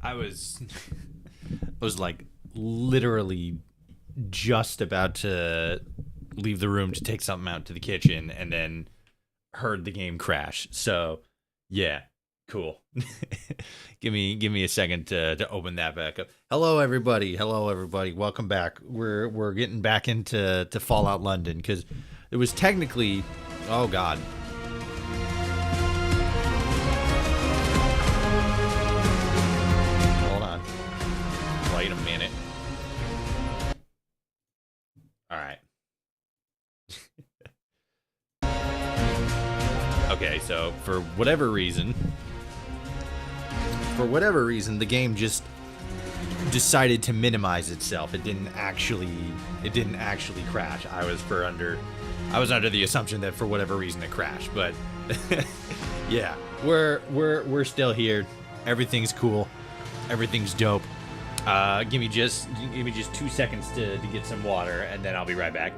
I was was like literally just about to leave the room to take something out to the kitchen and then heard the game crash. So, yeah, cool. Give me a second to open that back up. Hello everybody. Hello everybody. Welcome back. We're getting back into Fallout London cuz it was technically oh god. Hold on. Wait a minute. All right. Okay, so for whatever reason, the game just decided to minimize itself. It didn't actually crash. I was under the assumption that for whatever reason it crashed, but yeah, we're still here. Everything's cool. Everything's dope. Give me just 2 seconds to get some water, and then I'll be right back.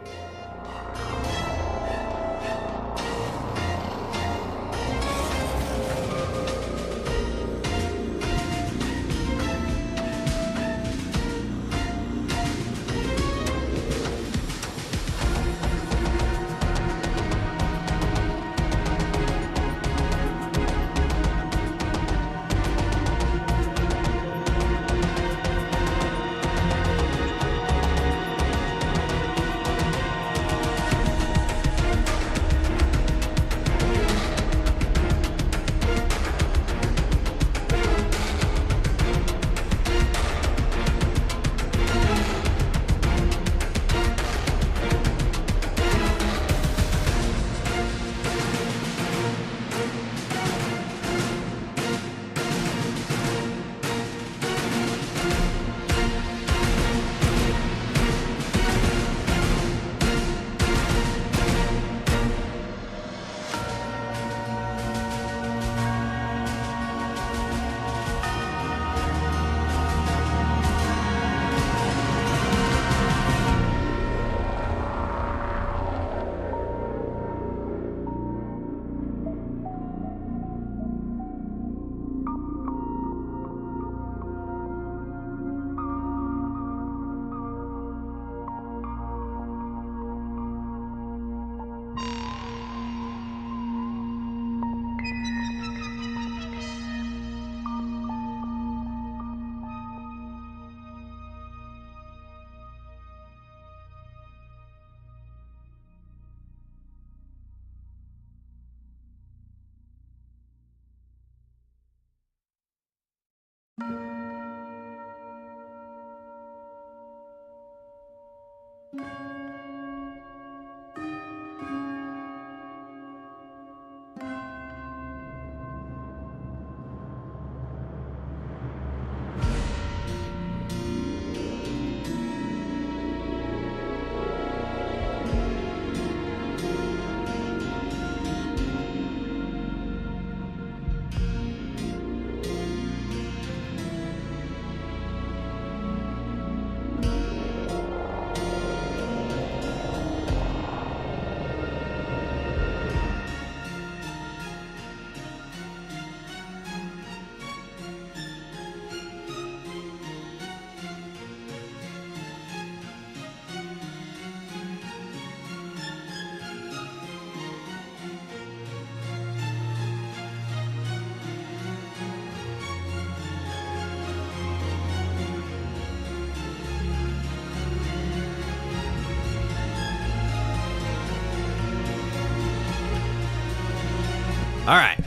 All right,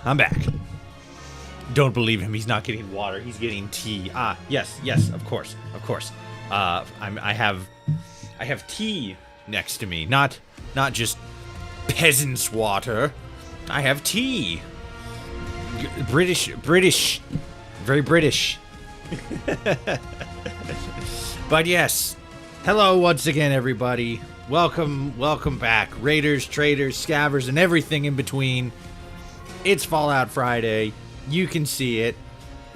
I'm back. Don't believe him. He's not getting water. He's getting tea. Ah, yes, of course. I have tea next to me. Not just peasant's water. I have tea. British, very British. But yes, hello once again, everybody. Welcome back, raiders, traders, scavers, and everything in between. It's Fallout Friday. You can see it.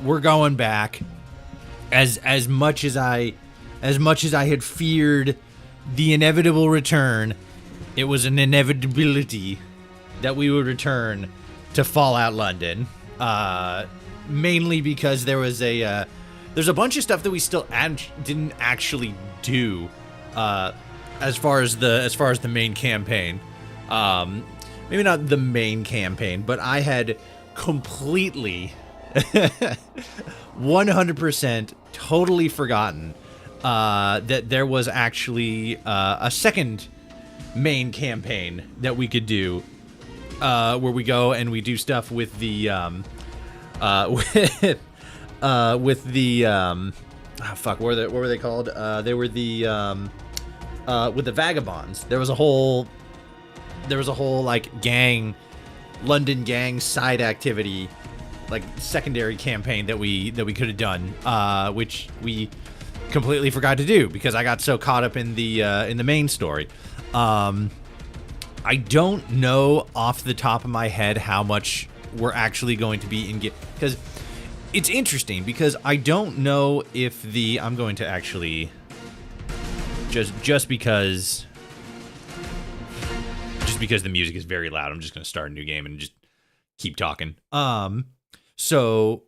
We're going back. As much as I had feared the inevitable return, it was an inevitability that we would return to Fallout London. Mainly because there's a bunch of stuff that we still didn't actually do. As far as the main campaign. Maybe not the main campaign, but I had completely 100% totally forgotten that there was actually a second main campaign that we could do, where we go and we do stuff with the what were they called? They were the with the vagabonds. There was a whole like London gang side activity, like secondary campaign that we could have done, which we completely forgot to do because I got so caught up in the main story. I don't know off the top of my head how much we're actually going to be in because it's interesting because I don't know if I'm going to actually just because the music is very loud, I'm just going to start a new game and just keep talking. So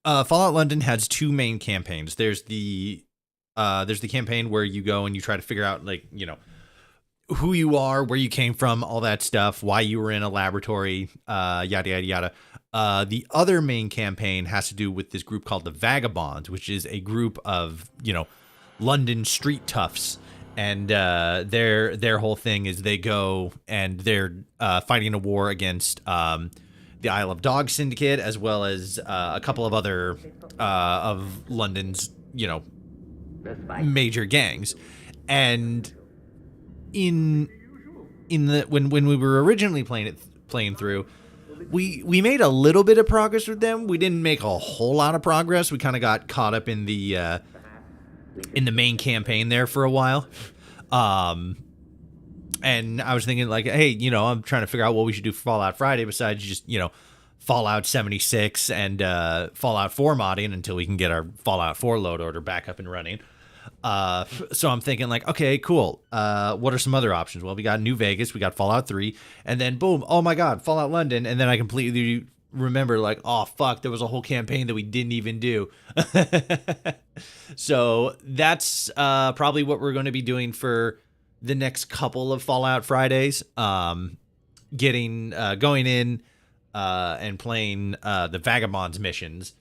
Fallout London has two main campaigns. There's the campaign where you go and you try to figure out, like, you know, who you are, where you came from, all that stuff, why you were in a laboratory, yada, yada, yada. The other main campaign has to do with this group called the Vagabonds, which is a group of, you know, London street toughs. And their whole thing is they go and they're fighting a war against the Isle of Dogs Syndicate, as well as a couple of other of London's, you know, major gangs. And when we were originally playing through, we made a little bit of progress with them. We didn't make a whole lot of progress. We kind of got caught up in the main campaign there for a while. And I was thinking, like, hey, you know, I'm trying to figure out what we should do for Fallout Friday besides just, you know, Fallout 76 and Fallout 4 modding until we can get our Fallout 4 load order back up and running. So I'm thinking, like, okay, cool. What are some other options? Well, we got New Vegas, we got Fallout 3, and then boom, oh my god, Fallout London. And then I completely remember, like, oh fuck, there was a whole campaign that we didn't even do. So that's probably what we're going to be doing for the next couple of Fallout Fridays. Going in and playing the Vagabonds missions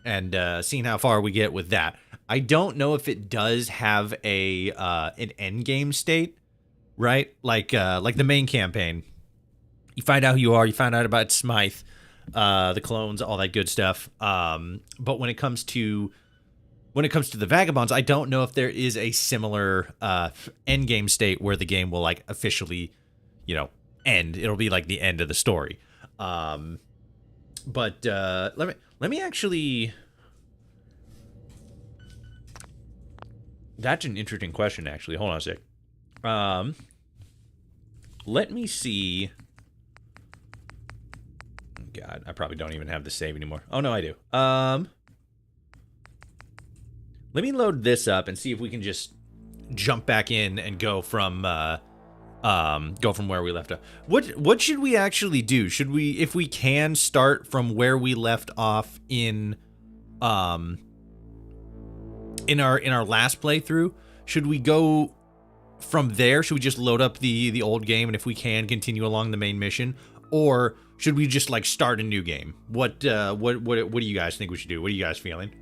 and seeing how far we get with that. I don't know if it does have an end game state, right? Like the main campaign. You find out who you are. You find out about Smythe, the clones, all that good stuff. But when it comes to the Vagabonds, I don't know if there is a similar end game state where the game will, like, officially, you know, end. It'll be like the end of the story. But let me actually. That's an interesting question, actually. Hold on a sec. Let me see. God, I probably don't even have the save anymore. Oh no, I do. Let me load this up and see if we can just jump back in and go from where we left off. What should we actually do? Should we, if we can, start from where we left off in our last playthrough? Should we go from there? Should we just load up the old game and, if we can, continue along the main mission, or should we just, like, start a new game? What do you guys think we should do? What are you guys feeling?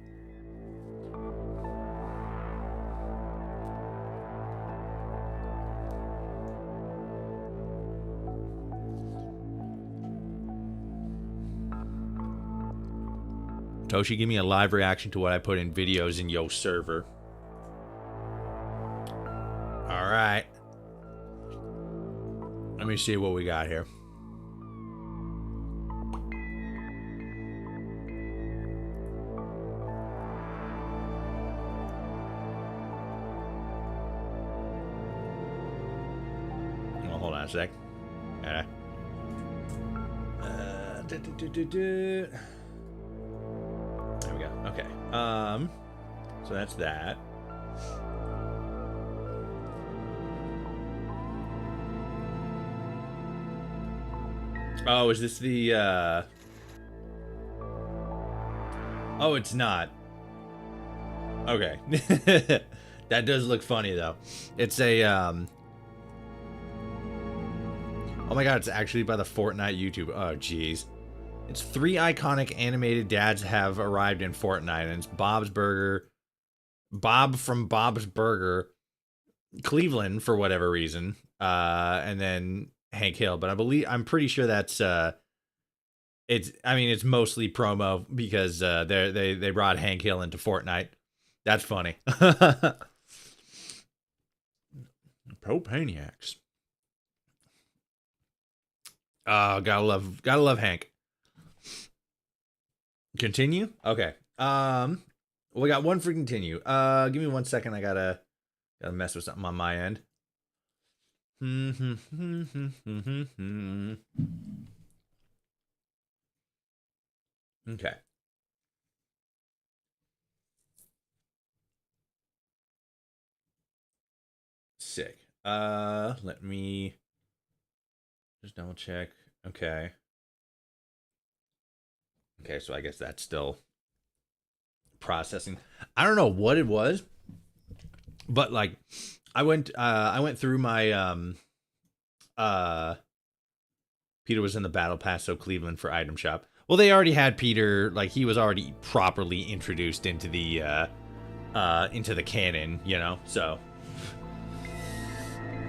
Toshi, give me a live reaction to what I put in videos in yo server. All right. Let me see what we got here. Oh, hold on a sec. There we go. Okay. So that's that. Oh, is this the, Oh, it's not. Okay. That does look funny, though. It's a, Oh my god, it's actually by the Fortnite YouTube. Oh, jeez. It's 3 iconic animated dads have arrived in Fortnite, and it's Bob's Burger, Bob from Bob's Burger, Cleveland for whatever reason, and then Hank Hill. But I'm pretty sure that's it's mostly promo because they brought Hank Hill into Fortnite. That's funny. Propaniacs. Oh, gotta love Hank. Continue? Okay. We got one for continue. Give me 1 second. I gotta mess with something on my end. Okay. Sick. Let me just double check. Okay. Okay, so I guess that's still processing. I don't know what it was, but like I went through my Peter was in the battle pass, so Cleveland for item shop. Well, they already had Peter, like he was already properly introduced into the canon, you know. So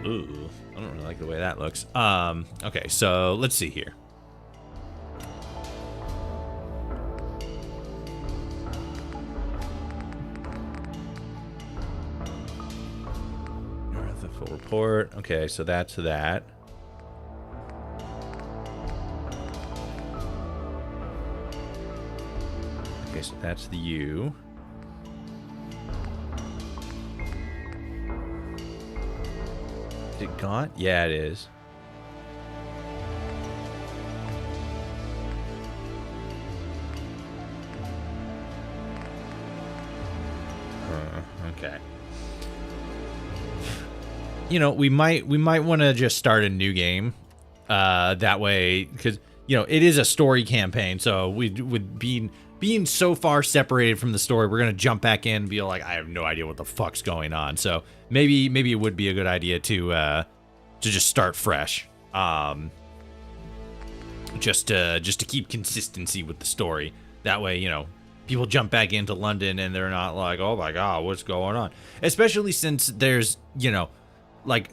ooh, I don't really like the way that looks. Okay, so let's see here. The full report. Okay, so that's that. Okay, so that's the U. Is it gone? Yeah, it is. Okay. You know, we might want to just start a new game. That way, because you know it is a story campaign, so we would being so far separated from the story, we're gonna jump back in and be like, I have no idea what the fuck's going on. So maybe it would be a good idea to just start fresh. Just to keep consistency with the story. That way, you know, people jump back into London and they're not like, oh my god, what's going on? Especially since there's, you know, like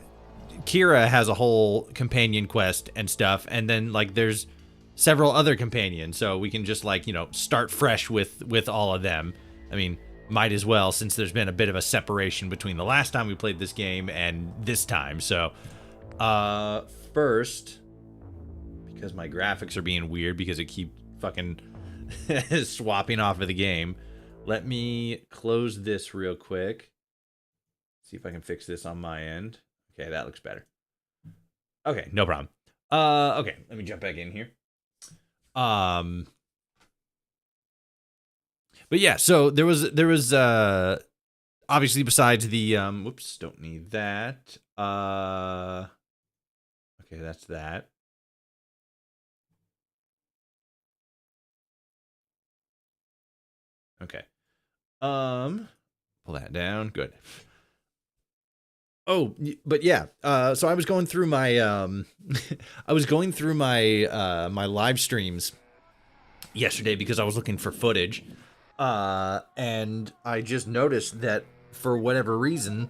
Kira has a whole companion quest and stuff, and then like there's several other companions, so we can just like, you know, start fresh with all of them. I mean, might as well, since there's been a bit of a separation between the last time we played this game and this time. So first, because my graphics are being weird because it keeps fucking swapping off of the game, let me close this real quick. See if I can fix this on my end. Okay, that looks better. Okay, no problem. Okay, let me jump back in here. But yeah, so there was obviously besides the whoops, don't need that. Okay, that's that. Okay. Pull that down. Good. Oh, but yeah. So I was going through my my live streams yesterday because I was looking for footage. And I just noticed that for whatever reason,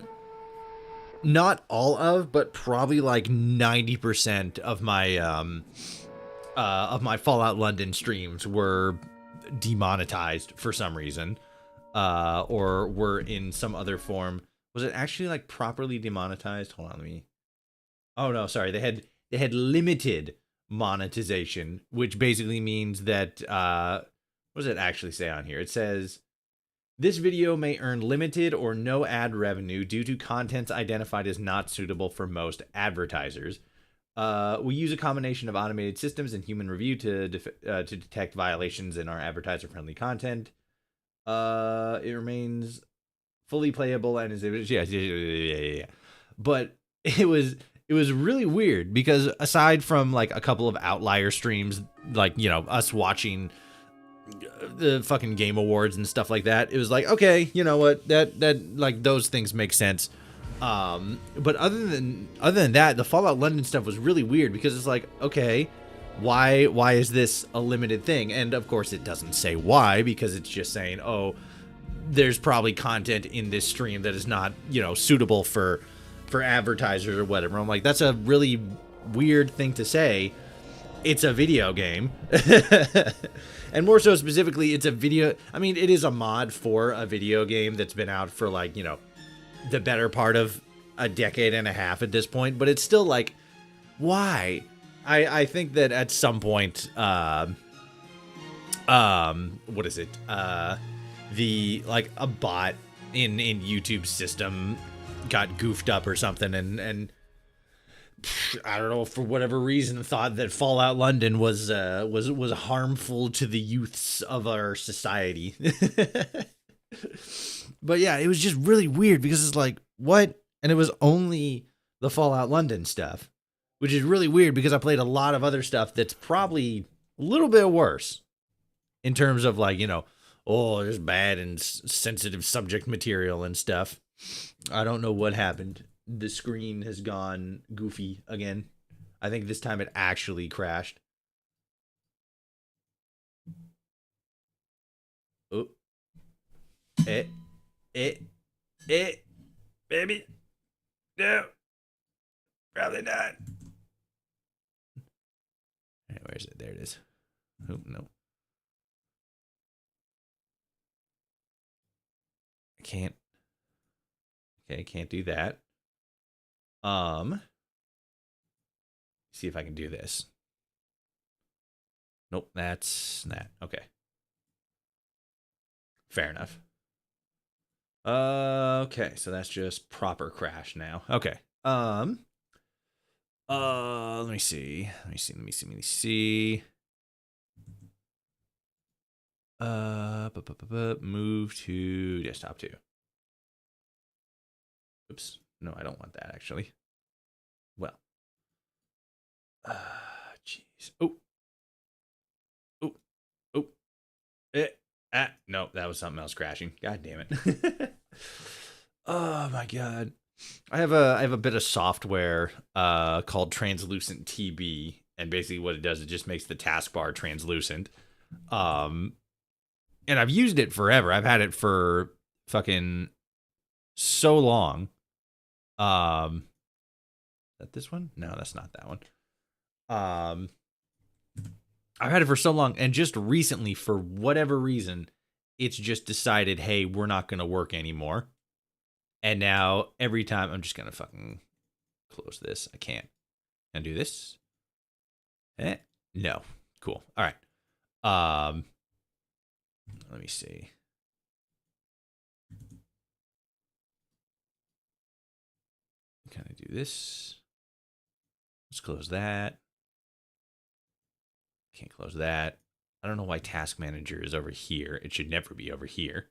not all of, but probably like 90% of my Fallout London streams were demonetized for some reason, or were in some other form. Was it actually like properly demonetized? Hold on, let me. Oh no, sorry. They had limited monetization, which basically means that what does it actually say on here? It says this video may earn limited or no ad revenue due to contents identified as not suitable for most advertisers. We use a combination of automated systems and human review to detect violations in our advertiser-friendly content. It remains fully playable and is yeah. But it was really weird because aside from like a couple of outlier streams, like us watching the fucking Game Awards and stuff like that, it was like, okay, you know what, that like those things make sense. But other than that, the Fallout London stuff was really weird because it's like, okay, why is this a limited thing? And of course it doesn't say why, because it's just saying, oh, there's probably content in this stream that is not, suitable for advertisers or whatever. I'm like, that's a really weird thing to say. It's a video game. And more so specifically, it's a video. I mean, it is a mod for a video game that's been out for like, the better part of a decade and a half at this point, but it's still like, why? I think that at some point, what is it? The like a bot in YouTube's system got goofed up or something, and I don't know, for whatever reason, thought that Fallout London was harmful to the youths of our society. But yeah, it was just really weird because it's like, what? And it was only the Fallout London stuff, which is really weird because I played a lot of other stuff that's probably a little bit worse in terms of like, oh, there's bad and sensitive subject material and stuff. I don't know what happened. The screen has gone goofy again. I think this time it actually crashed. Oh. Baby. No. Probably not. Hey, where is it? There it is. Oh, no. I can't. Okay, can't do that. See if I can do this. Nope, that's that. Okay. Fair enough. Okay, so that's just proper crash now. Okay. Let me see. Move to desktop 2. Oops. No, I don't want that actually. Well. Jeez. Oh. No, that was something else crashing. God damn it. Oh my god. I have a bit of software called Translucent TB, and basically what it does, it just makes the taskbar translucent. And I've used it forever. I've had it for fucking so long. Is that this one? No, that's not that one. I've had it for so long, and just recently, for whatever reason, it's just decided, hey, we're not going to work anymore. And now, every time, I'm just going to fucking close this. I can't. Can I do this? No. Cool. All right. Let me see. Can I do this? Let's close that. Can't close that. I don't know why Task Manager is over here. It should never be over here,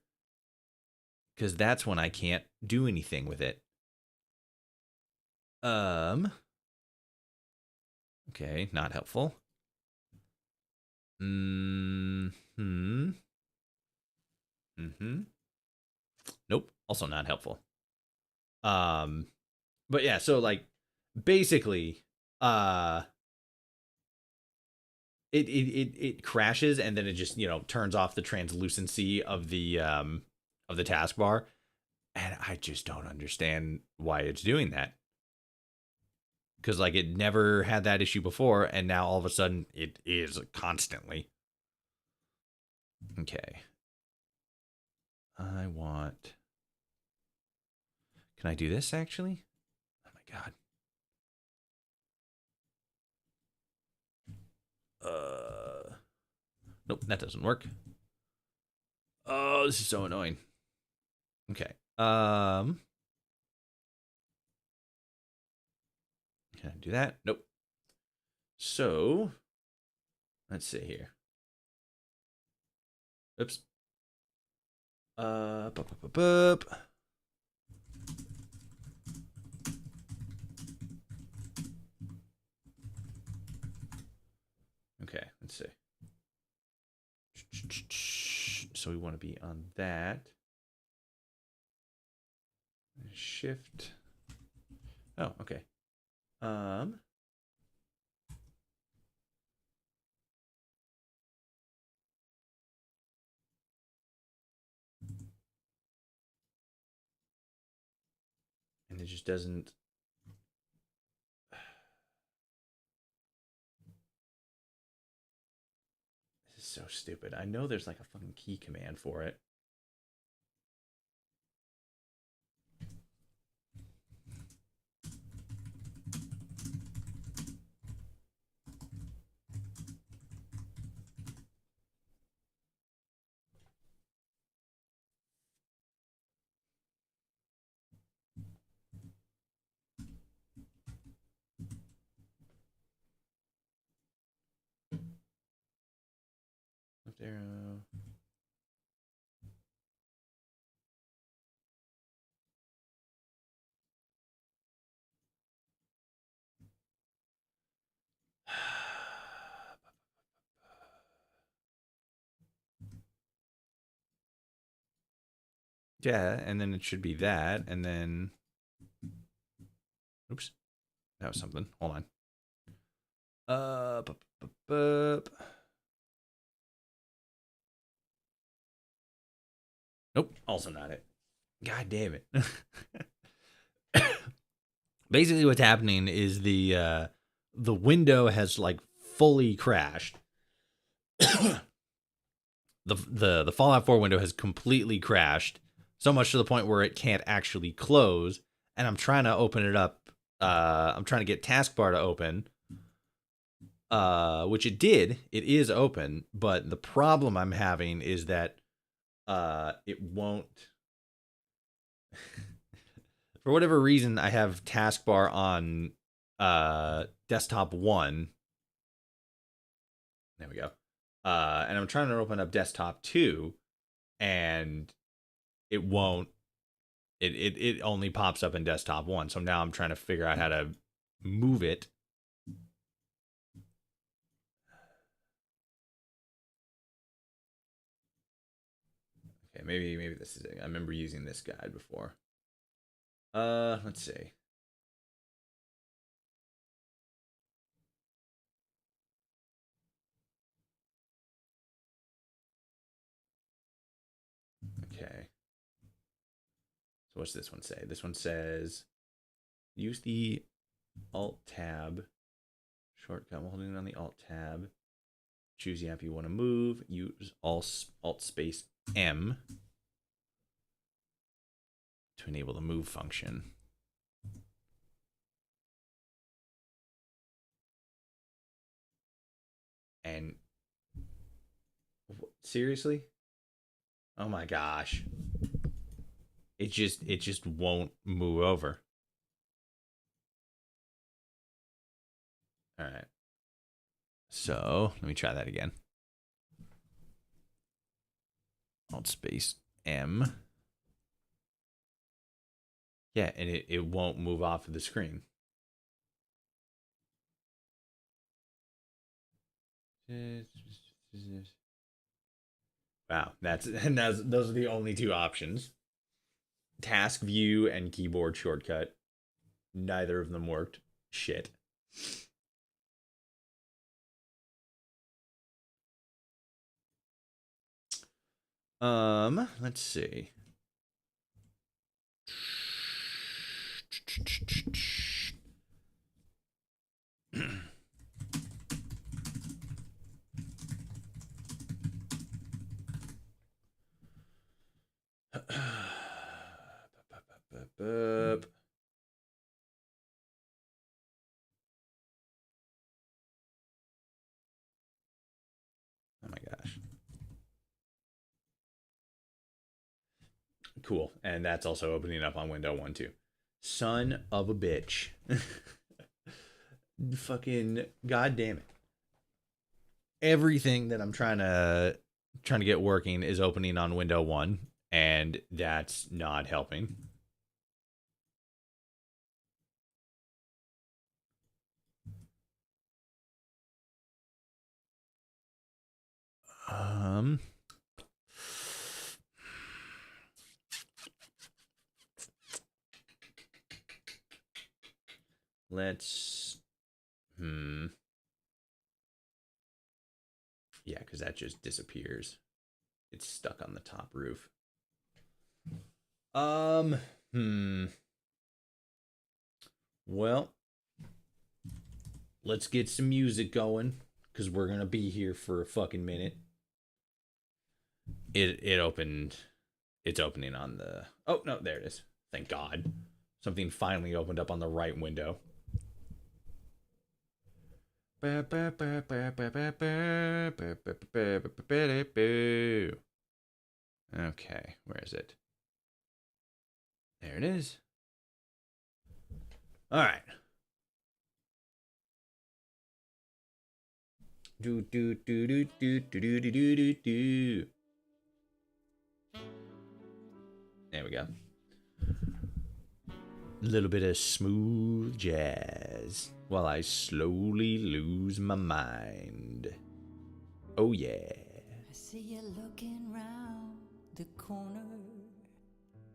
because that's when I can't do anything with it. Okay, not helpful. Nope, also not helpful. But yeah, so like basically, it crashes, and then it just turns off the translucency of the taskbar, and I just don't understand why it's doing that, because like it never had that issue before, and now all of a sudden it is constantly. Okay. I want... Can I do this, actually? Oh, my God. Nope, that doesn't work. Oh, this is so annoying. Okay. Can I do that? Nope. So, let's see here. Oops. Bup, bup, bup, bup. Okay, let's see. So we want to be on that. Shift. Oh, okay. And it just doesn't. This is so stupid. I know there's like a fucking key command for it. Left arrow. Yeah, and then it should be that, and then. Oops, that was something. Hold on. Bup, bup, bup. Nope, also not it. God damn it. Basically, what's happening is the window has like fully crashed. The Fallout 4 window has completely crashed, so much to the point where it can't actually close. And I'm trying to open it up. I'm trying to get taskbar to open, which it did. It is open, but the problem I'm having is that it won't. For whatever reason, I have taskbar on desktop 1. There we go. And I'm trying to open up desktop 2, and it won't. It only pops up in desktop 1. So now I'm trying to figure out how to move it. Okay, maybe this is it. I remember using this guide before. Let's see. Okay. So what's this one say? This one says use the Alt tab shortcut while holding on the Alt tab. Choose the app you want to move. Use Alt space M to enable the move function. And seriously? Oh my gosh. It just won't move over. All right. So, let me try that again. Alt space M. Yeah, and it won't move off of the screen. Wow, those are the only two options. Task view and keyboard shortcut. Neither of them worked. Shit. Let's see. Oh my gosh. Cool. And that's also opening up on window 1 too. Son of a bitch. Fucking goddamn it. Everything that I'm trying to get working is opening on window 1, and that's not helping. Let's yeah, because that just disappears. It's stuck on the top roof. Well, let's get some music going, because we're gonna be here for a fucking minute. It opened. It's opening on the. Oh no, there it is. Thank God. Something finally opened up on the right window. Okay, where is it? There it is. All right. Do do do do do do do do do do. There we go. A little bit of smooth jazz while I slowly lose my mind. Oh yeah. I see you looking round the corner.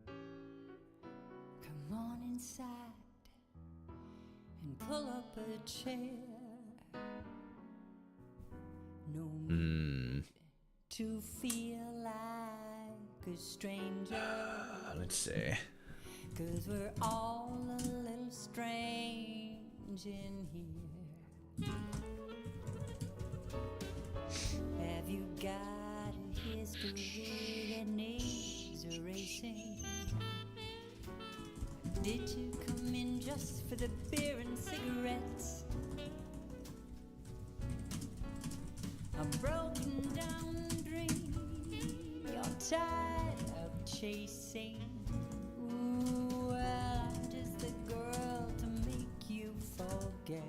Come on inside and pull up a chair. No need to feel like a stranger. Let's see. 'Cause we're all a little strange in here. Have you got a history that needs erasing? Did you come in just for the beer and cigarettes? A broken down dream you're tired of chasing. Ooh, well, I'm just the girl to make you forget.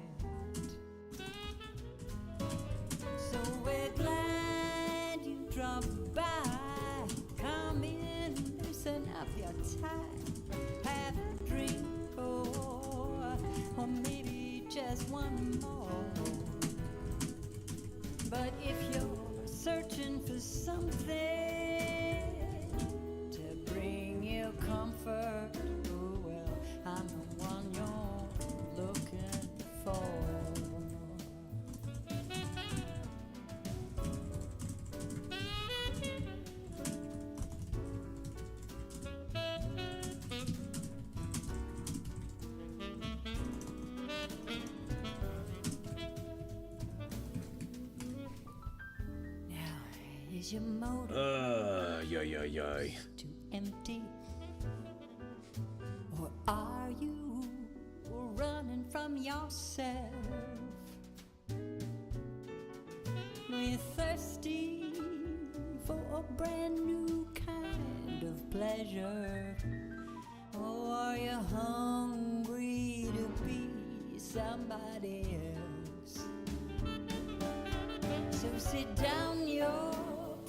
So we're glad you dropped by. Come in and loosen up your tie. Have a drink or maybe just one more. But if you're searching for something to bring you comfort, oh well, I'm the one you're looking for. Is your motive too empty? Or are you running from yourself? We're thirsty for a brand new kind of pleasure. Or are you hungry to be somebody else? So sit down, your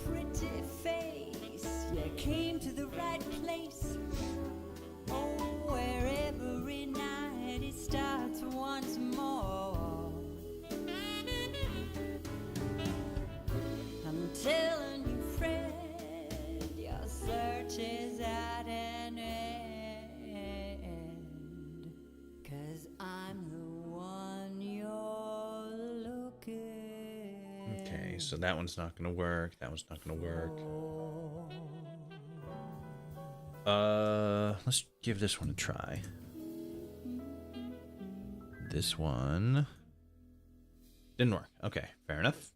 pretty face. You came to the right place. Oh, where every night it starts once more. I'm telling you, friend, your search is at an end. 'Cause I'm the one you're looking. Okay, so that one's not gonna work. That one's not gonna work. Let's give this one a try. This one didn't work. Okay, fair enough.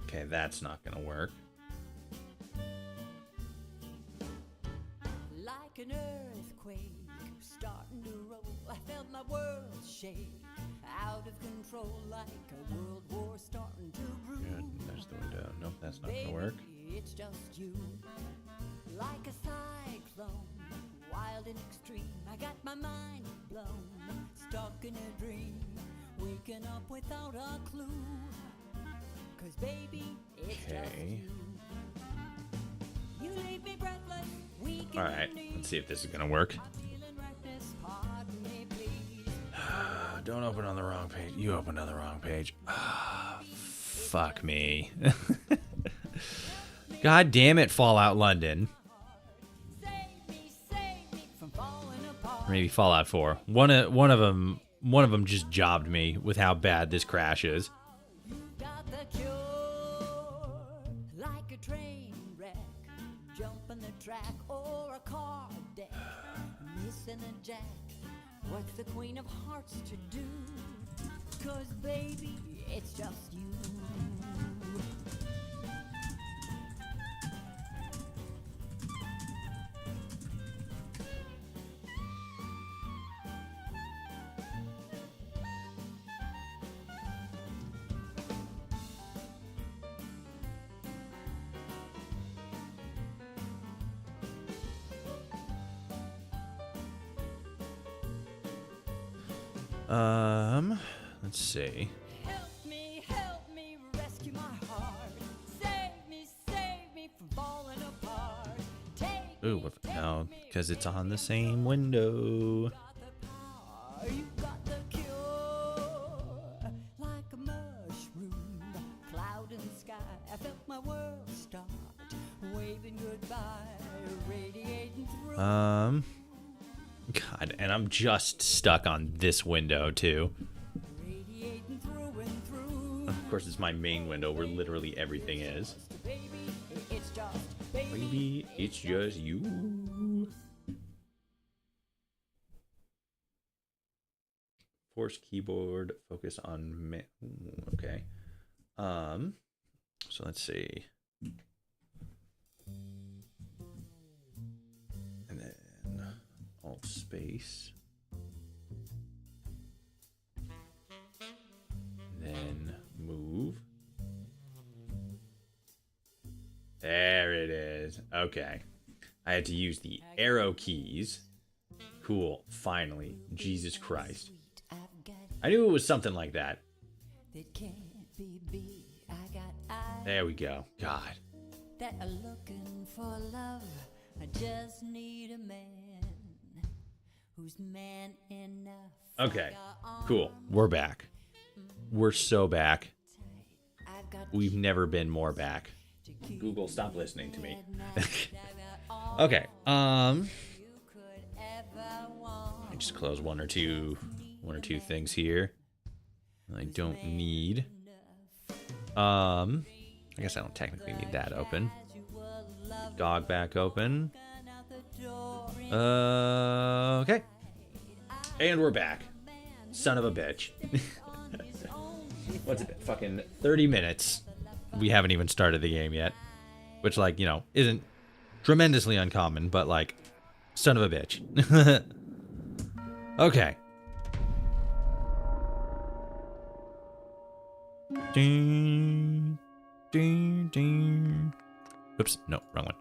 Okay, that's not gonna work. Like an earthquake starting to roll, I felt my world shake. Out of control, like a world war starting to brew. Good. There's the window. Nope, that's not gonna work. It's just you. Like a cyclone, wild and extreme. I got my mind blown, stuck in a dream, waking up without a clue. 'Cause baby, it's just you. You leave me breathless, weak. All right, let's see if this is gonna work. I'm feeling reckless, pardon me, please. Don't open on the wrong page. You opened on the wrong page. Fuck me. God damn it, Fallout London. Save me from falling apart. Or maybe Fallout 4. One of them just jobbed me with how bad this crash is. You got the cure. Like a train wreck, jumping the track, or a car deck, missing a jack. What's the Queen of Hearts to do? 'Cause baby, it's just you. Let's see. Help me, rescue my heart. Save me from falling apart. Take Ooh, no, because it's on the same window. got the power, you got the cure. Like a mushroom, cloud in the sky. I felt my world start waving goodbye, radiating through. God, and I'm just stuck on this window too. Radiating through and through. Of course, it's my main window where literally everything is. Baby, it's just Baby, it's just you. Force keyboard, focus on okay. So let's see. And then Alt space. And then move. There it is. Okay. I had to use the arrow keys. Cool. Finally. Jesus Christ. I knew it was something like that. That can't be beat. I got eyes There we go. God. that are looking for love. I just need a man who's man enough. Okay. Cool. We're back. We're so back. I've got We've never been more back. Google, stop listening to me. Okay. you could ever want. I just close one or two things here. I don't need. I guess I don't technically need that open. Dog back open. Okay. And we're back. Son of a bitch. What's it been? Fucking 30 minutes. We haven't even started the game yet. Which, like, you know, isn't tremendously uncommon, but, like, son of a bitch. Okay. Ding, ding, ding. Oops, no, wrong one.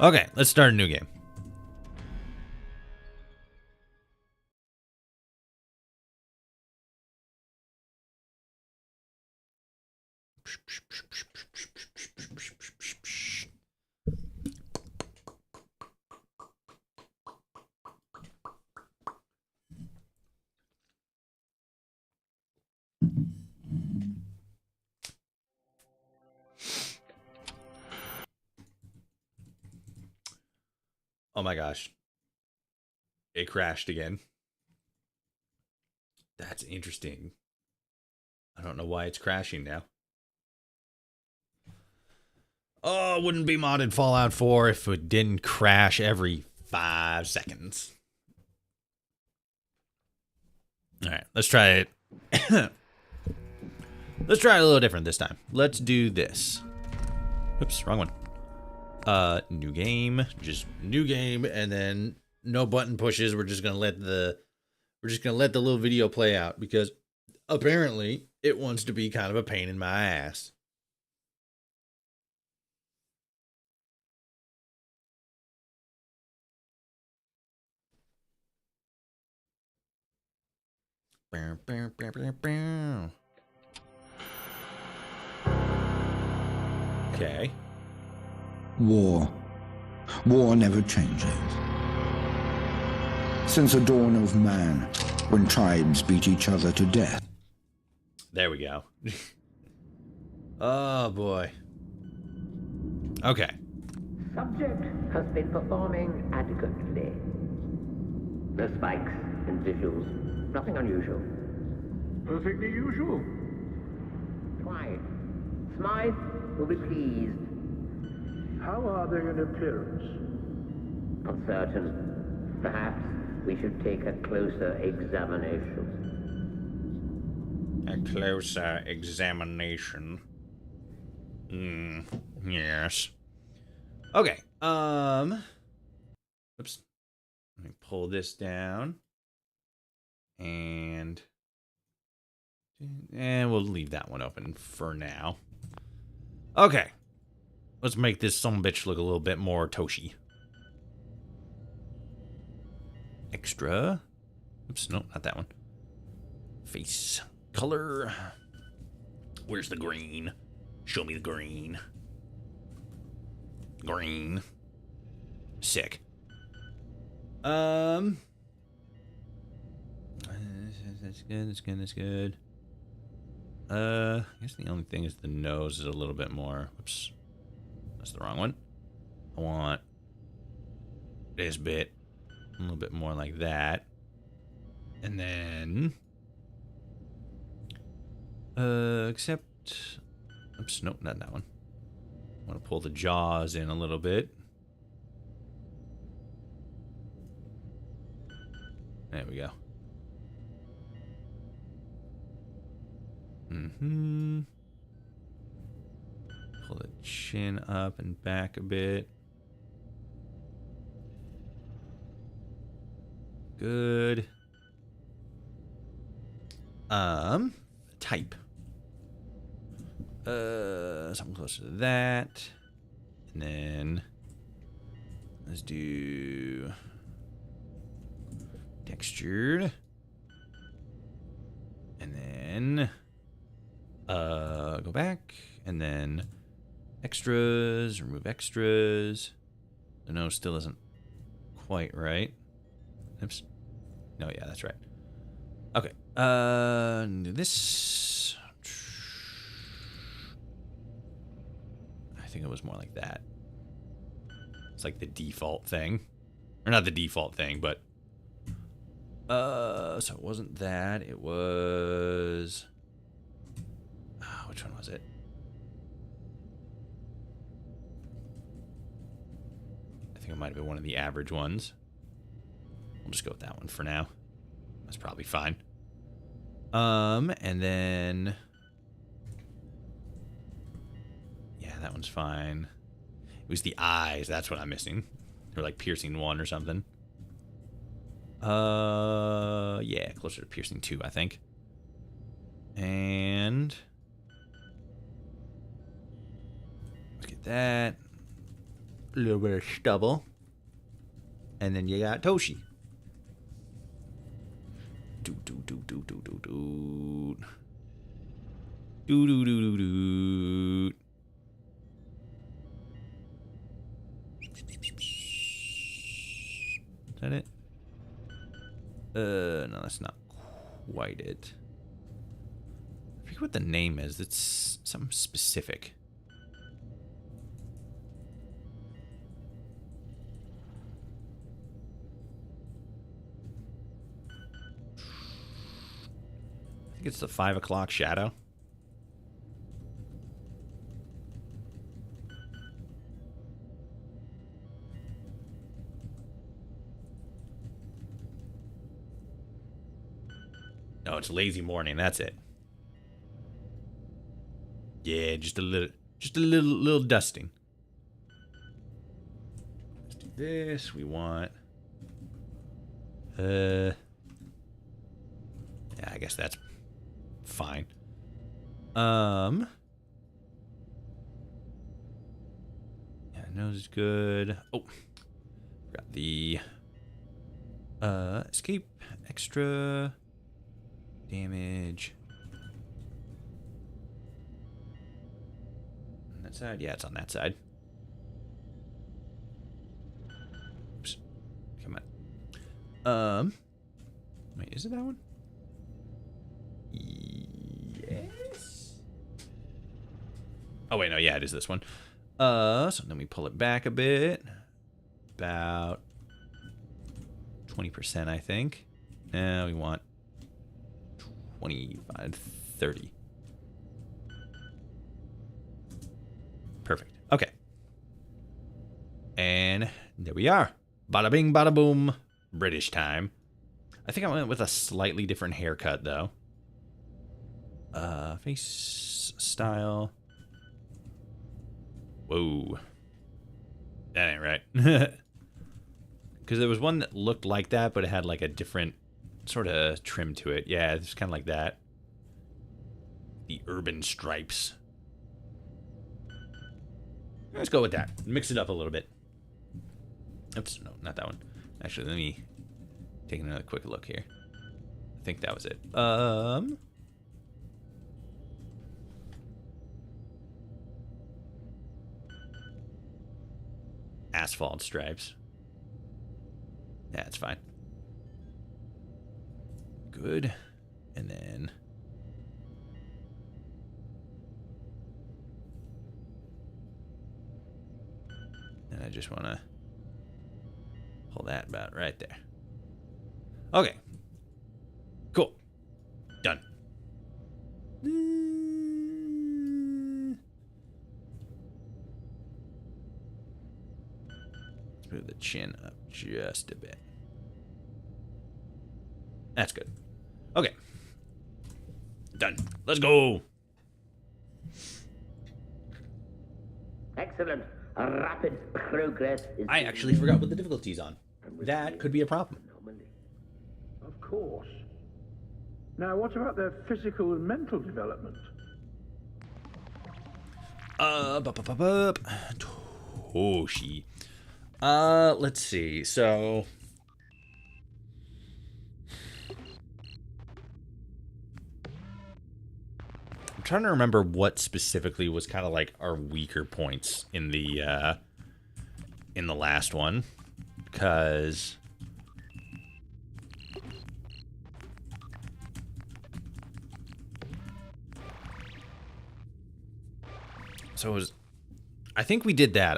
Okay, let's start a new game. Oh my gosh. It crashed again. That's interesting. I don't know why it's crashing now. Oh, it wouldn't be modded Fallout 4 if it didn't crash every 5 seconds. All right, let's try it. Let's try it a little different this time. Let's do this. Oops, wrong one. New game. Just new game, and then no button pushes. We're just gonna let the little video play out because apparently it wants to be kind of a pain in my ass. Okay. War. War never changes. Since the dawn of man, when tribes beat each other to death. There we go. Oh, boy. Okay. Subject has been performing adequately. No spikes in visuals. Nothing unusual. Perfectly usual. Quiet. Smythe will be pleased. How are they in appearance? Uncertain. Perhaps we should take a closer examination. A closer examination. Yes. Okay. Oops. Let me pull this down. And we'll leave that one open for now. Okay. Let's make this sumbitch look a little bit more Toshi. Extra. Oops, no, not that one. Face color. Where's the green? Show me the green. Green. Sick. That's good, that's good, that's good. I guess the only thing is the nose is a little bit more. Oops. That's the wrong one. I want this bit a little bit more like that. And then except oops, nope, not that one. I want to pull the jaws in a little bit. There we go. Pull the chin up and back a bit. Good. Type. Something closer to that. And then let's do textured. And then go back and then extras, remove extras. The nose still isn't quite right. Oops. No, yeah, that's right. Okay. Do this. I think it was more like that. It's like the default thing. Or not the default thing, but so it wasn't that. It was which one was it? I think it might have been one of the average ones. We'll just go with that one for now. That's probably fine. And then yeah, that one's fine. It was the eyes. That's what I'm missing. They're like piercing 1 or something. Yeah, closer to piercing 2, I think. And look at that. A little bit of stubble. And then you got Toshi. Do do do do do do do. Do do do do do. Is that it? No, that's not quite it. I forget what the name is. It's something specific. I think it's the 5 o'clock shadow. No, it's lazy morning. That's it. Yeah, just a little dusting. Let's do this. We want. Yeah, I guess that's fine. Yeah, nose is good. Oh, got the escape extra damage. On that side, yeah, it's on that side. Oops, come on. Wait, is it that one? Yes. Oh wait, no, yeah, it is this one. So then we pull it back a bit, about 20%, I think. Now we want 25, 30. Perfect. Okay. And there we are. Bada bing, bada boom. British time. I think I went with a slightly different haircut, though. Face style. Whoa. That ain't right. Because there was one that looked like that, but it had like a different sort of trim to it. Yeah, it's kind of like that. The urban stripes. Let's go with that. Mix it up a little bit. Oops, no, not that one. Actually, let me take another quick look here. I think that was it. Asphalt stripes. Yeah, it's fine. Good. And then I just want to pull that about right there. Okay. Cool. Done. Let's move the chin up just a bit. That's good. Okay. Done. Let's go. Excellent. Rapid progress is... I actually forgot what the difficulty's on. That could be a problem. Of course. Now, what about their physical and mental development? Toshi. Let's see. So I'm trying to remember what specifically was kind of like our weaker points in the last one, because so it was, I think we did that.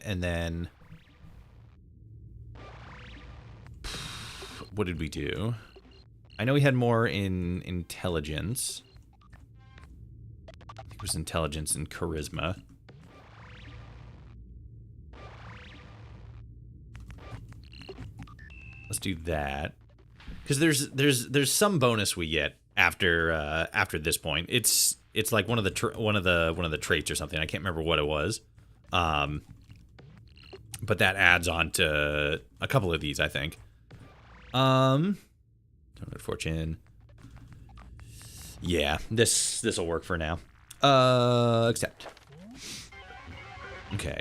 And then what did we do? I know we had more in intelligence. I think it was intelligence and charisma. Let's do that, because there's some bonus we get after this point. It's like one of the traits or something. I can't remember what it was. But that adds on to a couple of these, I think. Fortune. Yeah, this will work for now. Accept. Okay.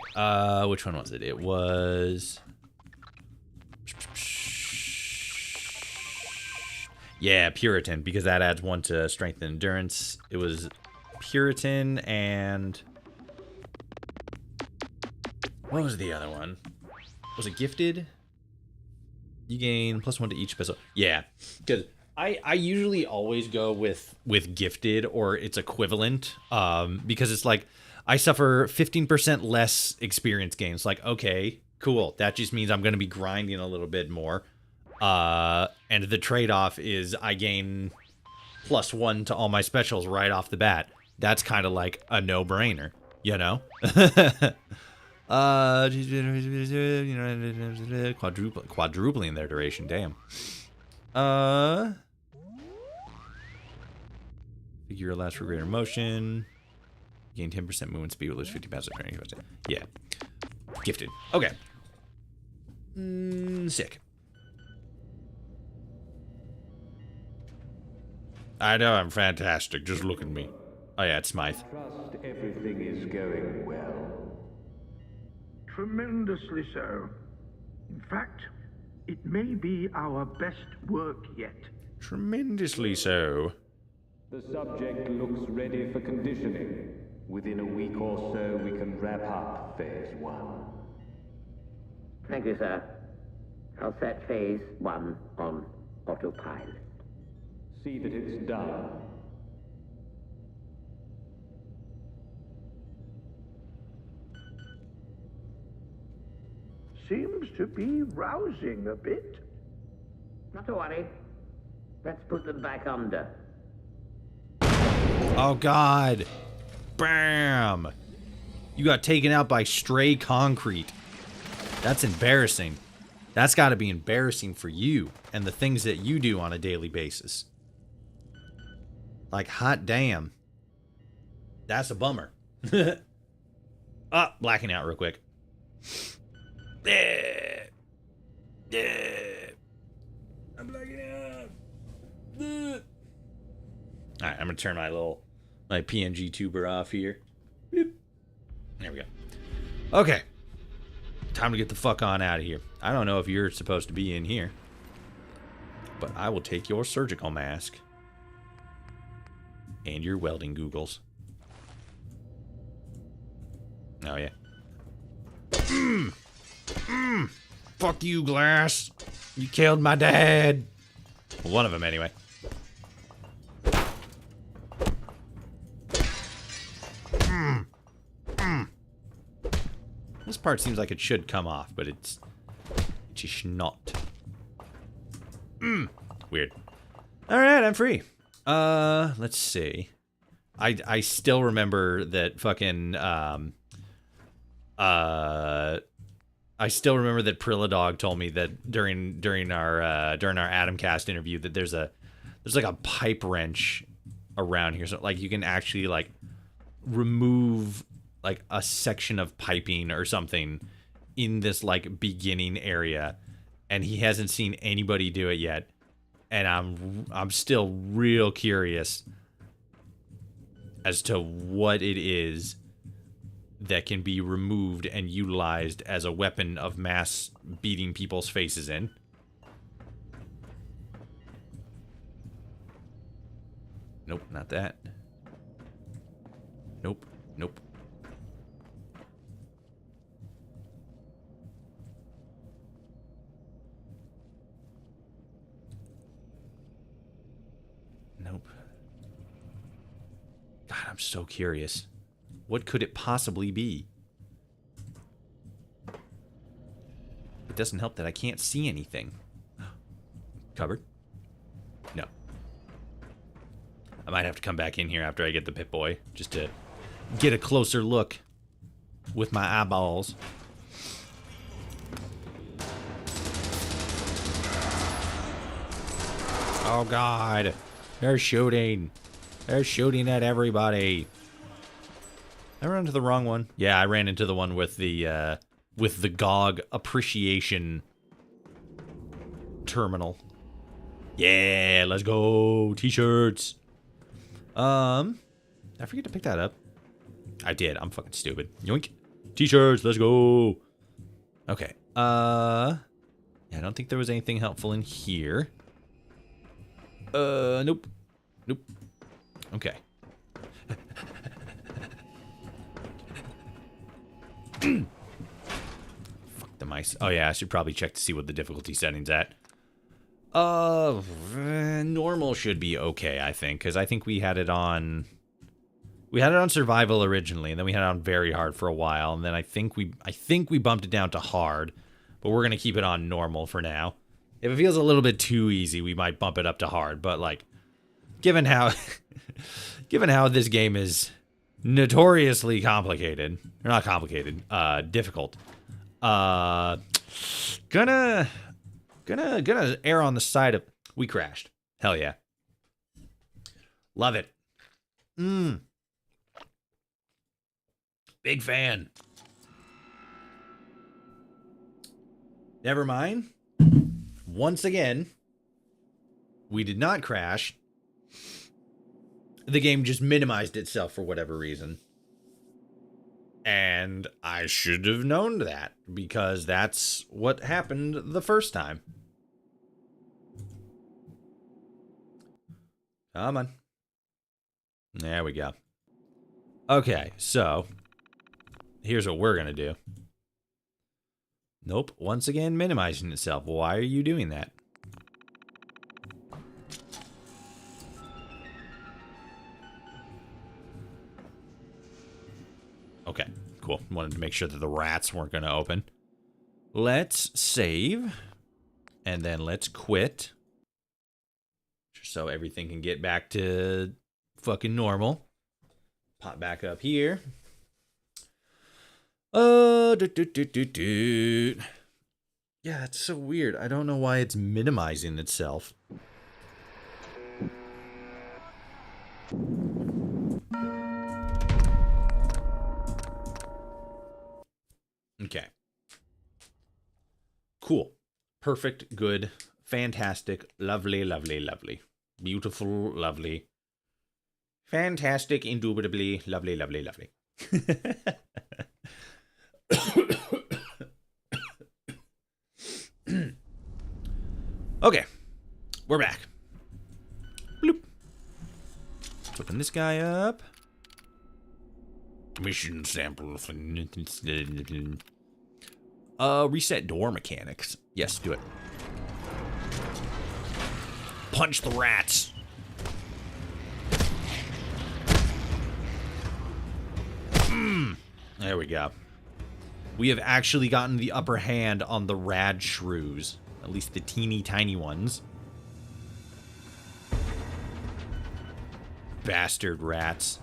Which one was it? It was, yeah, Puritan, because that adds 1 to strength and endurance. It was Puritan and what was the other one? Was it Gifted? You gain +1 to each pistol. Yeah, because I usually always go with Gifted or its equivalent, because it's like I suffer 15% less experience gains. Like, okay, cool. That just means I'm going to be grinding a little bit more. And the trade-off is I gain +1 to all my specials right off the bat. That's kind of like a no-brainer, you know? Quadrupling their duration, damn. Figure lasts for greater motion. Gain 10% movement speed, will lose 50 pounds of training. Yeah. Gifted. Okay. Sick. I know I'm fantastic. Just look at me. Oh yeah, it's Smythe. Trust everything is going well. Tremendously so. In fact, it may be our best work yet. Tremendously so. The subject looks ready for conditioning. Within a week or so, we can wrap up Phase 1. Thank you, sir. I'll set Phase 1 on autopilot. See that it's done. Seems to be rousing a bit. Not to worry. Let's put them back under. Oh god. Bam. You got taken out by stray concrete. That's embarrassing. That's got to be embarrassing for you and the things that you do on a daily basis. Like, hot damn. That's a bummer. Blacking out real quick. Yeah. I'm blacking out. Alright, I'm gonna turn my PNG tuber off here. Boop. There we go. Okay. Time to get the fuck on out of here. I don't know if you're supposed to be in here, but I will take your surgical mask and your welding googles. Oh yeah. Fuck you, Glass. You killed my dad. One of them, anyway. This part seems like it should come off, but it's just not. Weird. Alright, I'm free. Let's see. I still remember that fucking I still remember that Prilladog told me that during our Adamcast interview that there's like a pipe wrench around here, so like you can actually like remove like a section of piping or something in this like beginning area, and he hasn't seen anybody do it yet, and I'm still real curious as to what it is that can be removed and utilized as a weapon of mass beating people's faces in. Nope, not that. Nope, nope. Nope. God, I'm so curious. What could it possibly be? It doesn't help that I can't see anything. Cupboard? No. I might have to come back in here after I get the Pip-Boy, just to get a closer look with my eyeballs. Oh god. They're shooting. They're shooting at everybody. I ran into the wrong one. Yeah, I ran into the one with the GOG appreciation terminal. Yeah, let's go. T-shirts. I forget to pick that up. I did. I'm fucking stupid. Yoink. T-shirts, let's go. Okay. Yeah, I don't think there was anything helpful in here. Nope. Nope. Okay. Fuck the mice. Oh yeah, I should probably check to see what the difficulty setting's at. Normal should be okay, I think, because I think we had it on survival originally, and then we had it on very hard for a while, and then I think we bumped it down to hard, but we're gonna keep it on normal for now. If it feels a little bit too easy, we might bump it up to hard, but like, given how this game is notoriously complicated, or not complicated, difficult, gonna err on the side of we crashed. Hell yeah. Love it. Big fan. Never mind. Once again, we did not crash. The game just minimized itself for whatever reason. And I should have known that, because that's what happened the first time. Come on. There we go. Okay, so here's what we're going to do. Nope, once again minimizing itself. Why are you doing that? Okay, cool. Wanted to make sure that the rats weren't going to open. Let's save. And then let's quit. Just so everything can get back to fucking normal. Pop back up here. Yeah, it's so weird. I don't know why it's minimizing itself. Okay. Cool. Perfect, good, fantastic, lovely, lovely, lovely. Beautiful, lovely. Fantastic, indubitably, lovely, lovely, lovely. Okay. We're back. Bloop. Let's open this guy up. Mission sample. Reset door mechanics. Yes, do it. Punch the rats. There we go. We have actually gotten the upper hand on the rad shrews. At least the teeny tiny ones. Bastard rats.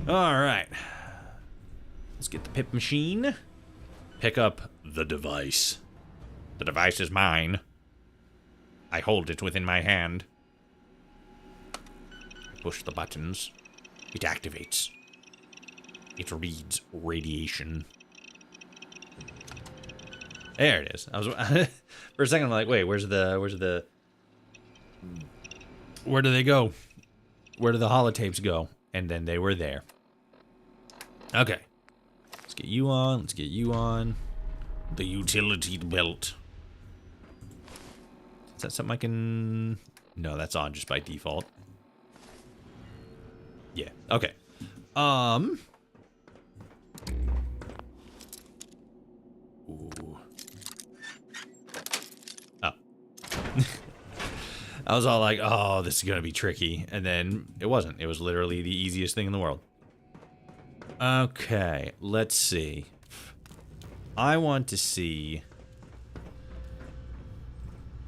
Alright. Let's get the pip machine. Pick up the device. The device is mine. I hold it within my hand. Push the buttons. It activates. It reads radiation. There it is. I was for a second. I'm like, wait, where do they go? Where do the holotapes go? And then they were there. Okay. Let's get you on. Let's get you on. The utility belt. Is that something I can... No, that's on just by default. Yeah. Okay. Ooh. Oh. I was all like, oh, this is going to be tricky. And then it wasn't. It was literally the easiest thing in the world. Okay, let's see. I want to see...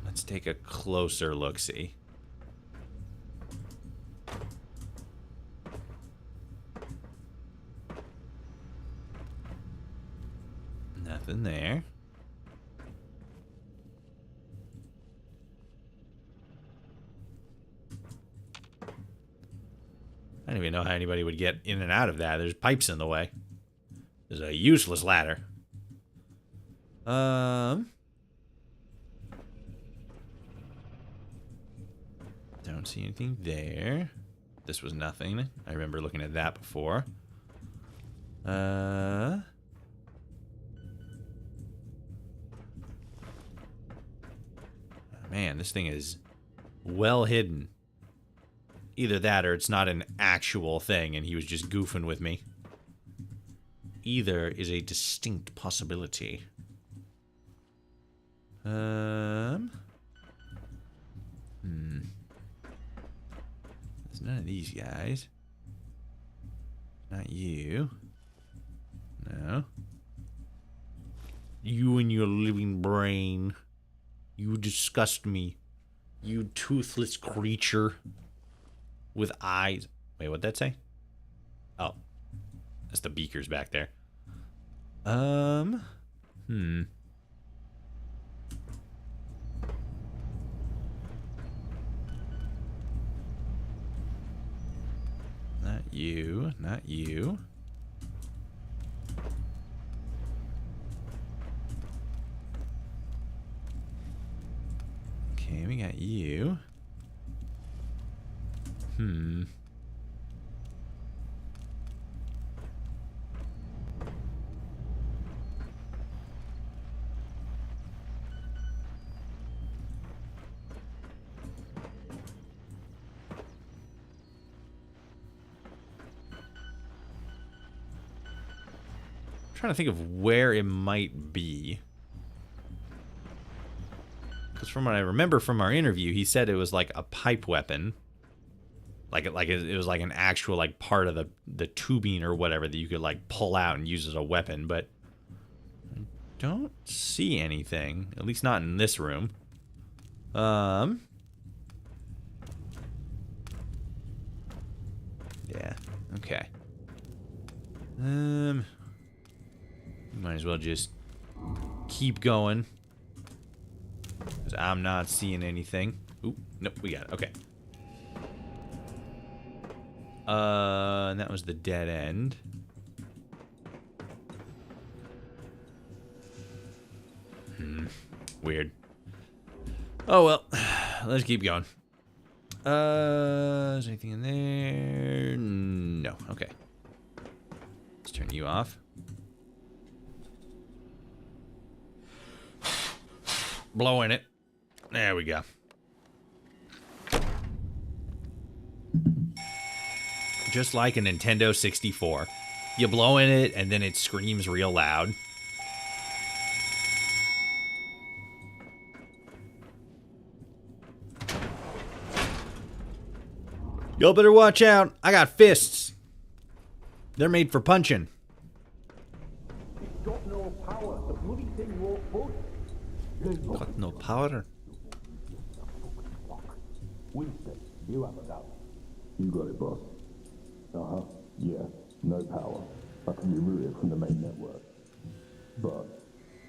Let's take a closer look-see. Nothing there. I don't even know how anybody would get in and out of that. There's pipes in the way. There's a useless ladder. Don't see anything there. This was nothing. I remember looking at that before. Man, this thing is well hidden. Either that or it's not an actual thing and he was just goofing with me. Either is a distinct possibility. There's none of these guys. Not you. No. You and your living brain. You disgust me. You toothless creature. With eyes. Wait, what'd that say? Oh. That's the beakers back there. Not you. Not you. Okay, we got you. Trying to think of where it might be, because from what I remember from our interview, he said it was like a pipe weapon, like it was like an actual like part of the tubing or whatever that you could like pull out and use as a weapon. But I don't see anything, at least not in this room. Yeah. Okay. Might as well just keep going, because I'm not seeing anything. Oop, nope, we got it. Okay. And that was the dead end. Weird. Oh well, let's keep going. Is there anything in there? No. Okay. Let's turn you off. Blowing it. There we go. Just like a Nintendo 64. You blow in it and then it screams real loud. Y'all better watch out. I got fists. They're made for punching. It's got no power. The bloody thing won't budge. Got no power. Winston, you have a go. You got it, boss. Uh-huh. Yeah, no power. I can remove it from the main network. But...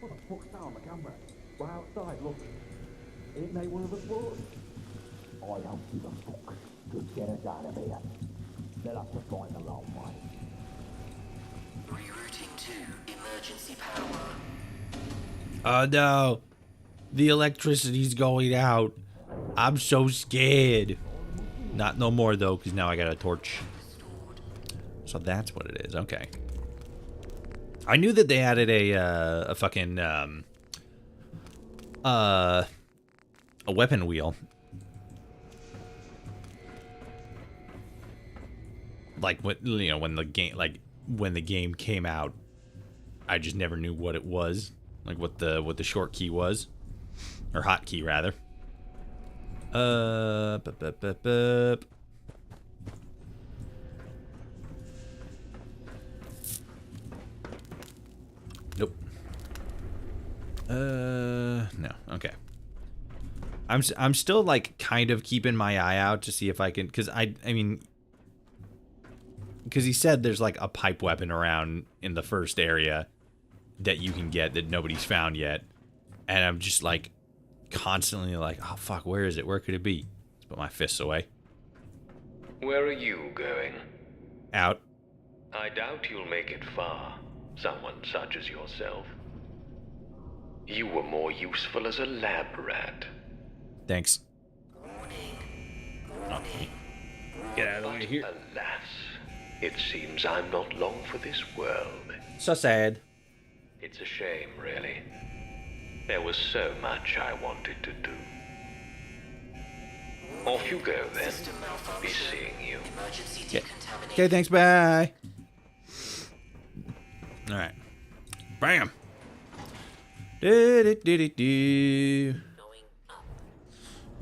What the fuck's that on the camera? We're outside, look. Ain't they one of us boys? I don't give a fuck. Just get us out of here. They'll have to find the long way. Rerouting to emergency power. Oh no. The electricity's going out. I'm so scared. Not no more though, because now I got a torch. So that's what it is. Okay. I knew that they added a fucking a weapon wheel. Like when when the game came out, I just never knew what it was. Like what the short key was, or hotkey rather. Nope. No. Okay. I'm still like kind of keeping my eye out to see if I can, because I mean, because he said there's like a pipe weapon around in the first area that you can get that nobody's found yet, and I'm just like constantly like, oh fuck, where is it? Where could it be? Let's put my fists away. Where are you going? Out. I doubt you'll make it far, someone such as yourself. You were more useful as a lab rat. Thanks. Oh. Get out of But here. alas, it seems I'm not long for this world. So sad. It's a shame, really. There was so much I wanted to do. Off you go, then. Be seeing you. Okay. Okay, thanks, bye. Alright. Bam! Do-do-do-do-do.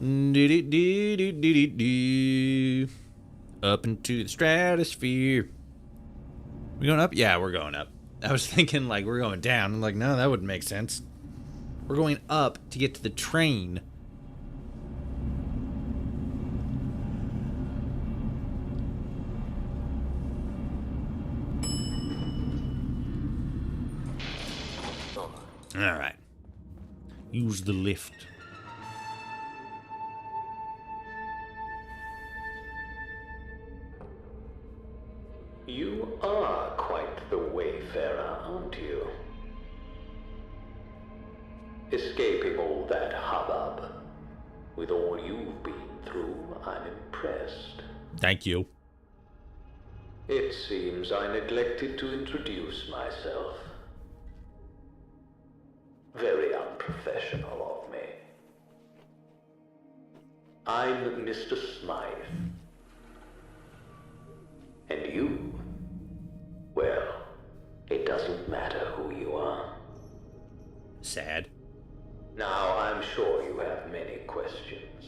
Do-do-do-do-do-do. Up into the stratosphere. We going up? Yeah, we're going up. I was thinking like we're going down. I'm like, no, that wouldn't make sense. We're going up to get to the train. All right. Use the lift. You are quite the wayfarer, aren't you? Escaping all that hubbub. With all you've been through, I'm impressed. Thank you. It seems I neglected to introduce myself. Very unprofessional of me. I'm Mr. Smythe. And you? Well, it doesn't matter who you are. Sad. Now, I'm sure you have many questions,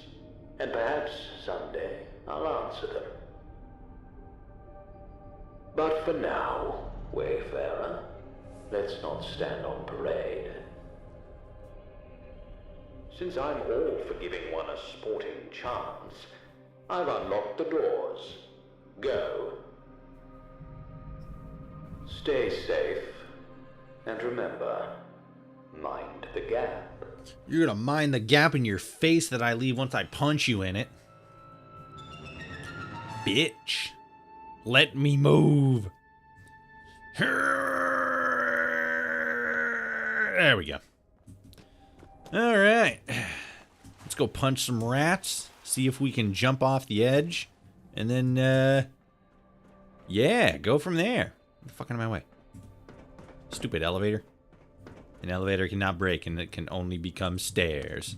and perhaps someday I'll answer them. But for now, Wayfarer, let's not stand on parade. Since I'm all for giving one a sporting chance, I've unlocked the doors. Go. Stay safe, and remember, mind the gap. You're gonna mind the gap in your face that I leave once I punch you in it. Bitch. Let me move. There we go. Alright. Let's go punch some rats. See if we can jump off the edge. And then, yeah, go from there. What the fuck out of my way? Stupid elevator. An elevator cannot break and it can only become stairs.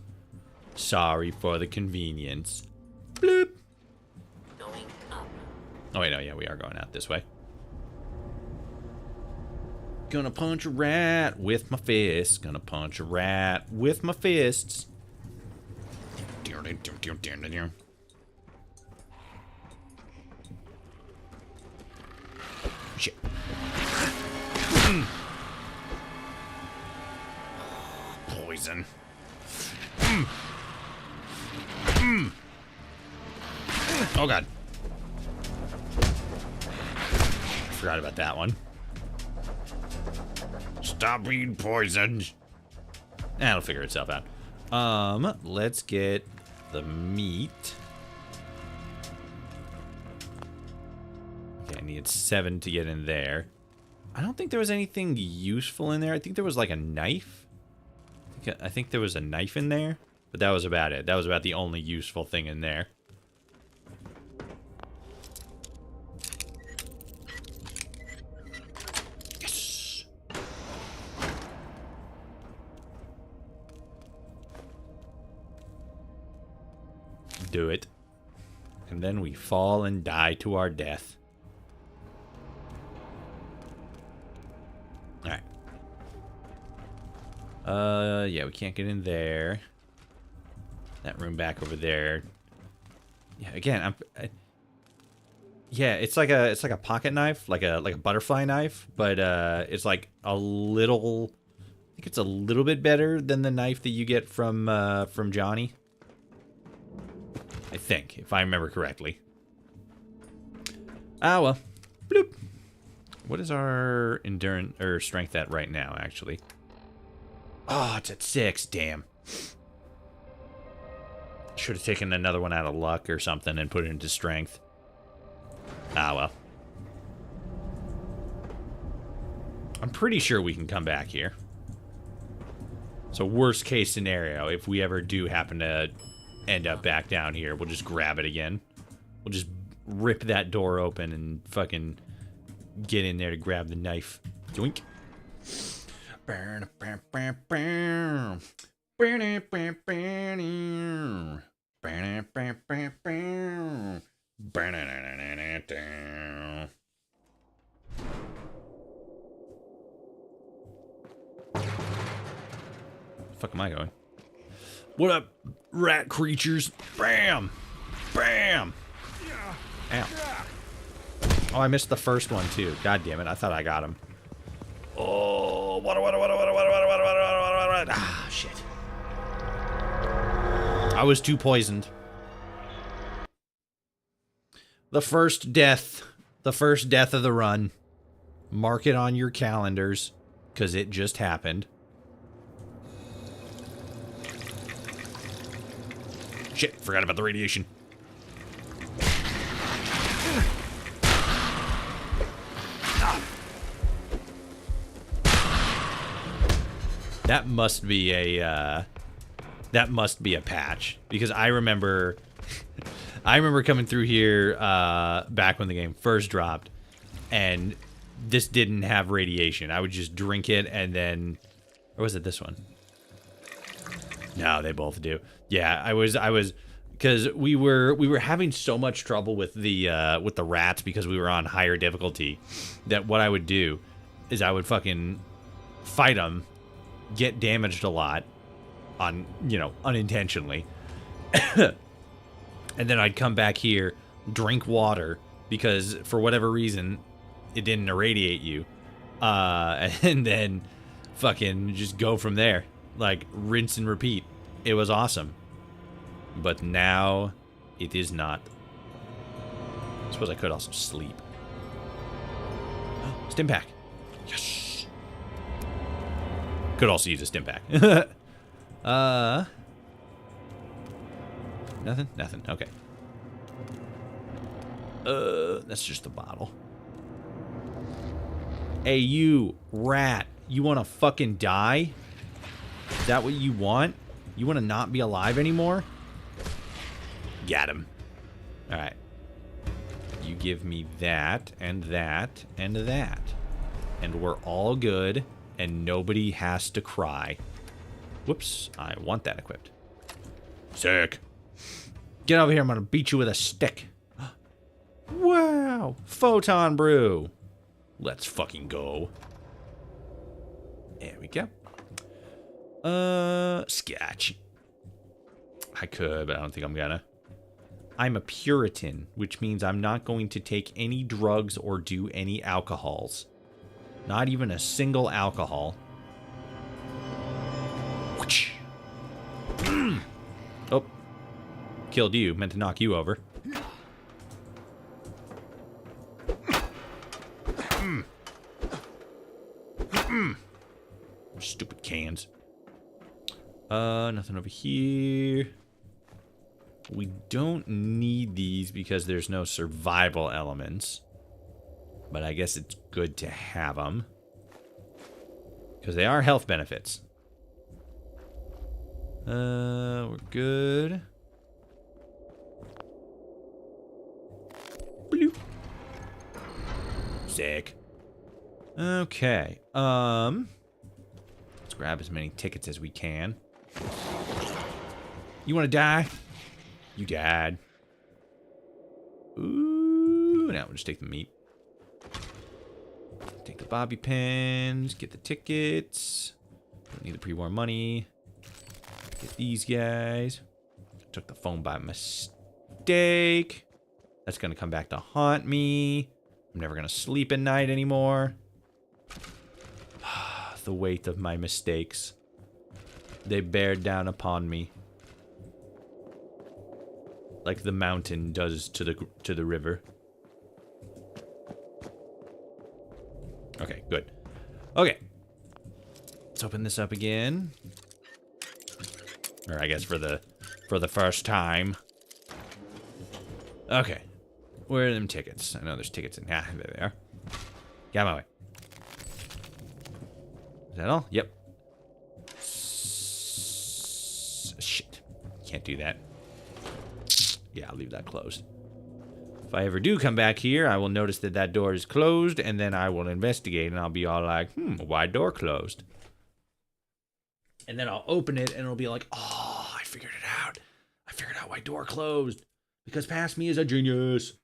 Sorry for the convenience. Bloop. Going up. Oh wait, no, yeah, we are going out this way. Gonna punch a rat with my fists. Gonna punch a rat with my fists. Shit. Poison. Oh god. Forgot about that one. Stop being poisoned. That'll figure itself out. Let's get the meat. Okay, I need 7 to get in there. I don't think there was anything useful in there. I think there was like a knife. I think there was a knife in there, but that was about it. That was about the only useful thing in there. Yes. Do it. And then we fall and die to our death. Alright. Yeah, we can't get in there. That room back over there. Yeah, again, yeah, it's like a pocket knife, like a butterfly knife, but it's like a little. I think it's a little bit better than the knife that you get from Johnny. I think, if I remember correctly. Ah well. Bloop. What is our endurance or strength at right now, actually? Oh, it's at 6. Damn. Should have taken another one out of luck or something and put it into strength. Ah, well. I'm pretty sure we can come back here. So worst case scenario, if we ever do happen to end up back down here, we'll just grab it again. We'll just rip that door open and fucking get in there to grab the knife. Doink. Fuck am I going? What up, rat creatures? Bam! Bam! Ow. Oh, I missed the first one, too. God damn it. I thought I got him. Oh, what? Ah, shit. I was too poisoned. The first death. The first death of the run. Mark it on your calendars, because it just happened. Shit, forgot about the radiation. That must be a That must be a patch, because I remember coming through here back when the game first dropped, and this didn't have radiation. I would just drink it and then, or was it this one? No, they both do. Yeah, I was because we were having so much trouble with the rats because we were on higher difficulty, that what I would do is I would fucking fight them, get damaged a lot on, unintentionally. And then I'd come back here, drink water, because for whatever reason, it didn't irradiate you. And then fucking just go from there. Like, rinse and repeat. It was awesome. But now, it is not. I suppose I could also sleep. Stim pack. Yes! Could also use a stim pack. Nothing? Nothing. Okay. That's just a bottle. Hey, you rat. You want to fucking die? Is that what you want? You want to not be alive anymore? Got him. Alright. You give me that, and that, and that. And we're all good, and nobody has to cry. Whoops. I want that equipped. Sick. Get over here, I'm gonna beat you with a stick. Wow! Photon brew! Let's fucking go. There we go. Scotch. I could, but I don't think I'm gonna. I'm a Puritan, which means I'm not going to take any drugs or do any alcohols. Not even a single alcohol. Oh. Killed you. Meant to knock you over. Stupid cans. Nothing over here. We don't need these because there's no survival elements. But I guess it's good to have them. Because they are health benefits. We're good. Bloop. Sick. Okay. Let's grab as many tickets as we can. You want to die? You died. Ooh, now we'll just take the meat. Take the bobby pins. Get the tickets. Don't need the pre-war money. Get these guys. Took the phone by mistake. That's going to come back to haunt me. I'm never going to sleep at night anymore. The weight of my mistakes. They bear down upon me. Like the mountain does to the river. Okay, good. Okay. Let's open this up again. Or I guess for the first time. Okay. Where are them tickets? I know there's tickets in. Ah, there they are. Get out of my way. Is that all? Yep. Shit. Can't do that. Yeah, I'll leave that closed. If I ever do come back here, I will notice that that door is closed, and then I will investigate, and I'll be all like, why door closed? And then I'll open it, and it'll be like, oh, I figured it out. I figured out why door closed. Because past me is a genius.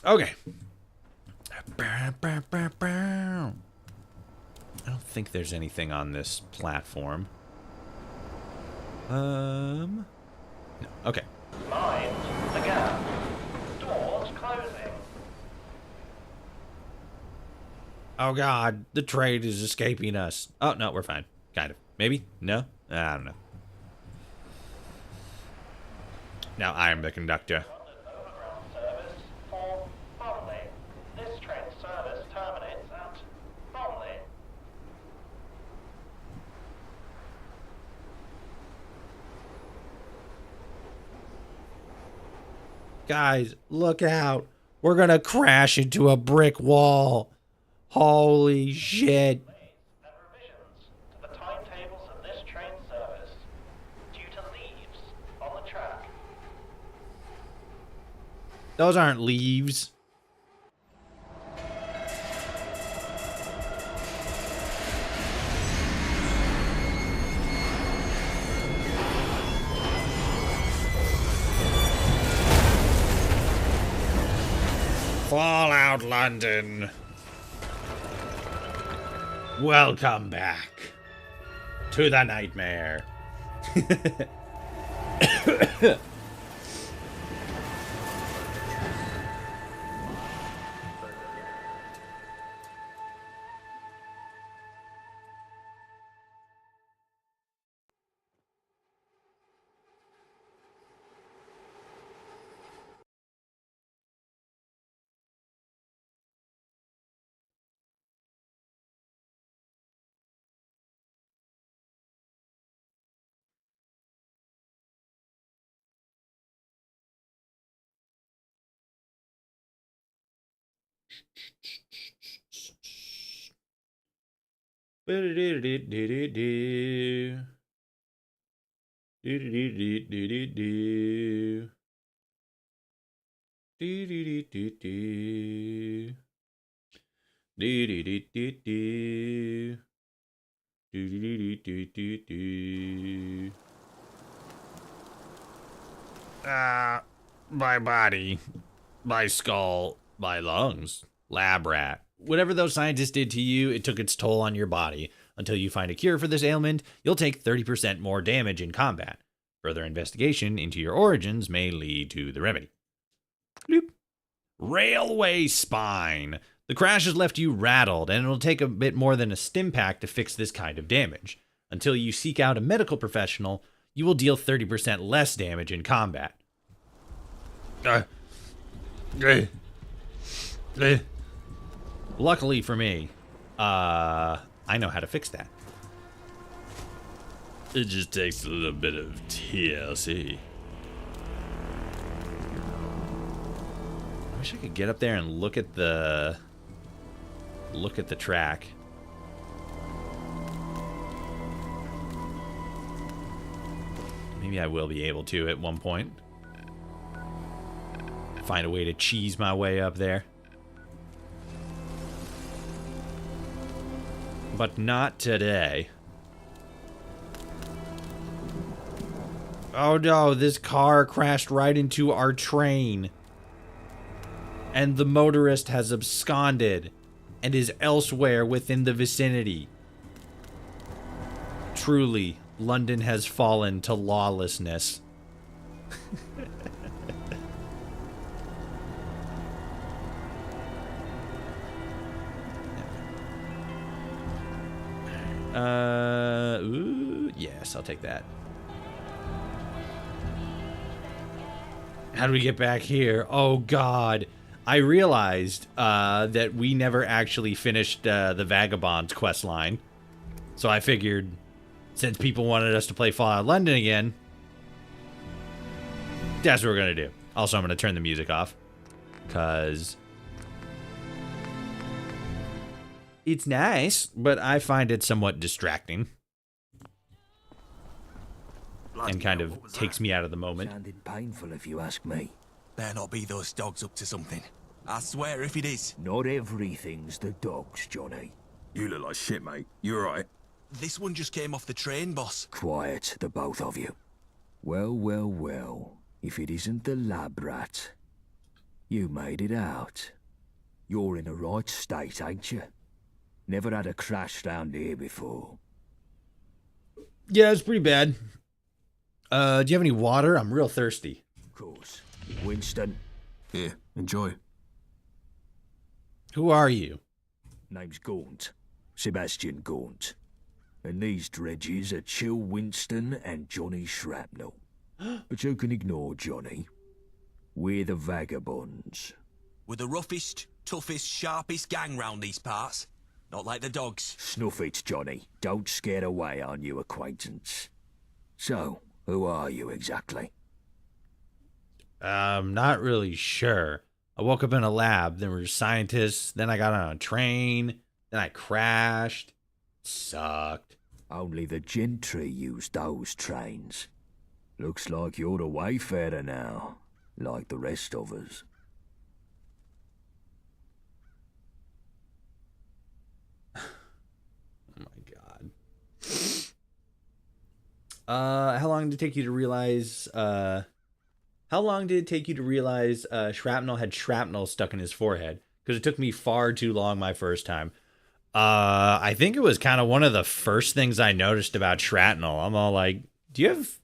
Okay. I don't think there's anything on this platform. No. Okay. Mind the gap. Doors closing. Oh god, the trade is escaping us. Oh no, we're fine. Kind of. Maybe? No? I don't know. Now I am the conductor. Overground service for Bromley. This train service terminates at Bromley. Guys, look out. We're gonna crash into a brick wall. Holy shit. And revisions to the timetables of this train service due to leaves on the track. Those aren't leaves. Fallout London. Welcome back to the nightmare. My body, my skull, my lungs, lab rat. Whatever those scientists did to you, it took its toll on your body. Until you find a cure for this ailment, you'll take 30% more damage in combat. Further investigation into your origins may lead to the remedy. Bloop. Railway spine. The crash has left you rattled, and it'll take a bit more than a stim pack to fix this kind of damage. Until you seek out a medical professional, you will deal 30% less damage in combat. Luckily for me, I know how to fix that. It just takes a little bit of TLC. I wish I could get up there and look at the track. Maybe I will be able to at one point. Find a way to cheese my way up there. But not today. Oh no, this car crashed right into our train. And the motorist has absconded and is elsewhere within the vicinity. Truly, London has fallen to lawlessness. Ooh, yes, I'll take that. How do we get back here? Oh, God. I realized that we never actually finished the Vagabonds quest line. So I figured, since people wanted us to play Fallout London again, that's what we're going to do. Also, I'm going to turn the music off. Because it's nice, but I find it somewhat distracting. And kind of takes me out of the moment. Sounded painful if you ask me. Better not be those dogs up to something. I swear if it is. Not everything's the dogs, Johnny. You look like shit, mate. You alright? This one just came off the train, boss. Quiet, the both of you. Well, well, well. If it isn't the lab rat. You made it out. You're in the right state, ain't you? Never had a crash round here before. Yeah, it's pretty bad. Do you have any water? I'm real thirsty. Of course. Winston. Here, enjoy. Who are you? Name's Gaunt. Sebastian Gaunt. And these dredges are Chill Winston and Johnny Shrapnel. But you can ignore Johnny. We're the vagabonds. We're the roughest, toughest, sharpest gang round these parts. Not like the dogs. Snuff it, Johnny. Don't scare away our new acquaintance. So, who are you exactly? I'm not really sure. I woke up in a lab, then we were scientists, then I got on a train, then I crashed. Sucked. Only the gentry use those trains. Looks like you're the wayfarer now, like the rest of us. Oh my god. How long did it take you to realize Shrapnel had shrapnel stuck in his forehead? Because it took me far too long my first time. I think it was kind of one of the first things I noticed about shrapnel. I'm all like, do you have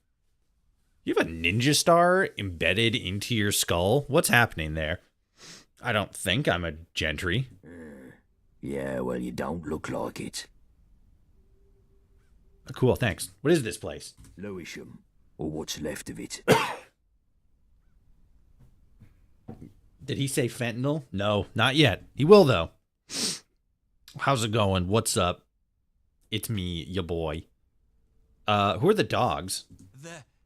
a ninja star embedded into your skull? What's happening there? I don't think I'm a gentry. Yeah, well, you don't look like it. Cool, thanks. What is this place? Lewisham, or what's left of it. Did he say fentanyl? No, not yet. He will, though. How's it going? What's up? It's me, your boy. Who are the dogs?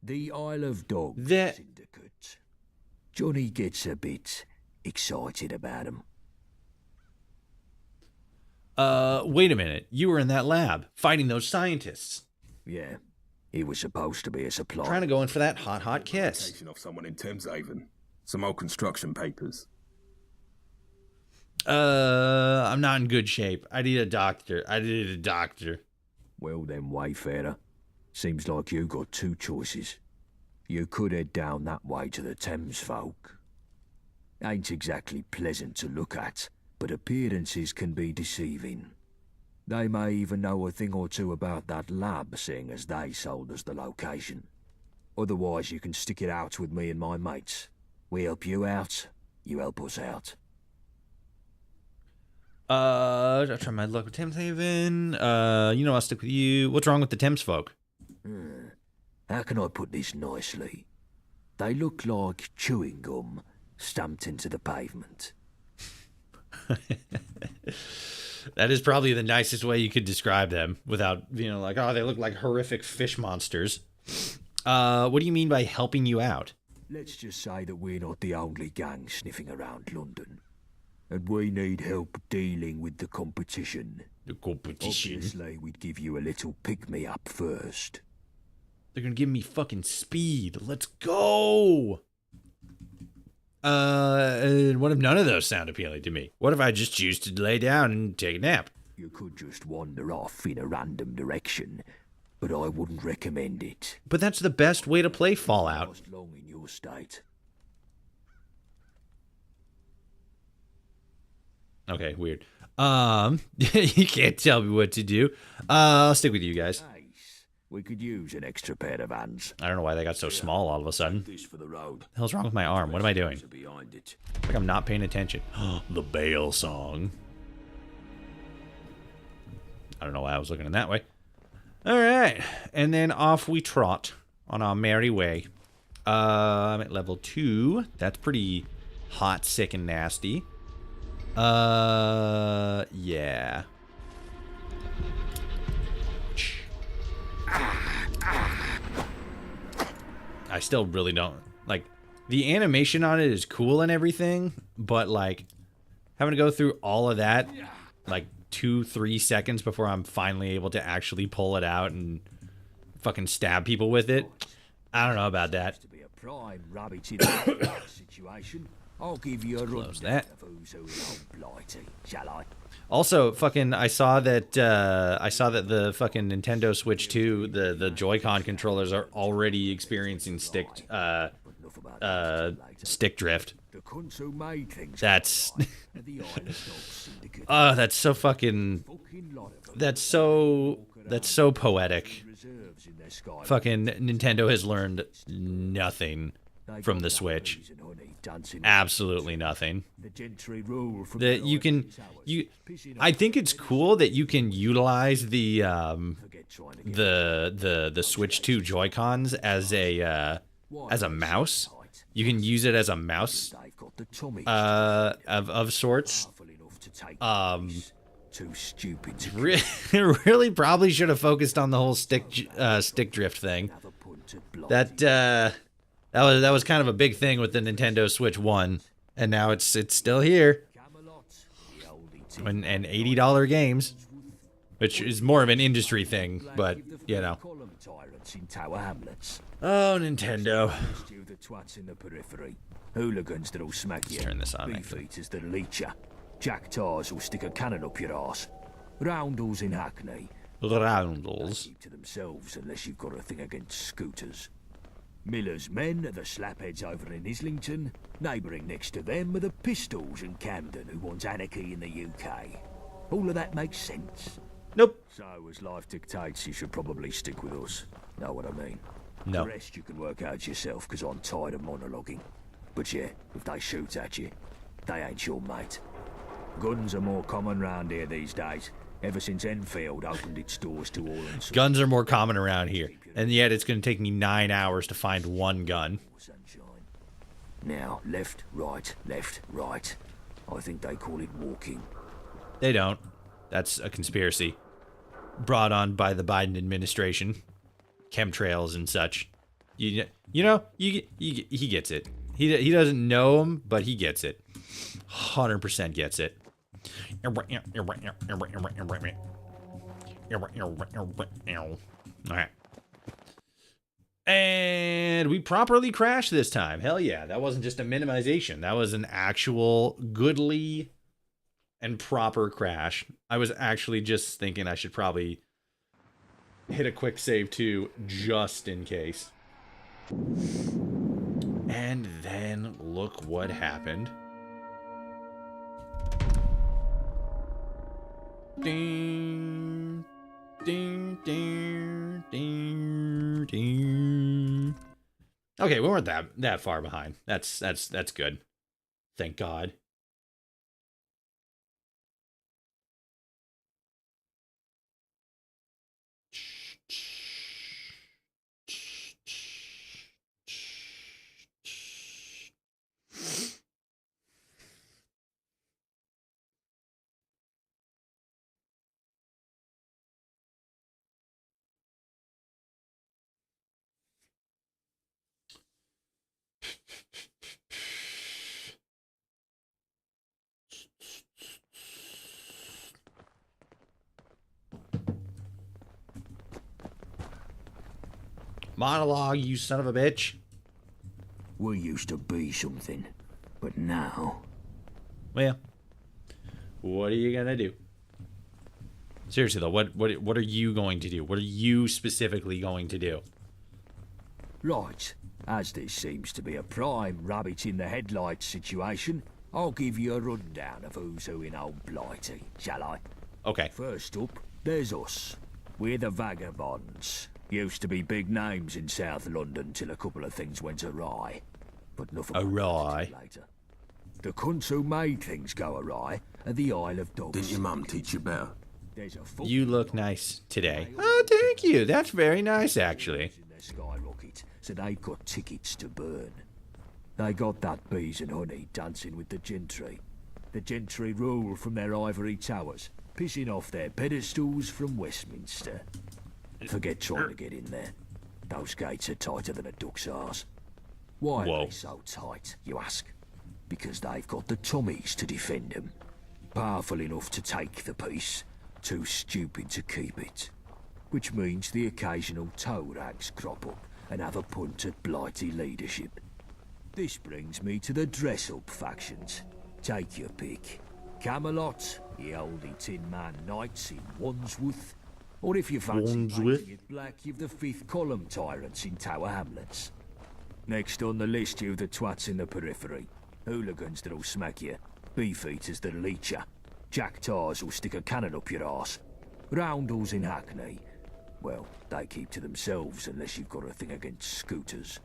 The Isle of Dogs Syndicate. Johnny gets a bit excited about him. Wait a minute. You were in that lab, fighting those scientists. Yeah, he was supposed to be a supplier. Trying to go in for that hot kiss. Of someone in Thameshaven. Some old construction papers. I'm not in good shape. I need a doctor. Well then, wayfarer. Seems like you got two choices. You could head down that way to the Thames folk. Ain't exactly pleasant to look at, but appearances can be deceiving. They may even know a thing or two about that lab, seeing as they sold us the location. Otherwise, you can stick it out with me and my mates. We help you out, you help us out. I'll try my luck with Thameshaven. I'll stick with you. What's wrong with the Thames folk? How can I put this nicely? They look like chewing gum stamped into the pavement. That is probably the nicest way you could describe them without, they look like horrific fish monsters. What do you mean by helping you out? Let's just say that we're not the only gang sniffing around London. And we need help dealing with the competition. The competition? Obviously, we'd give you a little pick-me-up first. They're gonna give me fucking speed. Let's go! What if none of those sound appealing to me? What if I just choose to lay down and take a nap? You could just wander off in a random direction, but I wouldn't recommend it. But that's the best way to play Fallout. Last long in your state. Okay, weird. You can't tell me what to do. I'll stick with you guys. Nice. We could use an extra pair of hands. I don't know why they got so small all of a sudden. This for the road. The hell's wrong with my arm? What am I doing? Behind it. Like I'm not paying attention. The Bale song. I don't know why I was looking in that way. All right, and then off we trot on our merry way. I'm at level 2. That's pretty hot, sick, and nasty. Yeah. I still really don't like the animation on it is cool and everything, but like having to go through all of that like 2-3 seconds before I'm finally able to actually pull it out and fucking stab people with it. I don't know about that. To be a prime rabbit in a situation. I'll give you a Close that. Blighty, shall I? Also, fucking, I saw that the fucking Nintendo Switch 2, the Joy-Con controllers are already experiencing stick drift. That's that's so fucking, that's so poetic. Fucking Nintendo has learned nothing from the Switch. Absolutely nothing. That I think it's cool that you can utilize the Switch 2 Joy-Cons as a as a mouse. You can use it as a mouse of sorts. Too stupid to really probably should have focused on the whole stick drift thing. That was kind of a big thing with the Nintendo Switch 1, and now it's still here. And $80 games, which is more of an industry thing, but you know. Oh, Nintendo. The twats in the periphery. Hooligans that'll smack you. Turn this on. Beefeaters that'll leech you. Jack tars will stick a cannon up your arse. Roundels in Hackney. Roundels. Keep to themselves unless you've got a thing against scooters. Miller's men are the slapheads over in Islington. Neighbouring next to them are the Pistols in Camden who want anarchy in the UK. All of that makes sense. Nope. So as life dictates, you should probably stick with us. Know what I mean? No. The rest you can work out yourself, because I'm tired of monologuing. But yeah, if they shoot at you, they ain't your mate. Guns are more common round here these days, ever since Enfield opened its doors to all and Guns are more common around here, and yet it's going to take me 9 hours to find one gun. Now, left, right, left, right. I think they call it walking. They don't. That's a conspiracy. Brought on by the Biden administration. Chemtrails and such. He gets it. He doesn't know them, but he gets it. 100% gets it. Alright. And we properly crashed this time. Hell yeah. That wasn't just a minimization. That was an actual goodly and proper crash. I was actually just thinking I should probably hit a quick save too, just in case. And then look what happened. Ding, ding, ding, ding, ding. Okay, we weren't that far behind. That's good. Thank God. Monologue, you son of a bitch. We used to be something, but now... Well, what are you gonna do? Seriously though, what are you going to do? What are you specifically going to do? Right, as this seems to be a prime rabbit in the headlights situation, I'll give you a rundown of who's who in old Blighty, shall I? Okay. First up, there's us. We're the Vagabonds. Used to be big names in South London till a couple of things went awry. But nothing awry. Later. The cunts who made things go awry are the Isle of Dogs. Didn't your mum teach you better? You look nice today. Oh, thank you. That's very nice, actually. Skyrocket, so they got tickets to burn. They got that bees and honey dancing with the gentry. The gentry rule from their ivory towers, pissing off their pedestals from Westminster. Forget trying to get in there. Those gates are tighter than a duck's arse. Why are they so tight, you ask? Because they've got the Tommies to defend them. Powerful enough to take the peace, too stupid to keep it. Which means the occasional toe rags crop up and have a punt at Blighty leadership. This brings me to the dress-up factions. Take your pick. Camelot, the oldie Tin Man Knights in Wandsworth, or if you fancy painting it black, you've the fifth column tyrants in Tower Hamlets. Next on the list, you've the twats in the periphery. Hooligans that'll smack you. Beefeaters that'll eat you. Jack tars will stick a cannon up your arse. Roundels in Hackney. Well, they keep to themselves unless you've got a thing against scooters.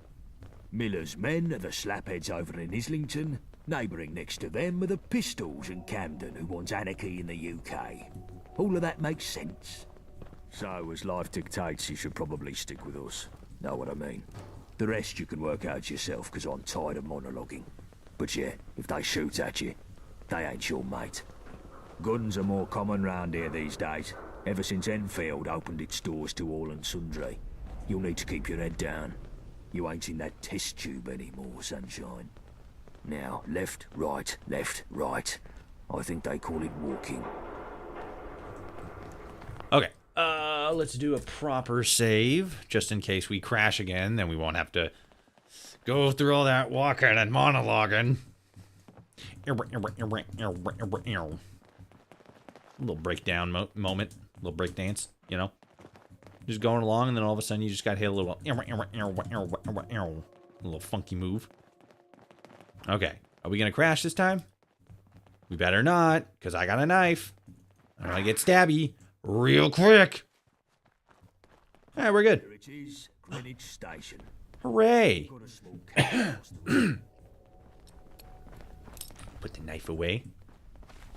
Miller's men are the slapheads over in Islington. Neighbouring next to them are the Pistols in Camden who want anarchy in the UK. All of that makes sense. So, as life dictates, you should probably stick with us. Know what I mean? The rest you can work out yourself, 'cause I'm tired of monologuing. But yeah, if they shoot at you, they ain't your mate. Guns are more common round here these days, ever since Enfield opened its doors to all and sundry. You'll need to keep your head down. You ain't in that test tube anymore, sunshine. Now, left, right, left, right. I think they call it walking. Okay. Let's do a proper save, just in case we crash again. Then we won't have to go through all that walking and monologuing. A little breakdown moment, a little break dance, you know. Just going along, and then all of a sudden you just got hit a little funky move. Okay, are we gonna crash this time? We better not, because I got a knife. I'm gonna get stabby real quick. All right, we're good. Here it is, Greenwich Station. Hooray! Got a small cabin. Put the knife away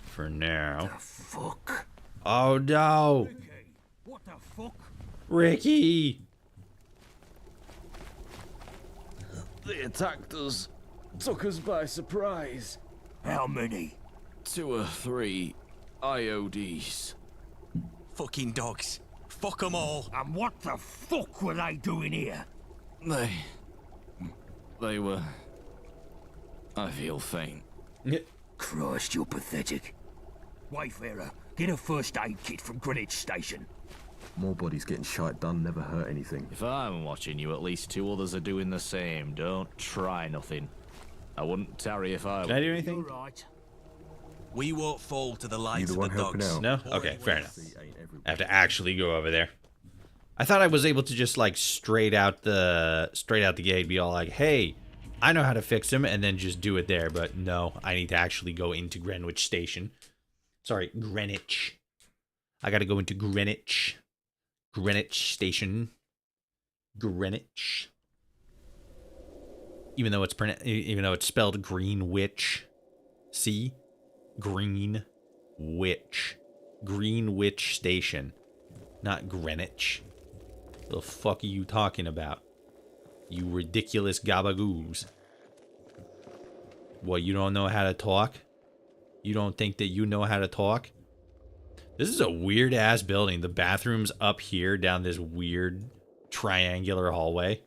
for now. The fuck? Oh no! Ricky, what the fuck? Ricky! They attacked us. Took us by surprise. How many? 2 or 3 IODs. Fucking dogs. Fuck them all. And what the fuck were they doing here? They were... I feel faint. Christ, you're pathetic. Wayfarer, get a first aid kit from Greenwich Station. More bodies getting shite done never hurt anything. If I'm watching you, at least 2 others are doing the same. Don't try nothing. I wouldn't tarry if I... Can I do anything? You're right. We won't fall to the likes the of one the helping dogs. out? No? Okay, fair enough. I have to actually go over there. I thought I was able to just like straight out the gate be all like, hey, I know how to fix him, and then just do it there. But no, I need to actually go into Greenwich Station. Sorry, Greenwich. I gotta go into Greenwich. Greenwich Station. Greenwich. Even though it's spelled Greenwich. See? Green Witch. Greenwich Station. Not Greenwich. The fuck are you talking about? You ridiculous gabagoos. What, you don't know how to talk? You don't think that you know how to talk? This is a weird ass building. The bathroom's up here down this weird triangular hallway.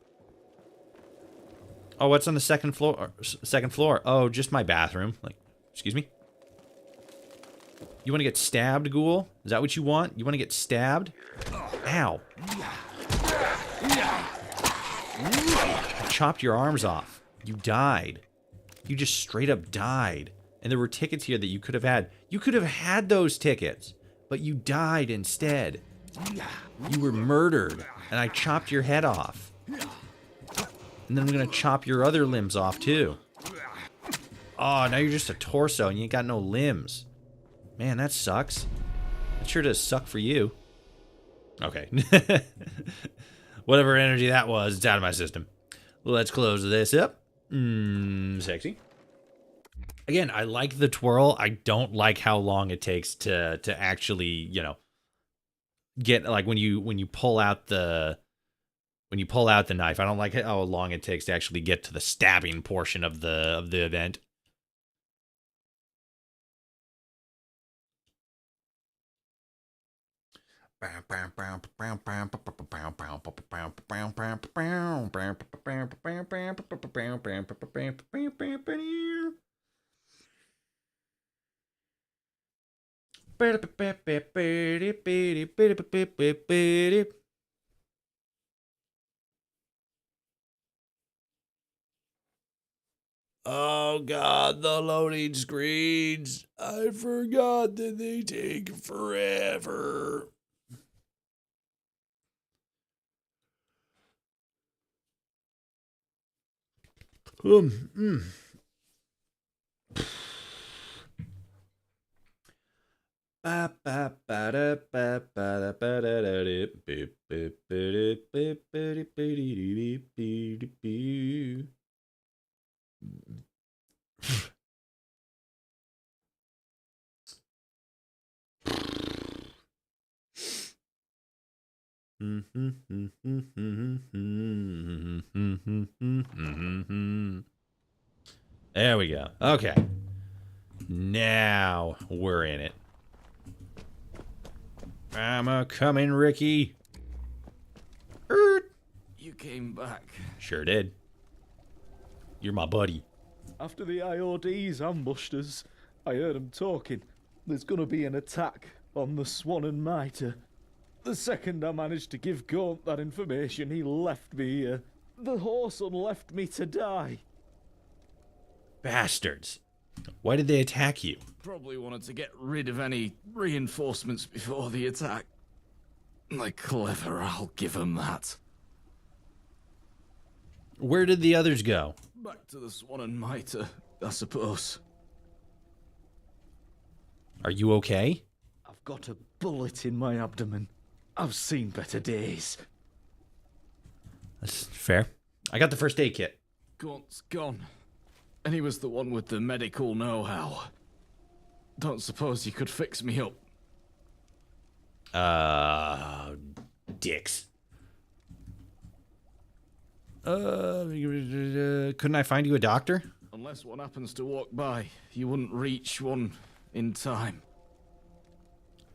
Oh, what's on the second floor? Second floor. Oh, just my bathroom. Like, excuse me? You want to get stabbed, ghoul? Is that what you want? You want to get stabbed? Ow. I chopped your arms off. You died. You just straight up died. And there were tickets here that you could have had. You could have had those tickets, but you died instead. You were murdered, and I chopped your head off. And then I'm going to chop your other limbs off, too. Oh, now you're just a torso, and you ain't got no limbs. Man, that sucks. It sure does suck for you. Okay. Whatever energy that was, it's out of my system. Let's close this up. Sexy. Again, I like the twirl. I don't like how long it takes to actually, you know, get like when you pull out the knife. I don't like how long it takes to actually get to the stabbing portion of the event. Oh God, the loading screens. I forgot that they take forever. There we go. Okay. Now we're in it. I'm a-coming, Ricky. You came back. Sure did. You're my buddy. After the IODs ambushed us, I heard them talking. There's gonna be an attack on the Swan and Mitre. The second I managed to give Gaunt that information, he left me here. The Whoreson left me to die. Bastards. Why did they attack you? Probably wanted to get rid of any reinforcements before the attack. They're clever, I'll give them that. Where did the others go? Back to the Swan and Mitre, I suppose. Are you okay? I've got a bullet in my abdomen. I've seen better days. That's fair. I got the first aid kit. Gaunt's gone. And he was the one with the medical know-how. Don't suppose you could fix me up? Dicks. Couldn't I find you a doctor? Unless one happens to walk by, you wouldn't reach one in time.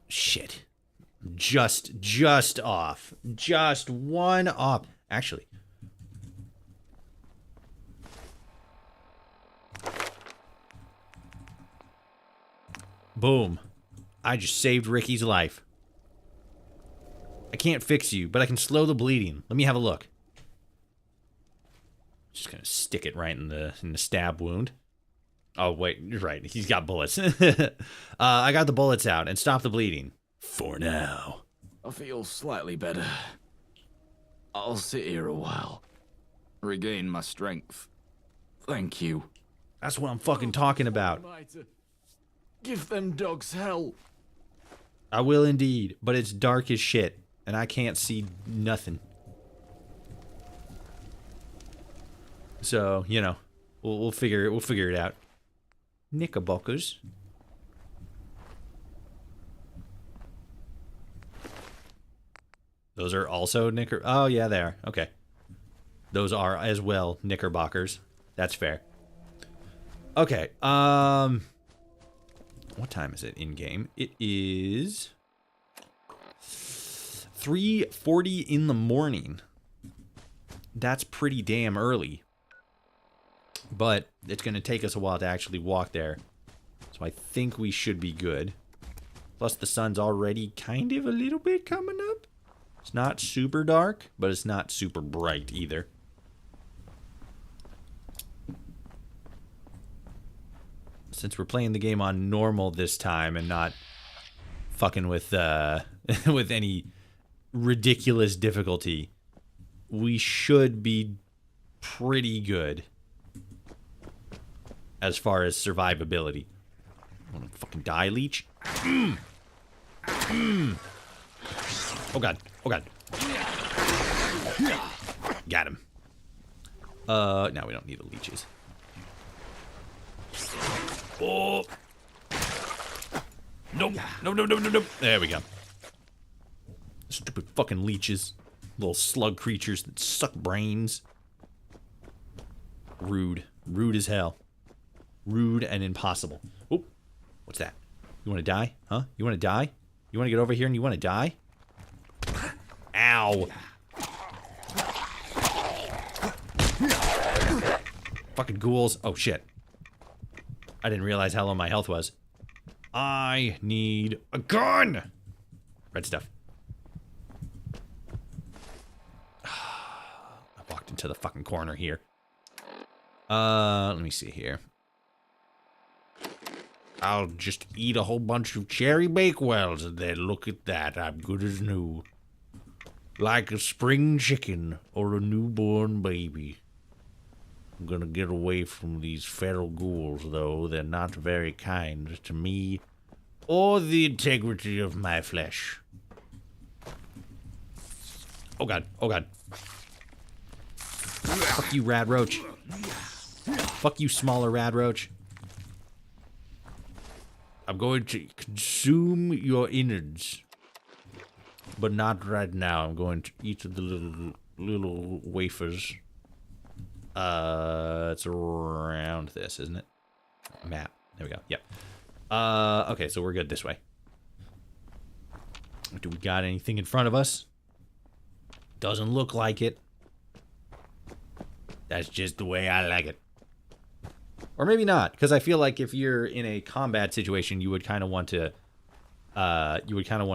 Shit. Just off. Just one off. Actually. Boom. I just saved Ricky's life. I can't fix you, but I can slow the bleeding. Let me have a look. Just gonna stick it right in the stab wound. Oh wait, you're right. He's got bullets. I got the bullets out and stopped the bleeding. For now. I feel slightly better. I'll sit here a while. Regain my strength. Thank you. That's what I'm fucking talking about. Give them dogs hell. I will indeed, but it's dark as shit, and I can't see nothing. So, you know, we'll figure it out. Knickerbockers. Those are also oh yeah, they are. Okay. Those are as well knickerbockers. That's fair. Okay. What time is it in game? It is 3:40 in the morning. That's pretty damn early. But it's going to take us a while to actually walk there. So I think we should be good. Plus the sun's already kind of a little bit coming up. It's not super dark, but it's not super bright either. Since we're playing the game on normal this time and not fucking with with any ridiculous difficulty, we should be pretty good as far as survivability. Wanna fucking die, leech? Oh god. Oh god. Got him. Now we don't need the leeches. Oh. Nope. Nope. There we go. Stupid fucking leeches. Little slug creatures that suck brains. Rude. Rude as hell. Rude and impossible. Oh. What's that? You want to die? Huh? You want to die? You want to get over here and you want to die? Ow. Fucking ghouls. Oh, shit. I didn't realize how low my health was. I need a gun! Red stuff. I walked into the fucking corner here. Let me see here. I'll just eat a whole bunch of cherry bakewells and then look at that. I'm good as new. Like a spring chicken or a newborn baby. I'm gonna get away from these feral ghouls, though. They're not very kind to me or the integrity of my flesh. Oh god, oh god. Fuck you, rad roach. Fuck you, smaller rad roach. I'm going to consume your innards. But not right now. I'm going to eat the little wafers. It's around this, isn't it? Map. There we go. Yep. Okay, so we're good this way. Do we got anything in front of us? Doesn't look like it. That's just the way I like it. Or maybe not, because I feel like if you're in a combat situation, you would kind of want to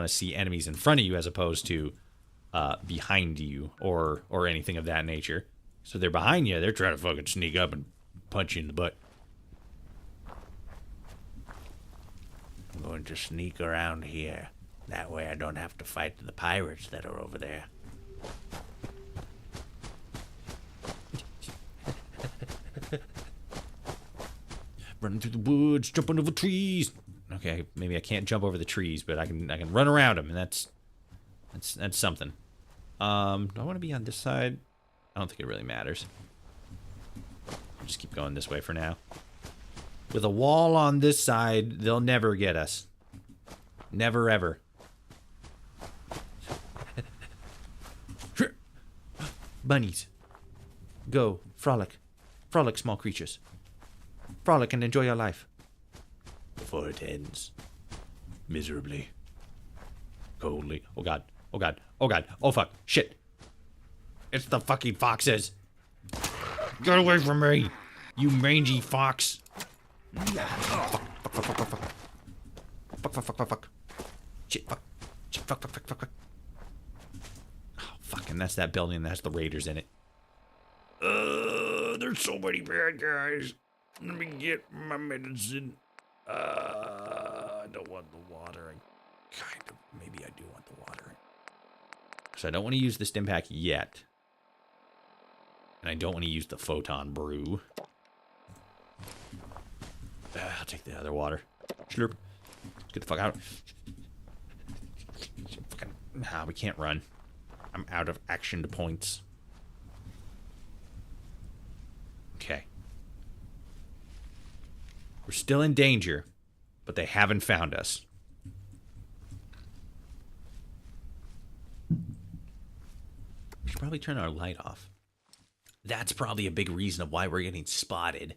see enemies in front of you as opposed to behind you or anything of that nature. So they're behind you, they're trying to fucking sneak up and punch you in the butt. I'm going to sneak around here. That way I don't have to fight the pirates that are over there. Running through the woods, jumping over trees. Okay, maybe I can't jump over the trees, but I can run around them, and that's something. Do I want to be on this side? I don't think it really matters. I'll just keep going this way for now. With a wall on this side, they'll never get us. Never ever. Bunnies. Go, frolic. Frolic, small creatures. Frolic and enjoy your life. Before it ends. Miserably. Coldly. Oh god. Oh god. Oh god. Oh fuck. Shit. It's the fucking foxes. Get away from me. You mangy fox. Fuck. Fuck. Fuck. Fuck. Fuck. Fuck. Fuck. Fuck. Fuck. Fuck. Fuck. Shit. Fuck. Shit. Fuck. Fuck. Fuck. Fuck. Fuck. Oh fuck. And that's that building that has the raiders in it. There's so many bad guys. Let me get my medicine. I don't want the water. Maybe I do want the water. So I don't want to use the stim pack yet. And I don't want to use the photon brew. I'll take the other water. Slurp. Let's get the fuck out. Nah, we can't run. I'm out of action points. Okay. We're still in danger, but they haven't found us. We should probably turn our light off. That's probably a big reason of why we're getting spotted.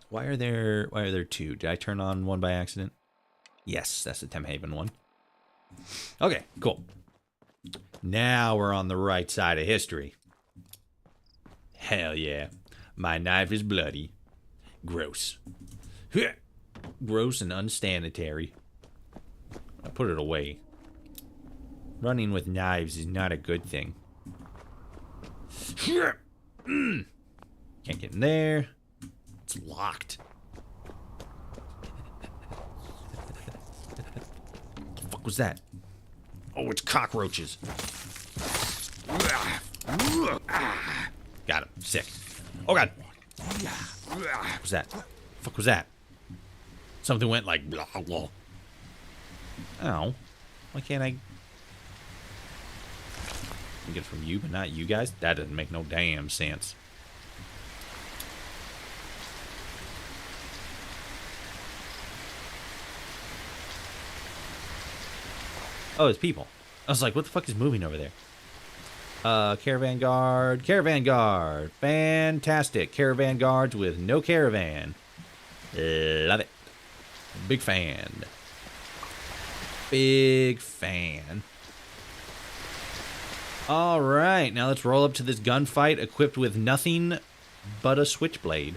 Why are there two? Did I turn on one by accident? Yes, that's the Temhaven one. Okay, cool. Now we're on the right side of history. Hell yeah. My knife is bloody. Gross. Gross and unsanitary. I put it away. Running with knives is not a good thing. Can't get in there. It's locked. What the fuck was that? Oh, it's cockroaches. Got him. Sick. Oh, God. What was that? What the fuck was that? Something went like blah, blah. Oh. Why can't I get it from you, but not you guys? That doesn't make no damn sense. Oh, it's people. I was like, what the fuck is moving over there? Caravan guard. Caravan guard. Fantastic. Caravan guards with no caravan. Love it. Big fan. Big fan. All right. Now let's roll up to this gunfight equipped with nothing but a switchblade.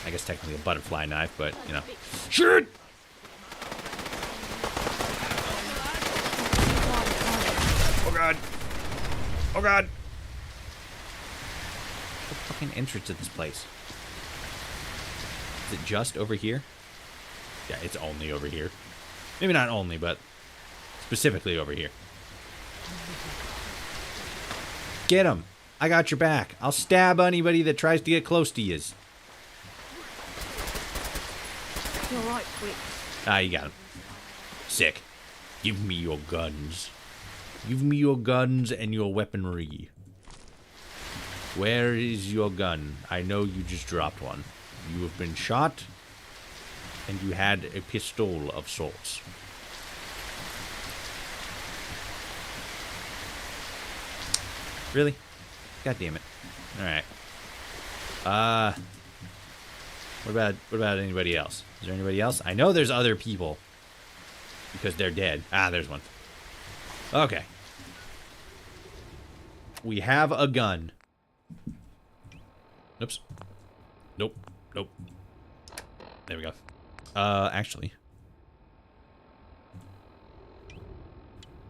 I guess technically a butterfly knife, but, you know. Shoot! Oh, God. Oh, God. What's the fucking entrance to this place? Is it just over here? Yeah, it's only over here. Maybe not only, but specifically over here. Get him. I got your back. I'll stab anybody that tries to get close to yous. You're right, quick. Ah, you got him. Sick. Give me your guns. Give me your guns and your weaponry. Where is your gun? I know you just dropped one. You have been shot, and you had a pistol of sorts. Really? God damn it. Alright. What about anybody else? Is there anybody else? I know there's other people. Because they're dead. Ah, there's one. Okay. We have a gun. Oops. Nope. Nope. There we go. Actually.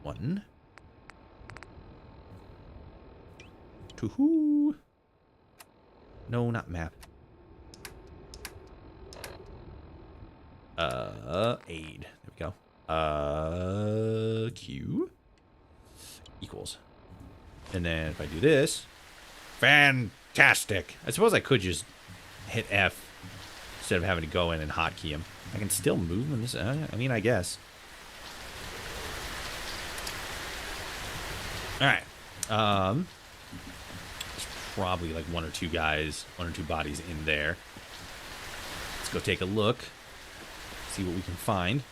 One. Two. No, not map. Aid. There we go. Q equals. And then if I do this, fantastic. I suppose I could just hit F instead of having to go in and hotkey him. I can still move in this. I mean, I guess. All right. There's probably like one or two bodies in there. Let's go take a look. See what we can find.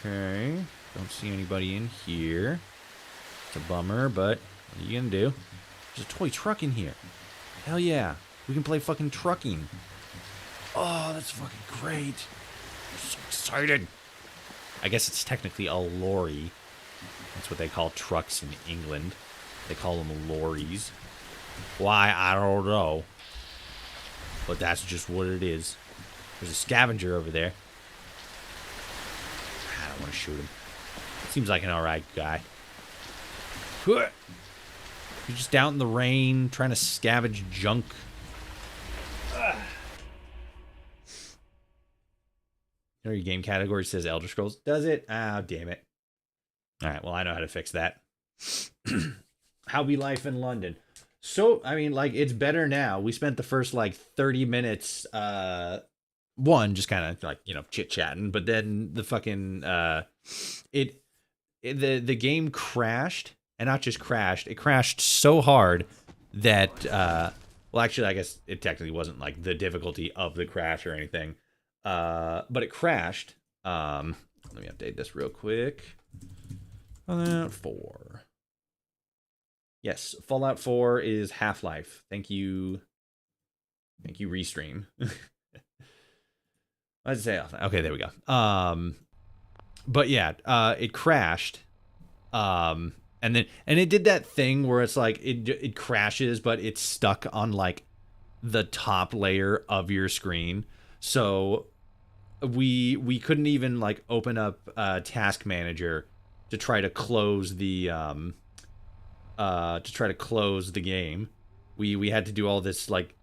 Okay. Don't see anybody in here. It's a bummer, but what are you gonna do? There's a toy truck in here. Hell yeah. We can play fucking trucking. Oh, that's fucking great. I'm so excited. I guess it's technically a lorry. That's what they call trucks in England. They call them lorries. Why, I don't know. But that's just what it is. There's a scavenger over there. I don't want to shoot him. Seems like an alright guy. You're just out in the rain, trying to scavenge junk. You know, your game category says Elder Scrolls. Does it? Ah, damn it. Alright, well, I know how to fix that. How be life in London? So, I mean, like, it's better now. We spent the first, like, 30 minutes, just kind of, like, you know, chit-chatting. But then the fucking, the game crashed. And not just crashed. It crashed so hard that, well, actually, I guess it technically wasn't, like, the difficulty of the crash or anything. But it crashed. Let me update this real quick. Fallout 4. Yes, Fallout 4 is Half-Life. Thank you. Thank you, Restream. Let's say, okay, there we go. But yeah, it crashed. And it did that thing where it's like it crashes, but it's stuck on like the top layer of your screen. So we couldn't even like open up Task Manager to try to close the game. We had to do all this like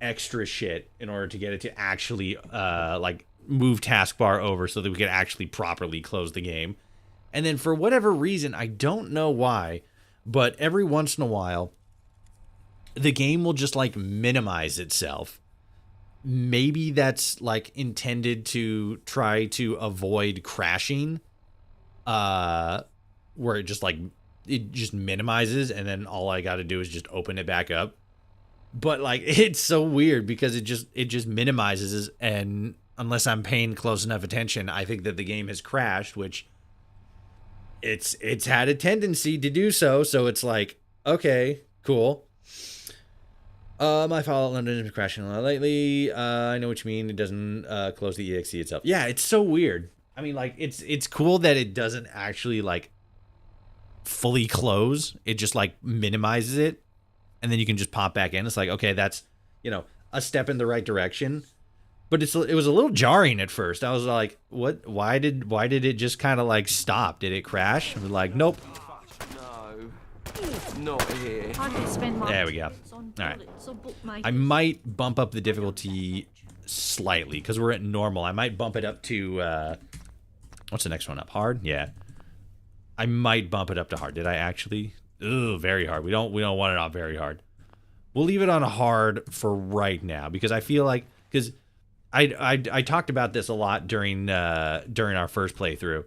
extra shit in order to get it to actually like move taskbar over so that we could actually properly close the game. And then for whatever reason, I don't know why, but every once in a while the game will just like minimize itself. Maybe that's like intended to try to avoid crashing, where it just minimizes and then all I got to do is just open it back up. But like it's so weird because it just minimizes, and unless I'm paying close enough attention, I think that the game has crashed, which it's had a tendency to do so. So it's like, okay, cool. My Fallout London has been crashing a lot lately. I know what you mean. It doesn't close the exe itself. Yeah, it's so weird. I mean, like, it's cool that it doesn't actually, like, fully close. It just, like, minimizes it. And then you can just pop back in. It's like, okay, that's, you know, a step in the right direction. But it was a little jarring at first. I was like, what? Why did it just kind of, like, stop? Did it crash? I was like, nope. No, not here. I can spend my There we go. All right. I might bump up the difficulty slightly because we're at normal. I might bump it up to what's the next one up? Hard? Yeah. I might bump it up to hard. Did I actually? Ugh, very hard. We don't want it on very hard. We'll leave it on hard for right now because I feel like I talked about this a lot during our first playthrough.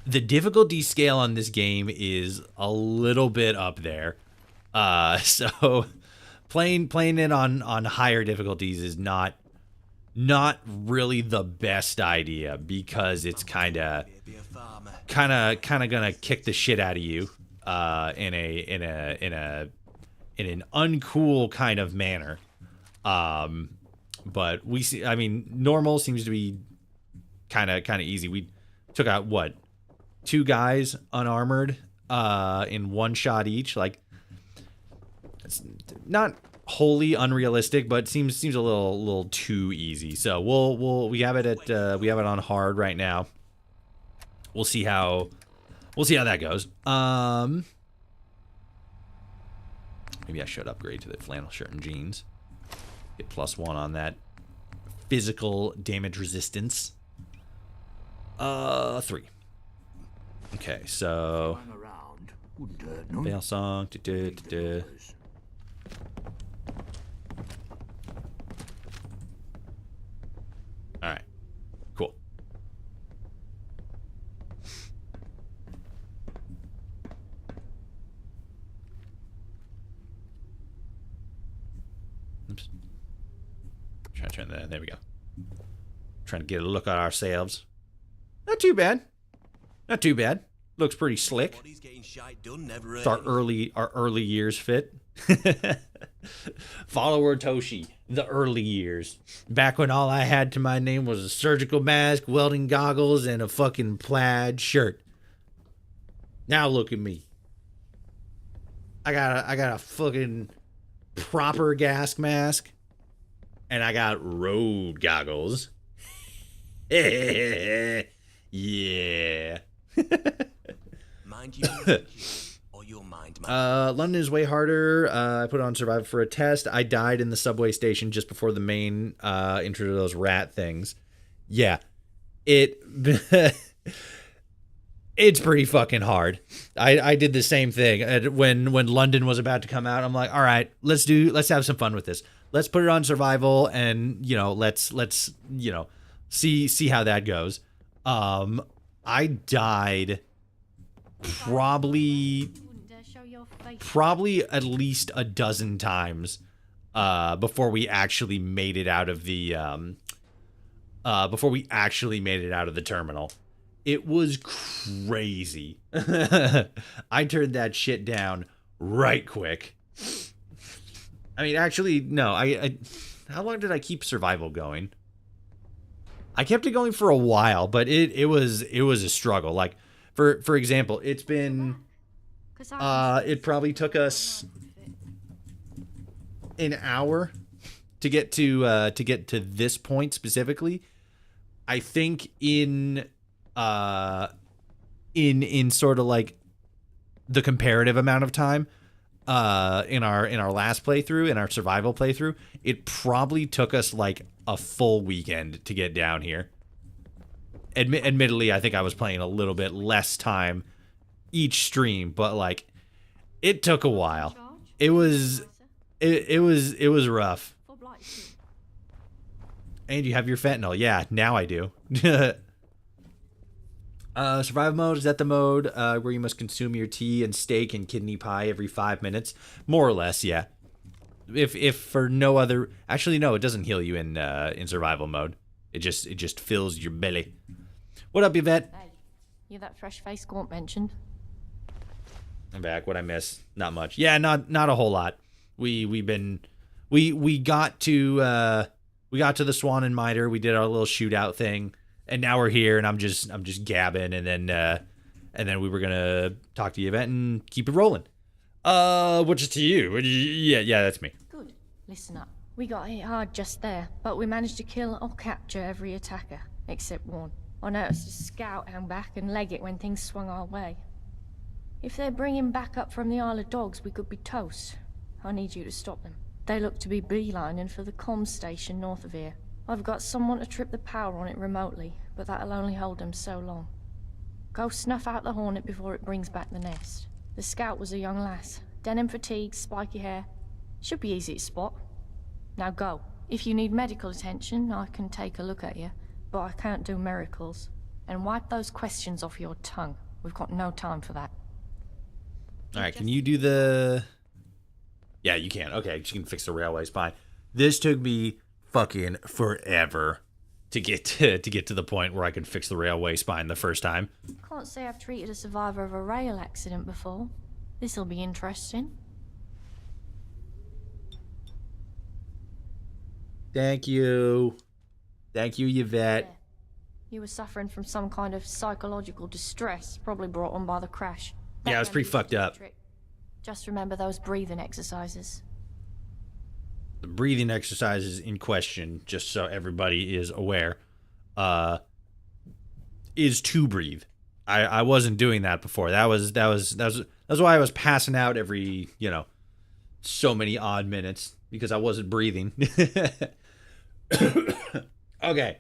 The difficulty scale on this game is a little bit up there. So playing it on higher difficulties is not really the best idea, because it's kind of gonna kick the shit out of you in an uncool kind of manner. But we see, I mean, normal seems to be kind of easy. We took out what, 2 guys unarmored in 1 shot each. Like, it's not wholly unrealistic, but seems a little too easy. So we have it at we have it on hard right now. We'll see how that goes. Maybe I should upgrade to the flannel shirt and jeans. Get +1 on that physical damage resistance. 3. Okay, so fail song. All right, cool. Oops. Trying to turn that. There we go. Trying to get a look at ourselves. Not too bad. Not too bad. Looks pretty slick. It's our early years fit. followertoshi, the early years. Back when all I had to my name was a surgical mask, welding goggles, and a fucking plaid shirt. Now look at me. I got a fucking proper gas mask, and I got road goggles. Yeah. Mind you, or your mind. London is way harder. I put on Survivor for a test. I died in the subway station just before the main intro to those rat things. Yeah, it's pretty fucking hard. I did the same thing when London was about to come out. I'm like, all right, let's have some fun with this. Let's put it on survival, and let's see how that goes. I died probably at least a dozen times before we actually made it out of the terminal. It was crazy. I turned that shit down right quick. I mean, actually, no. I how long did I keep survival going? I kept it going for a while, but it was a struggle. Like, for example, it's been it probably took us an hour to get to this point specifically. I think in sort of like the comparative amount of time in our last playthrough, in our survival playthrough, it probably took us like a full weekend to get down here. Admittedly, I think I was playing a little bit less time each stream, but like it took a while. It was rough. And you have your fentanyl. Yeah, now I do. Survival mode, is that the mode where you must consume your tea and steak and kidney pie every 5 minutes? More or less, yeah. If for no other, actually no, it doesn't heal you in survival mode. It just fills your belly. What up, Yvette? Hey, you that fresh face Gaunt mentioned? I'm back. What I miss? Not much. Yeah, not a whole lot. We got to the Swan and Miter. We did our little shootout thing, and now we're here, and I'm just gabbing, and then we were gonna talk to Yvette and keep it rolling. Which is to you? Yeah, that's me. Good. Listen up. We got hit hard just there, but we managed to kill or capture every attacker, except one. I noticed a scout hang back and leg it when things swung our way. If they're bringing back up from the Isle of Dogs, we could be toast. I need you to stop them. They look to be beelining for the comms station north of here. I've got someone to trip the power on it remotely, but that'll only hold them so long. Go snuff out the Hornet before it brings back the nest. The scout was a young lass. Denim fatigue, spiky hair. Should be easy to spot. Now go. If you need medical attention, I can take a look at you, but I can't do miracles. And wipe those questions off your tongue. We've got no time for that. All right, can you do the... Yeah, you can. Okay, you can fix the railway spine. This took me fucking forever to get to the point where I could fix the railway spine the first time. Can't say I've treated a survivor of a rail accident before. This'll be interesting. Thank you. Thank you, Yvette. Yeah. You were suffering from some kind of psychological distress, probably brought on by the crash. Yeah, it was pretty fucked up. Just remember those breathing exercises. The breathing exercises in question, just so everybody is aware, is to breathe. I wasn't doing that before. That's why I was passing out every, so many odd minutes, because I wasn't breathing. Okay.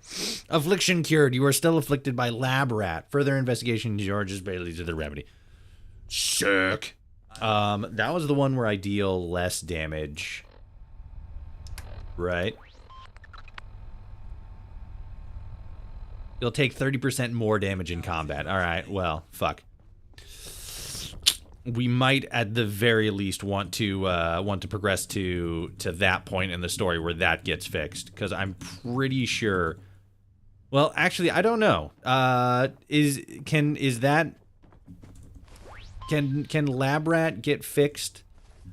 Affliction cured. You are still afflicted by lab rat. Further investigation, George's Bailey to the remedy. Sick. That was the one where I deal less damage. Right. You'll take 30% more damage in combat. All right. Well, fuck. We might, at the very least, want to progress to that point in the story where that gets fixed, because I'm pretty sure. Well, actually, I don't know. Can Labrat get fixed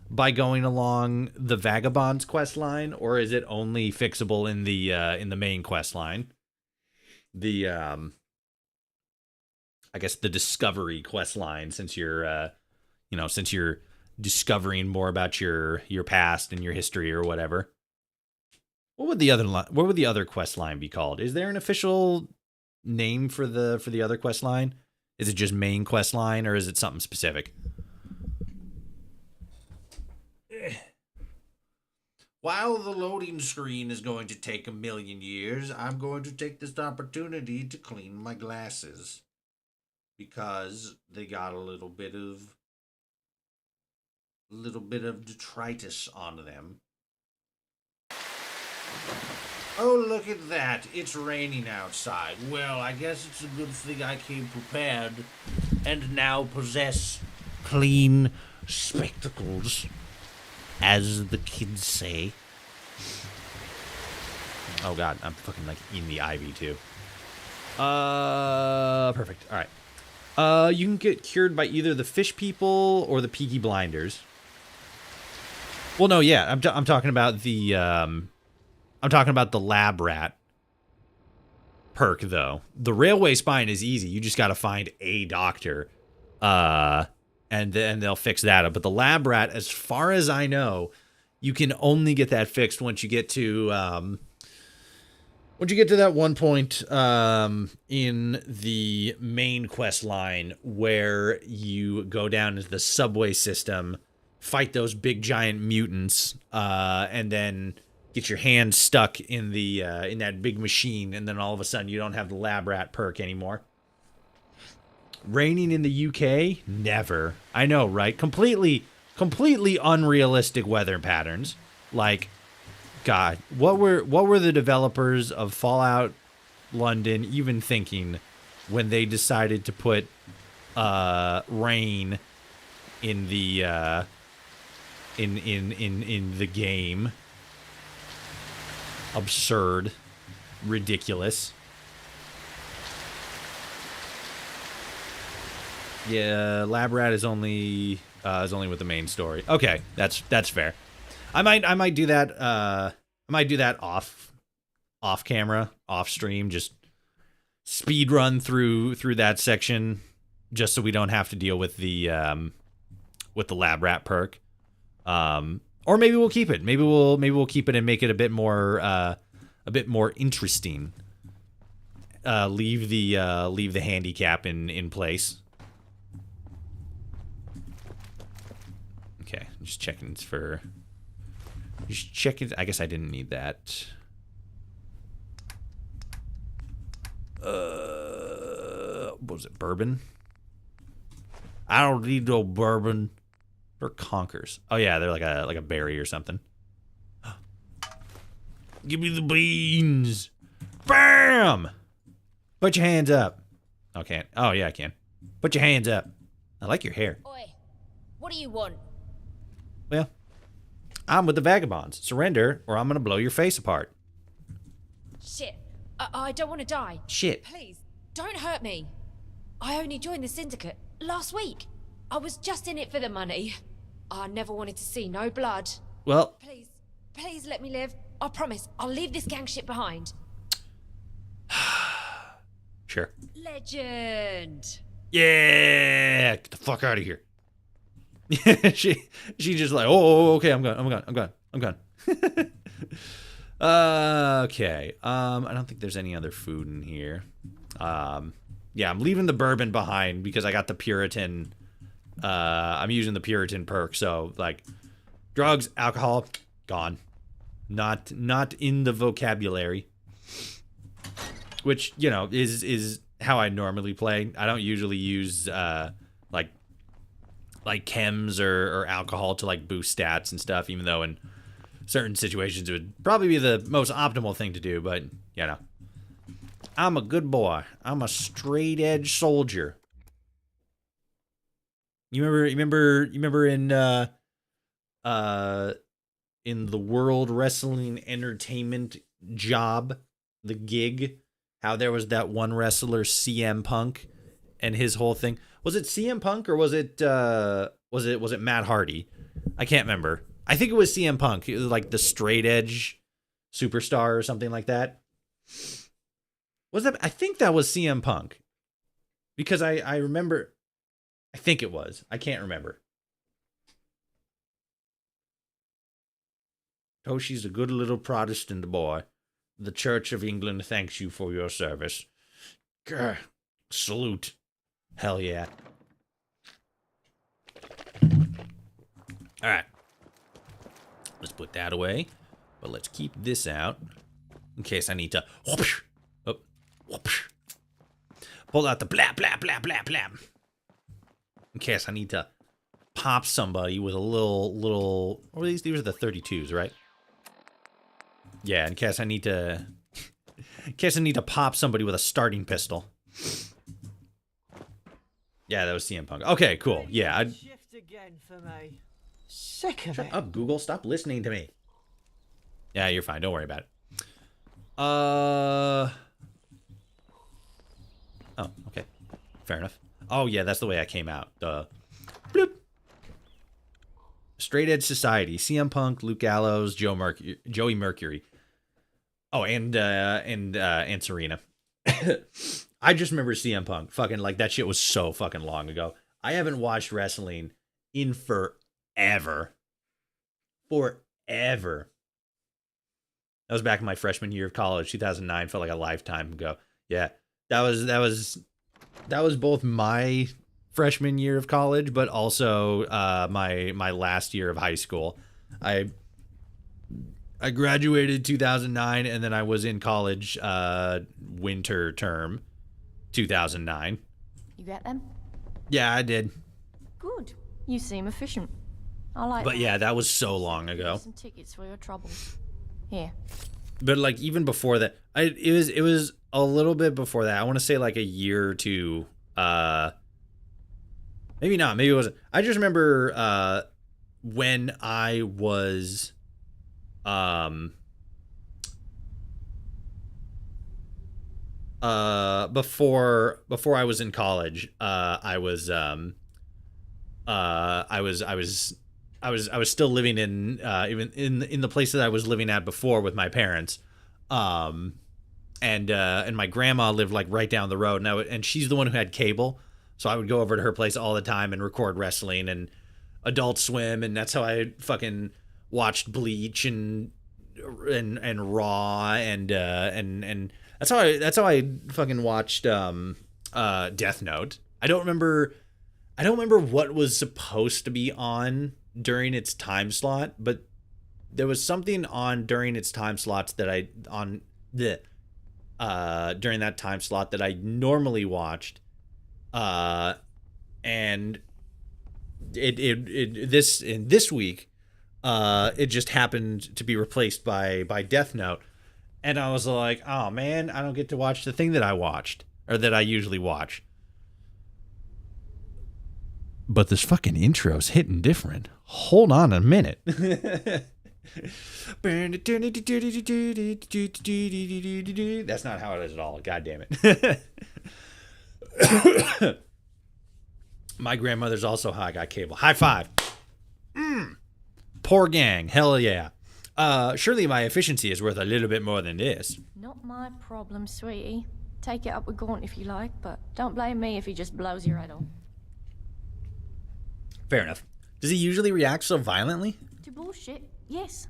by going along the Vagabond's quest line, or is it only fixable in the main quest line? I guess the Discovery quest line, since you're since you're discovering more about your past and your history or whatever. What would the other quest line be called? Is there an official name for the other quest line? Is it just main quest line, or is it something specific? While the loading screen is going to take 1,000,000 years, I'm going to take this opportunity to clean my glasses, because they got a little bit of detritus on them. Oh, look at that. It's raining outside. Well, I guess it's a good thing I came prepared and now possess clean spectacles, as the kids say. Oh, God. I'm fucking, in the ivy, too. Perfect. All right. You can get cured by either the fish people or the Peaky Blinders. Well, no, yeah, I'm talking about the lab rat perk, though. The railway spine is easy. You just got to find a doctor, and then they'll fix that up. But the lab rat, as far as I know, you can only get that fixed once you get to that one point in the main quest line where you go down into the subway system, fight those big giant mutants, and then get your hand stuck in that big machine, and then all of a sudden you don't have the lab rat perk anymore. Raining in the UK? Never. I know, right? Completely unrealistic weather patterns. Like, God, what were the developers of Fallout London even thinking when they decided to put rain in the in the game? Absurd, ridiculous. Yeah, Lab Rat is only with the main story. Okay, that's fair. I might do that. I might do that off camera, off stream. Just speed run through that section, just so we don't have to deal with the Lab Rat perk. Or maybe we'll keep it. Maybe we'll keep it and make it a bit more interesting. Leave the handicap in place. Okay, just checking for. Just checking. I guess I didn't need that. What was it? Bourbon? I don't need no bourbon. Or conkers. Oh yeah, they're like a berry or something. Give me the beans. Bam! Put your hands up. Okay. Oh, yeah, I can. Put your hands up. I like your hair. Oi, what do you want? Well, I'm with the vagabonds. Surrender, or I'm gonna blow your face apart. Shit, I don't want to die. Shit. Please, don't hurt me. I only joined the syndicate last week. I was just in it for the money. I never wanted to see no blood. Well, Please let me live. I promise, I'll leave this gang shit behind. sure. Legend. Yeah, get the fuck out of here. she just like, oh, okay, I'm gone. Okay. I don't think there's any other food in here. Yeah, I'm leaving the bourbon behind because I got the Puritan. I'm using the Puritan perk, so like, drugs, alcohol, gone. Not in the vocabulary. Which, you know, is how I normally play. I don't usually use like chems or alcohol to like boost stats and stuff, even though in certain situations it would probably be the most optimal thing to do, but you know. I'm a good boy. I'm a straight edge soldier. You remember in the World Wrestling Entertainment job, the gig, how there was that one wrestler, CM Punk, and his whole thing. Was it CM Punk or was it Matt Hardy? I can't remember. I think it was CM Punk. It was like the straight edge superstar or something like that. Was that? I think that was CM Punk. Because I remember, I think it was. I can't remember. Toshi's a good little Protestant boy. The Church of England thanks you for your service. Grr, salute. Hell yeah. Alright. Let's put that away. But let's keep this out. In case I need to... Whoopsh, oh, whoopsh. Pull out the blah, blah, blah, blah, blah. In case I need to pop somebody with a little... What are these? These are the 32s, right? Yeah, in case I need to... In case I need to pop somebody with a starting pistol. Yeah, that was CM Punk. Okay, cool. Yeah, I'd... Shift again for me. Sick of it. Shut up, Google. Stop listening to me. Yeah, you're fine. Don't worry about it. Oh, okay. Fair enough. Oh, yeah, that's the way I came out. Bloop. Straight Edge Society. CM Punk, Luke Gallows, Joey Mercury. Oh, and Serena. I just remember CM Punk. Fucking, like, that shit was so fucking long ago. I haven't watched wrestling in forever. Forever. That was back in my freshman year of college, 2009. Felt like a lifetime ago. Yeah, that was both my freshman year of college, but also my last year of high school. I graduated 2009, and then I was in college winter term 2009. You get them? Yeah, I did. Good. You seem efficient. I like But that. yeah, that was so long ago. Some tickets for your troubles. Here. But like even before that, it was a little bit before that. I want to say like a year or two. Maybe not. Maybe it wasn't. I just remember when I was before I was in college, I was still living in even in the place that I was living at before with my parents, and my grandma lived like right down the road, and she's the one who had cable, so I would go over to her place all the time and record wrestling and Adult Swim, and that's how I fucking watched Bleach and Raw and that's how I fucking watched Death Note. I don't remember what was supposed to be on during its time slot, but there was something on during its time slots that during that time slot that I normally watched, and this week, it just happened to be replaced by Death Note. And I was like, oh man, I don't get to watch the thing that I watched, or that I usually watch. But this fucking intro's hitting different. Hold on a minute. That's not how it is at all. God damn it. My grandmother's also high, got cable. High five. Poor gang. Hell yeah. Surely my efficiency is worth a little bit more than this. Not my problem, sweetie. Take it up with Gaunt if you like, but don't blame me if he just blows your head off. Fair enough. Does he usually react so violently? To bullshit, yes.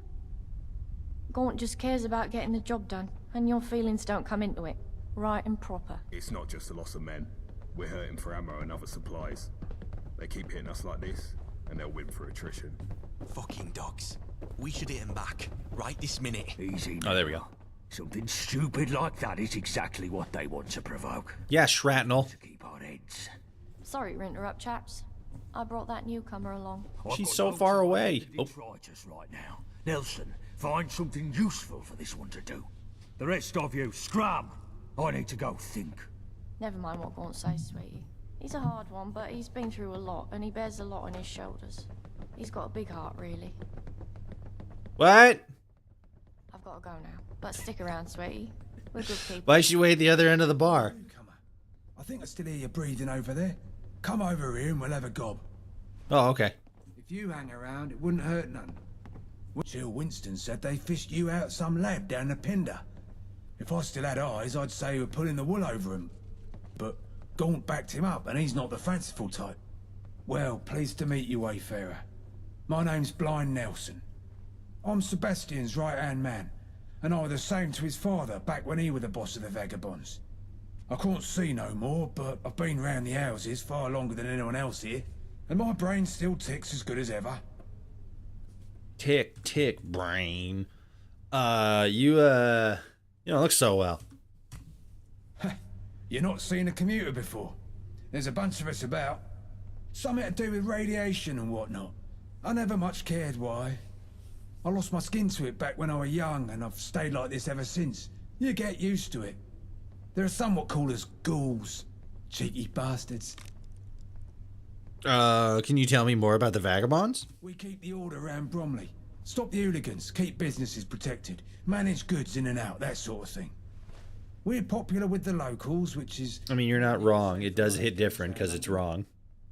Gaunt just cares about getting the job done, and your feelings don't come into it. Right and proper. It's not just the loss of men. We're hurting for ammo and other supplies. They keep hitting us like this, and they'll win for attrition. Fucking dogs. We should hit them back, right this minute. Easy now. Oh, there we go. Something stupid like that is exactly what they want to provoke. Yeah, shrapnel. To keep our heads. Sorry to interrupt, chaps. I brought that newcomer along. She's so far away. Oh. Try just right now. Nelson, find something useful for this one to do. The rest of you, scram! I need to go think. Never mind what Gaunt says, sweetie. He's a hard one, but he's been through a lot, and he bears a lot on his shoulders. He's got a big heart, really. What? I've got to go now, but stick around, sweetie. We're good people. Why is she wait at the other end of the bar? I think I still hear you breathing over there. Come over here and we'll have a gob. Oh, okay. If you hang around, it wouldn't hurt none. Jill Winston said they fished you out some lab down the Pinder. If I still had eyes, I'd say you were pulling the wool over him. But Gaunt backed him up, and he's not the fanciful type. Well, pleased to meet you, Wayfarer. My name's Blind Nelson. I'm Sebastian's right-hand man, and I was the same to his father back when he was the boss of the vagabonds. I can't see no more, but I've been round the houses far longer than anyone else here, and my brain still ticks as good as ever. Tick, tick, brain. You don't look so well. You're not seen a commuter before. There's a bunch of us about. Something to do with radiation and whatnot. I never much cared why. I lost my skin to it back when I was young, and I've stayed like this ever since. You get used to it. There are somewhat called as ghouls. Cheeky bastards. Can you tell me more about the vagabonds? We keep the order around Bromley. Stop the hooligans, keep businesses protected, manage goods in and out, that sort of thing. We're popular with the locals, which is... I mean, you're not wrong. It does hit different because it's wrong.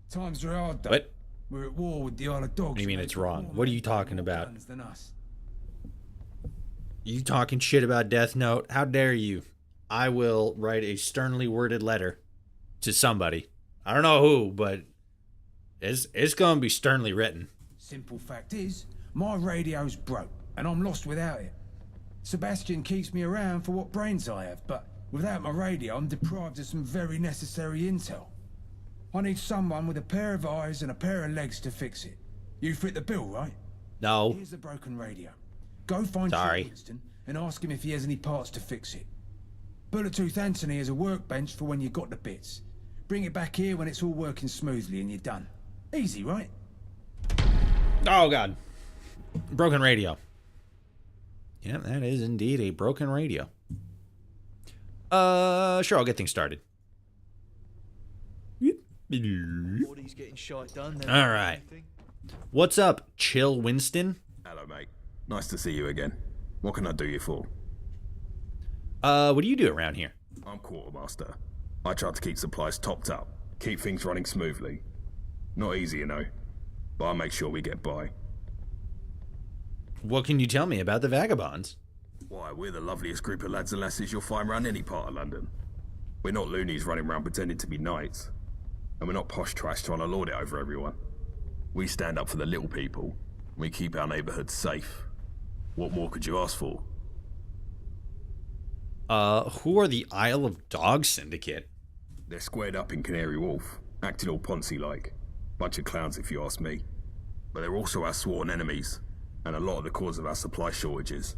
Times are hard, though. What? We're at war with the Isle of Dogs. What do you mean it's wrong? What are you talking about? Than us. You talking shit about Death Note? How dare you? I will write a sternly worded letter to somebody. I don't know who, but it's going to be sternly written. Simple fact is, my radio's broke, and I'm lost without it. Sebastian keeps me around for what brains I have, but without my radio, I'm deprived of some very necessary intel. I need someone with a pair of eyes and a pair of legs to fix it. You fit the bill, right? No. Here's the broken radio. Go find Winston and ask him if he has any parts to fix it. Bullet-Tooth Anthony has a workbench for when you got the bits. Bring it back here when it's all working smoothly and you're done. Easy, right? Oh, God. Broken radio. Yeah, that is indeed a broken radio. Sure, I'll get things started. Getting shot done. All right. What's up, Chill Winston? Hello, mate. Nice to see you again. What can I do you for? What do you do around here? I'm quartermaster. I try to keep supplies topped up, keep things running smoothly. Not easy, you know, but I make sure we get by. What can you tell me about the vagabonds? Why, we're the loveliest group of lads and lasses you'll find around any part of London. We're not loonies running around pretending to be knights. And we're not posh trash trying to lord it over everyone. We stand up for the little people. We keep our neighbourhoods safe. What more could you ask for? Who are the Isle of Dogs Syndicate? They're squared up in Canary Wharf, acting all Ponzi-like. Bunch of clowns if you ask me. But they're also our sworn enemies, and a lot of the cause of our supply shortages.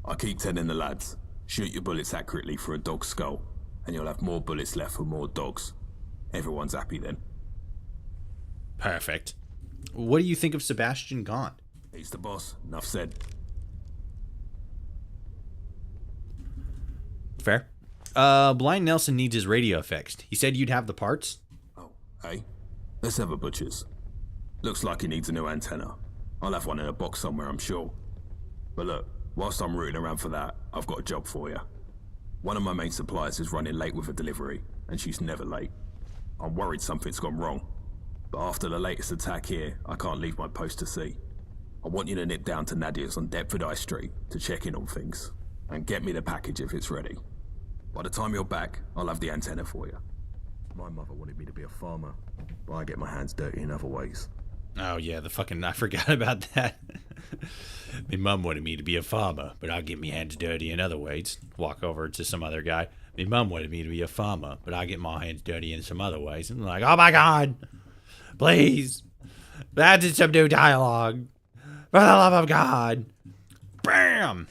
I keep telling the lads, shoot your bullets accurately for a dog's skull, and you'll have more bullets left for more dogs. Everyone's happy then. Perfect. What do you think of Sebastian Gaunt? He's the boss, enough said. fair. Blind Nelson needs his radio fixed. He said you'd have the parts. Hey, let's have a butcher's. Looks like he needs a new antenna. I'll have one in a box somewhere, I'm sure. But look, whilst I'm rooting around for that, I've got a job for you. One of my main suppliers is running late with a delivery, and she's never late. I'm worried something's gone wrong. But after the latest attack here, I can't leave my post to sea. I want you to nip down to Nadia's on Deptford High Street to check in on things, and get me the package if it's ready. By the time you're back, I'll have the antenna for you. My mother wanted me to be a farmer, but I get my hands dirty in other ways. Oh yeah, I forgot about that. My mum wanted me to be a farmer, but I'll get my hands dirty in other ways. Walk over to some other guy. My mum wanted me to be a farmer, but I get my hands dirty in some other ways. I'm like, oh my god, please, that's some new dialogue. For the love of God. Bam!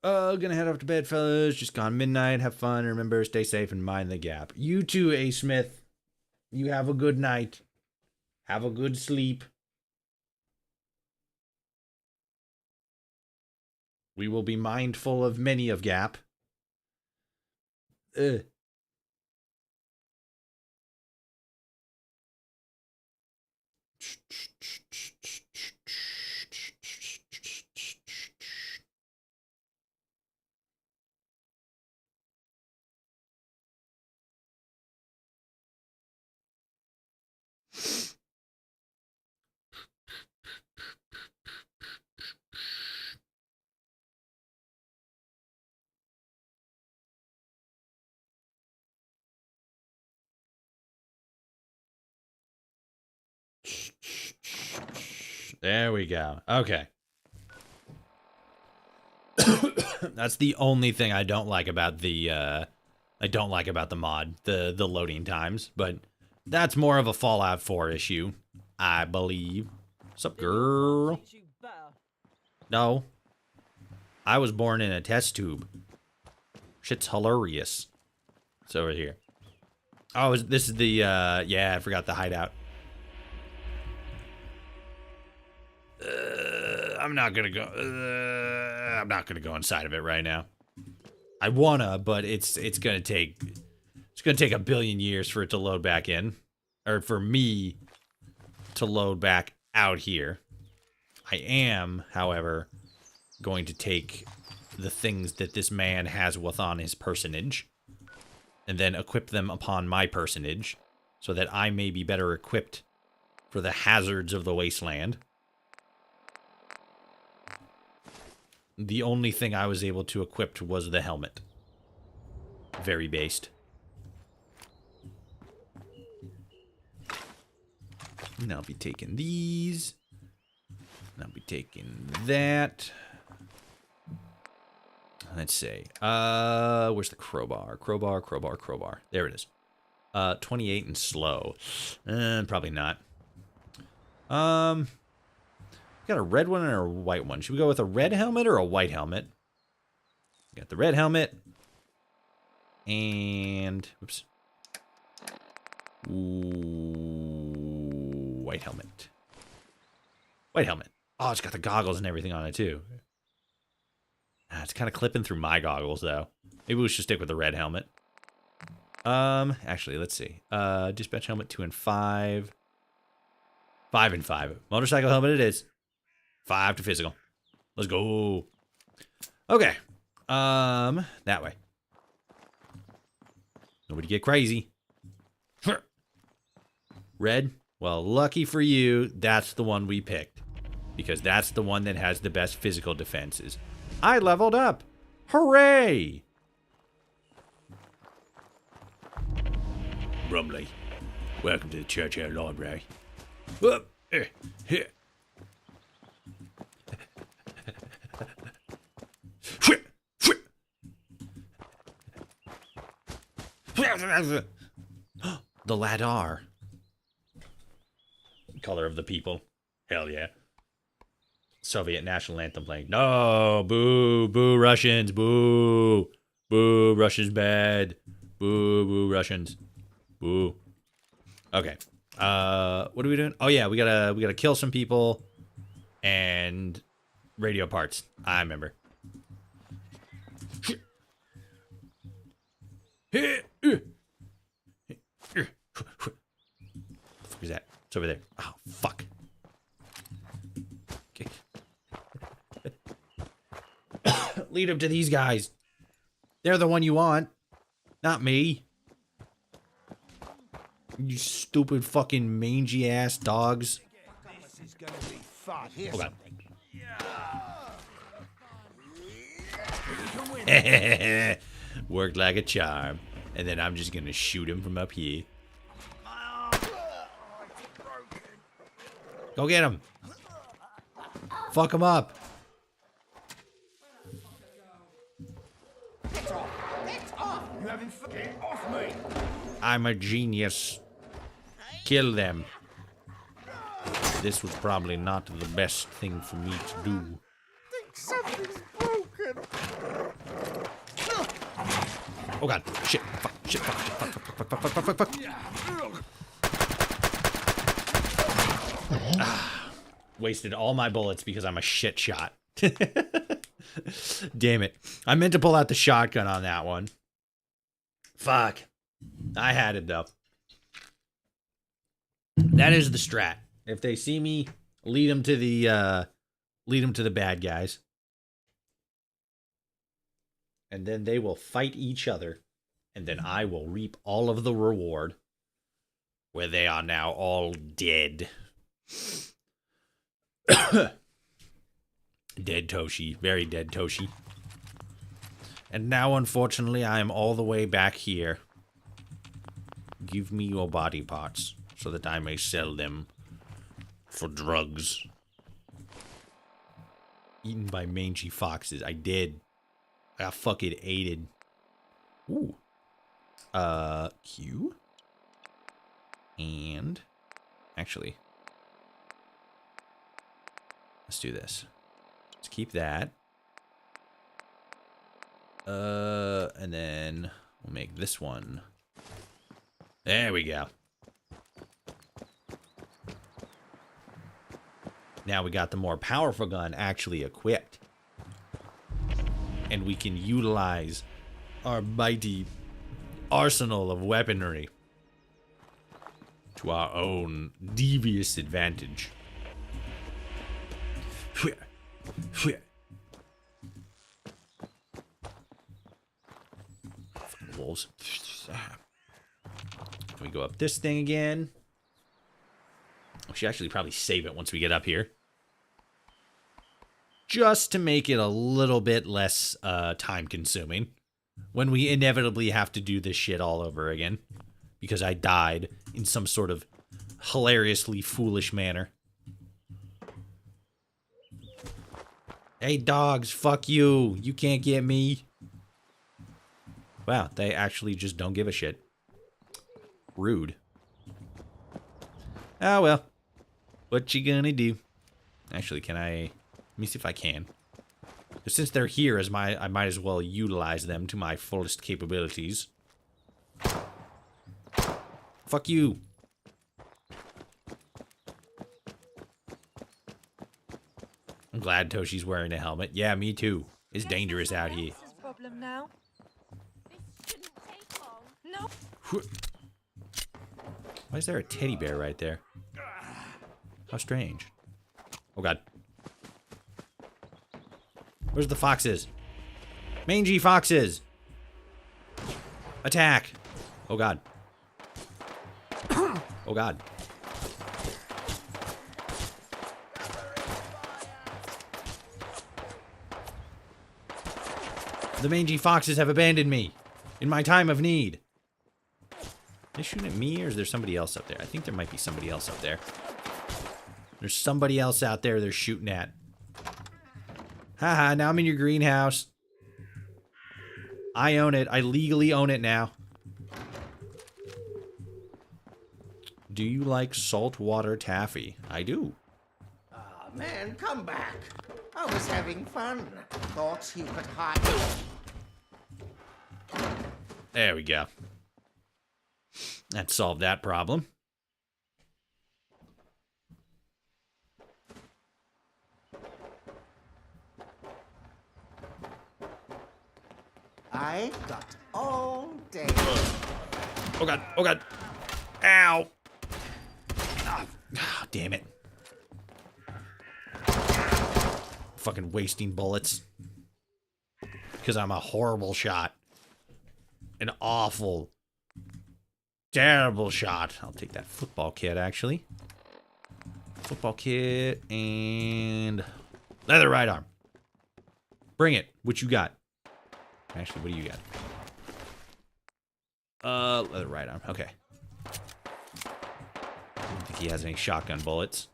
Gonna head off to bed, fellas. Just gone midnight. Have fun. Remember, stay safe and mind the gap. You too, A. Smith. You have a good night. Have a good sleep. We will be mindful of many of Gap. There we go. Okay. That's the only thing I don't like about the mod, the loading times, but that's more of a Fallout 4 issue, I believe. What's up, girl? No. I was born in a test tube. Shit's hilarious. It's over here. Oh, this is the, yeah, I forgot the hideout. I'm not gonna go inside of it right now. I wanna, but it's gonna take a billion years for it to load back in, or for me to load back out here. I am, however, going to take the things that this man has within his personage and then equip them upon my personage so that I may be better equipped for the hazards of the wasteland. The only thing I was able to equip was the helmet. Very based. And I'll be taking these. And I'll be taking that. Let's see. Where's the crowbar? Crowbar. There it is. 28 and slow. Probably not. Got a red one and a white one. Should we go with a red helmet or a white helmet? Got the red helmet. And... Oops. Ooh, white helmet. White helmet. Oh, it's got the goggles and everything on it, too. It's kind of clipping through my goggles, though. Maybe we should stick with the red helmet. Actually, let's see. Dispatch helmet 2 and 5. 5 and 5. Motorcycle helmet it is. 5 to physical. Let's go. Okay. That way. Nobody get crazy. Red. Well, lucky for you, that's the one we picked. Because that's the one that has the best physical defenses. I leveled up. Hooray! Brumley. Welcome to the Churchyard Library. Whoop. Here. The Ladar. Color of the people. Hell yeah. Soviet national anthem playing. No, boo, boo Russians, boo. Boo, Russia's bad. Boo, boo Russians. Boo. Okay. What are we doing? Oh yeah, we gotta kill some people and radio parts. I remember. It's over there. Oh, fuck. Okay. Lead him to these guys. They're the one you want. Not me. You stupid fucking mangy ass dogs. Oh god. Worked like a charm. And then I'm just gonna shoot him from up here. Go get him. Fuck him up. I'm a genius. Kill them. This was probably not the best thing for me to do. Something's broken. Oh god. Shit. Fuck. Shit. Fuck. Wasted all my bullets because I'm a shit shot. Damn it. I meant to pull out the shotgun on that one. Fuck. I had it though. That is the strat. If they see me, lead them to the bad guys. And then they will fight each other. And then I will reap all of the reward. Where they are now all dead. Dead Toshi. Very dead Toshi. And now, unfortunately, I am all the way back here. Give me your body parts so that I may sell them for drugs. Eaten by mangy foxes. I did. I got fucking aided. Ooh. Q. And actually, let's do this. Let's keep that. And then we'll make this one. There we go. Now we got the more powerful gun actually equipped. And we can utilize our mighty arsenal of weaponry to our own devious advantage. Wolves. Can we go up this thing again? We should actually probably save it once we get up here. Just to make it a little bit less time consuming. When we inevitably have to do this shit all over again. Because I died in some sort of hilariously foolish manner. Hey dogs, fuck you. You can't get me. Wow, they actually just don't give a shit. Rude. Oh well. What you gonna do? Actually, can I... Let me see if I can. Since they're here, I might as well utilize them to my fullest capabilities. Fuck you. I'm glad Toshi's wearing a helmet. Yeah, me too. It's dangerous out here. Problem now. No. Why is there a teddy bear right there? How strange. Oh god. Where's the foxes? Mangy foxes! Attack! Oh god. Oh god. The mangy foxes have abandoned me in my time of need. Are they shooting at me, or is there somebody else up there? I think there might be somebody else up there. There's somebody else out there they're shooting at. Haha, now I'm in your greenhouse. I own it. I legally own it now. Do you like saltwater taffy? I do. Ah, man, come back. I was having fun. Thought you could hide. There we go. That solved that problem. I got all day. Oh god, oh god. Ow. Ah, Oh, damn it. Fucking wasting bullets. Because I'm a horrible shot. An awful, terrible shot. I'll take that football kit, actually. Football kit and leather right arm. Bring it. What you got? Actually, what do you got? Leather right arm. Okay. I don't think he has any shotgun bullets.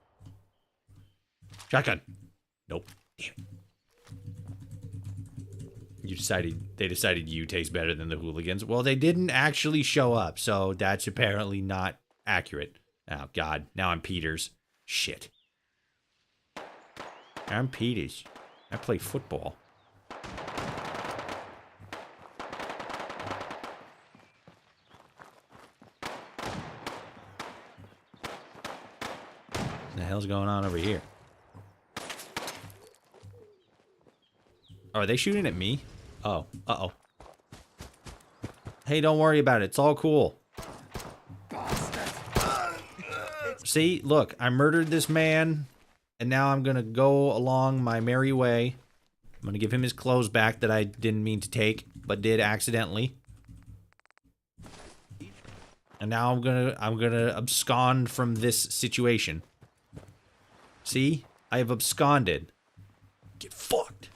Shotgun. Nope. Damn it. They decided you taste better than the hooligans. Well, they didn't actually show up, so that's apparently not accurate. Oh, God. Now I'm Peters. Shit. I'm Peters. I play football. What the hell's going on over here? Oh, are they shooting at me? Oh, uh-oh. Hey, don't worry about it. It's all cool. See, look, I murdered this man, and now I'm gonna go along my merry way. I'm gonna give him his clothes back that I didn't mean to take, but did accidentally. And now I'm gonna abscond from this situation. See? I have absconded. Get fucked.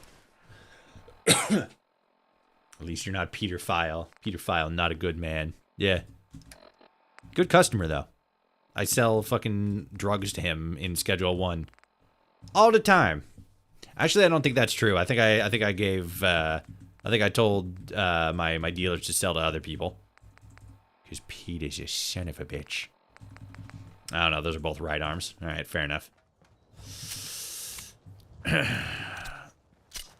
At least you're not Peter File. Peter File, not a good man. Yeah. Good customer, though. I sell fucking drugs to him in Schedule 1. All the time. Actually, I don't think that's true. I think I gave, I think I told, my dealers to sell to other people. Because Pete is a son of a bitch. I don't know. Those are both right arms. Alright, fair enough.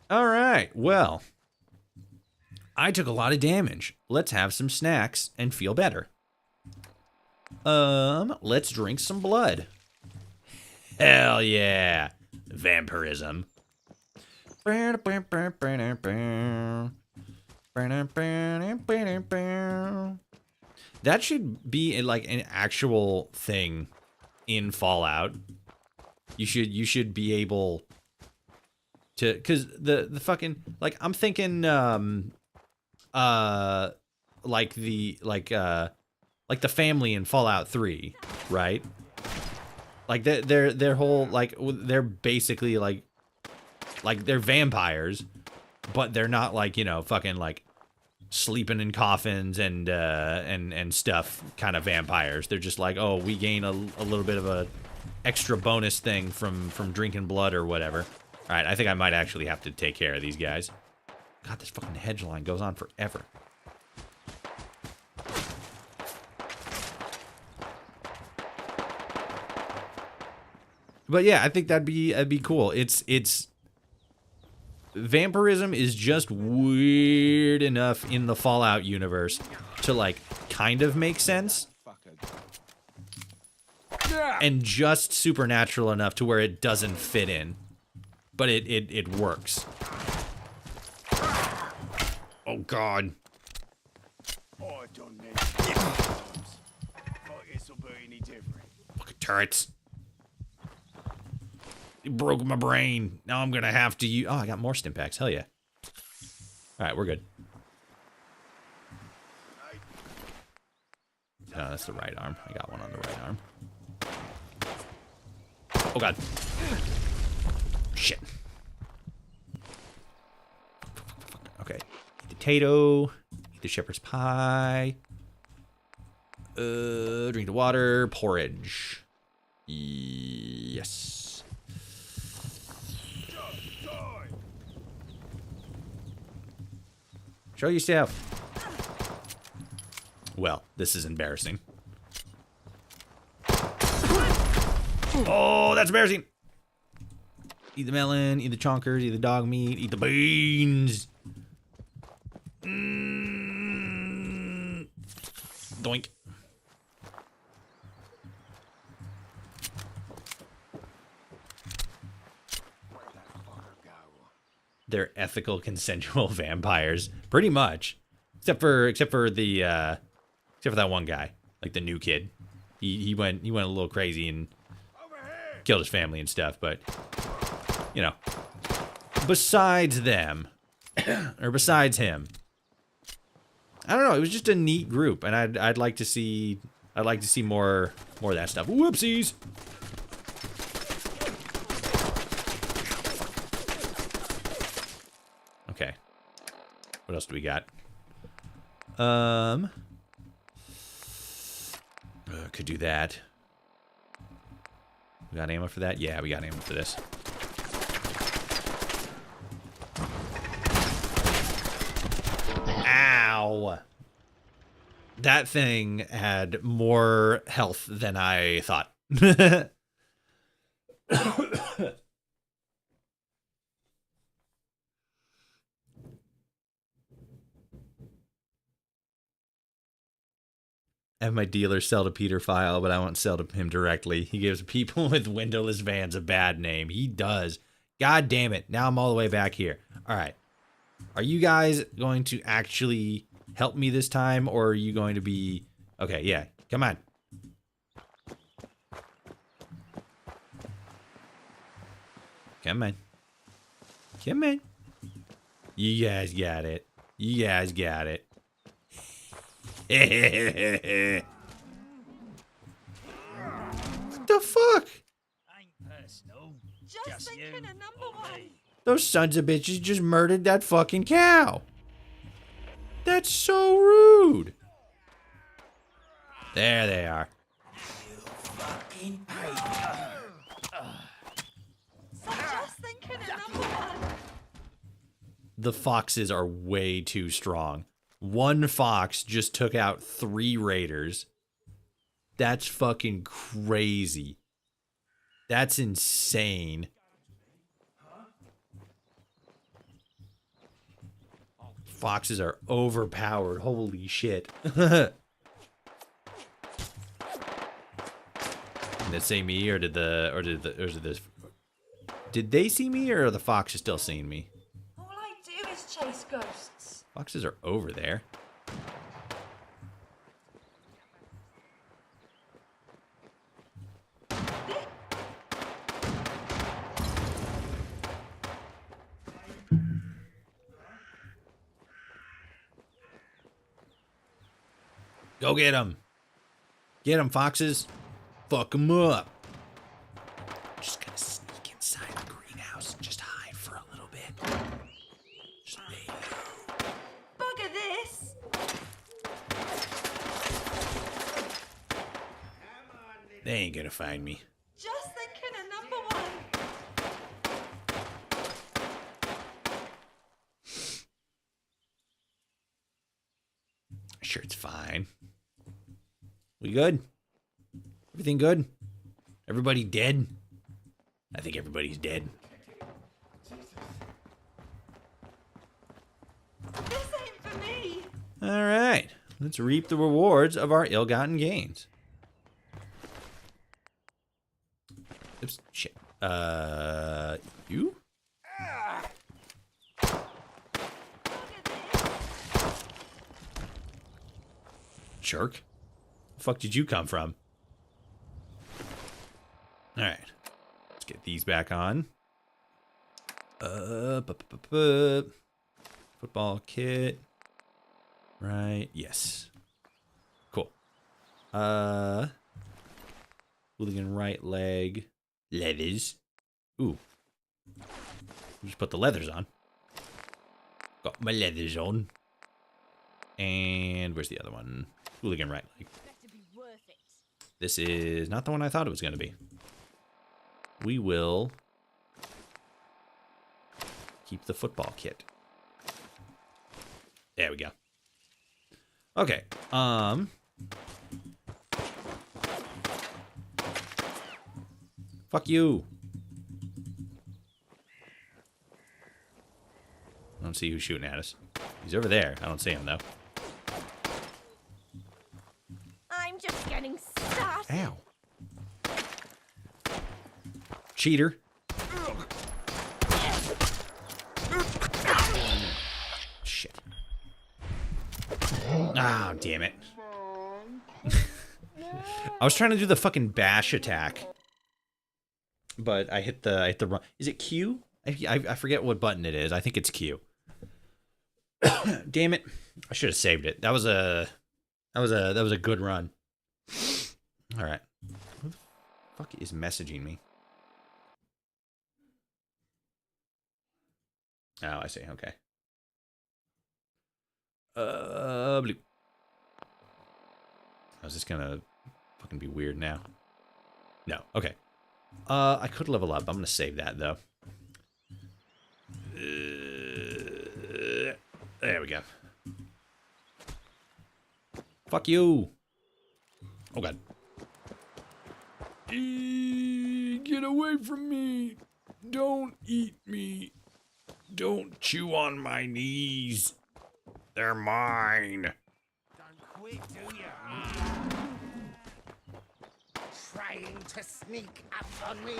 Alright, well. I took a lot of damage. Let's have some snacks and feel better. Let's drink some blood. Hell yeah. Vampirism. That should be like an actual thing in Fallout. You should be able to, cause the fucking, like, I'm thinking like the family in Fallout 3, right? Like their whole, like, they're basically like they're vampires, but they're not like, you know, fucking like sleeping in coffins and stuff kind of vampires. They're just like, oh, we gain a little bit of a extra bonus thing from drinking blood or whatever. All right, I think I might actually have to take care of these guys. God, this fucking hedge line goes on forever. But yeah, I think that'd be cool. It's vampirism is just weird enough in the Fallout universe to like kind of make sense. And just supernatural enough to where it doesn't fit in. But it works. Oh God. I don't need times. Thought this will be any different. Fucking turrets. You broke my brain. Now I'm gonna have to use. Oh, I got more stim packs. Hell yeah. Alright, we're good. No, that's the right arm. I got one on the right arm. Oh God. Shit. Okay. Eat potato. Eat the shepherd's pie. Drink the water. Porridge. Yes. Show yourself. Well, this is embarrassing. Oh, that's embarrassing. Eat the melon, eat the chonkers, eat the dog meat, eat the beans. Doink. They're ethical, consensual vampires, pretty much, except for that one guy, like the new kid. He went a little crazy and killed his family and stuff, but, you know, besides them, or besides him, I don't know, it was just a neat group, and I'd like to see more of that stuff. Whoopsies! Okay. What else do we got? Could do that. We got ammo for that? Yeah, we got ammo for this. Ow! That thing had more health than I thought. Have my dealer sell to Peter File, but I won't sell to him directly. He gives people with windowless vans a bad name. He does. God damn it. Now I'm all the way back here. All right. Are you guys going to actually help me this time, or are you going to be... Okay, yeah. Come on. Come on. Come on. You guys got it. You guys got it. What the fuck? Just thinking of number one. Those sons of bitches just murdered that fucking cow. That's so rude. There they are. Fucking just thinking of number one. The foxes are way too strong. One fox just took out 3 raiders. That's fucking crazy. That's insane. Foxes are overpowered. Holy shit. Did they see me, or did they see me, or are the foxes still seeing me? All I do is chase ghosts. Foxes are over there. Go get them. Get them, foxes. Fuck them up. Just gonna sneak inside the greenhouse and just hide for a little bit. Just lay low. Bugger this. They ain't gonna find me. Just thinking of number one. Sure, it's fine. We good? Everything good? Everybody dead? I think everybody's dead. This ain't for me. All right. Let's reap the rewards of our ill-gotten gains. Oops. Shit. You? Jerk. The fuck did you come from? Alright. Let's get these back on. Football kit. Right. Yes. Cool. Hooligan right leg. Leathers. Ooh. Just put the leathers on. Got my leathers on. And where's the other one? Hooligan right leg. This is not the one I thought it was going to be. We will keep the football kit. There we go. Okay. Fuck you. I don't see who's shooting at us. He's over there. I don't see him though. I'm just getting started. Ow. Cheater. Shit. Ah, oh, damn it. I was trying to do the fucking bash attack. but I hit the wrong. Is it Q? I forget what button it is. I think it's Q. Damn it! I should have saved it. That was a good run. All right. Who the fuck is messaging me? Oh, I see. Okay. Blue. Oh, is this gonna fucking be weird now? No. Okay. I could level up. I'm gonna save that though. There we go. Fuck you. Oh god. Get away from me. Don't eat me. Don't chew on my knees. They're mine. Don't quit, do you? Trying to sneak up on me?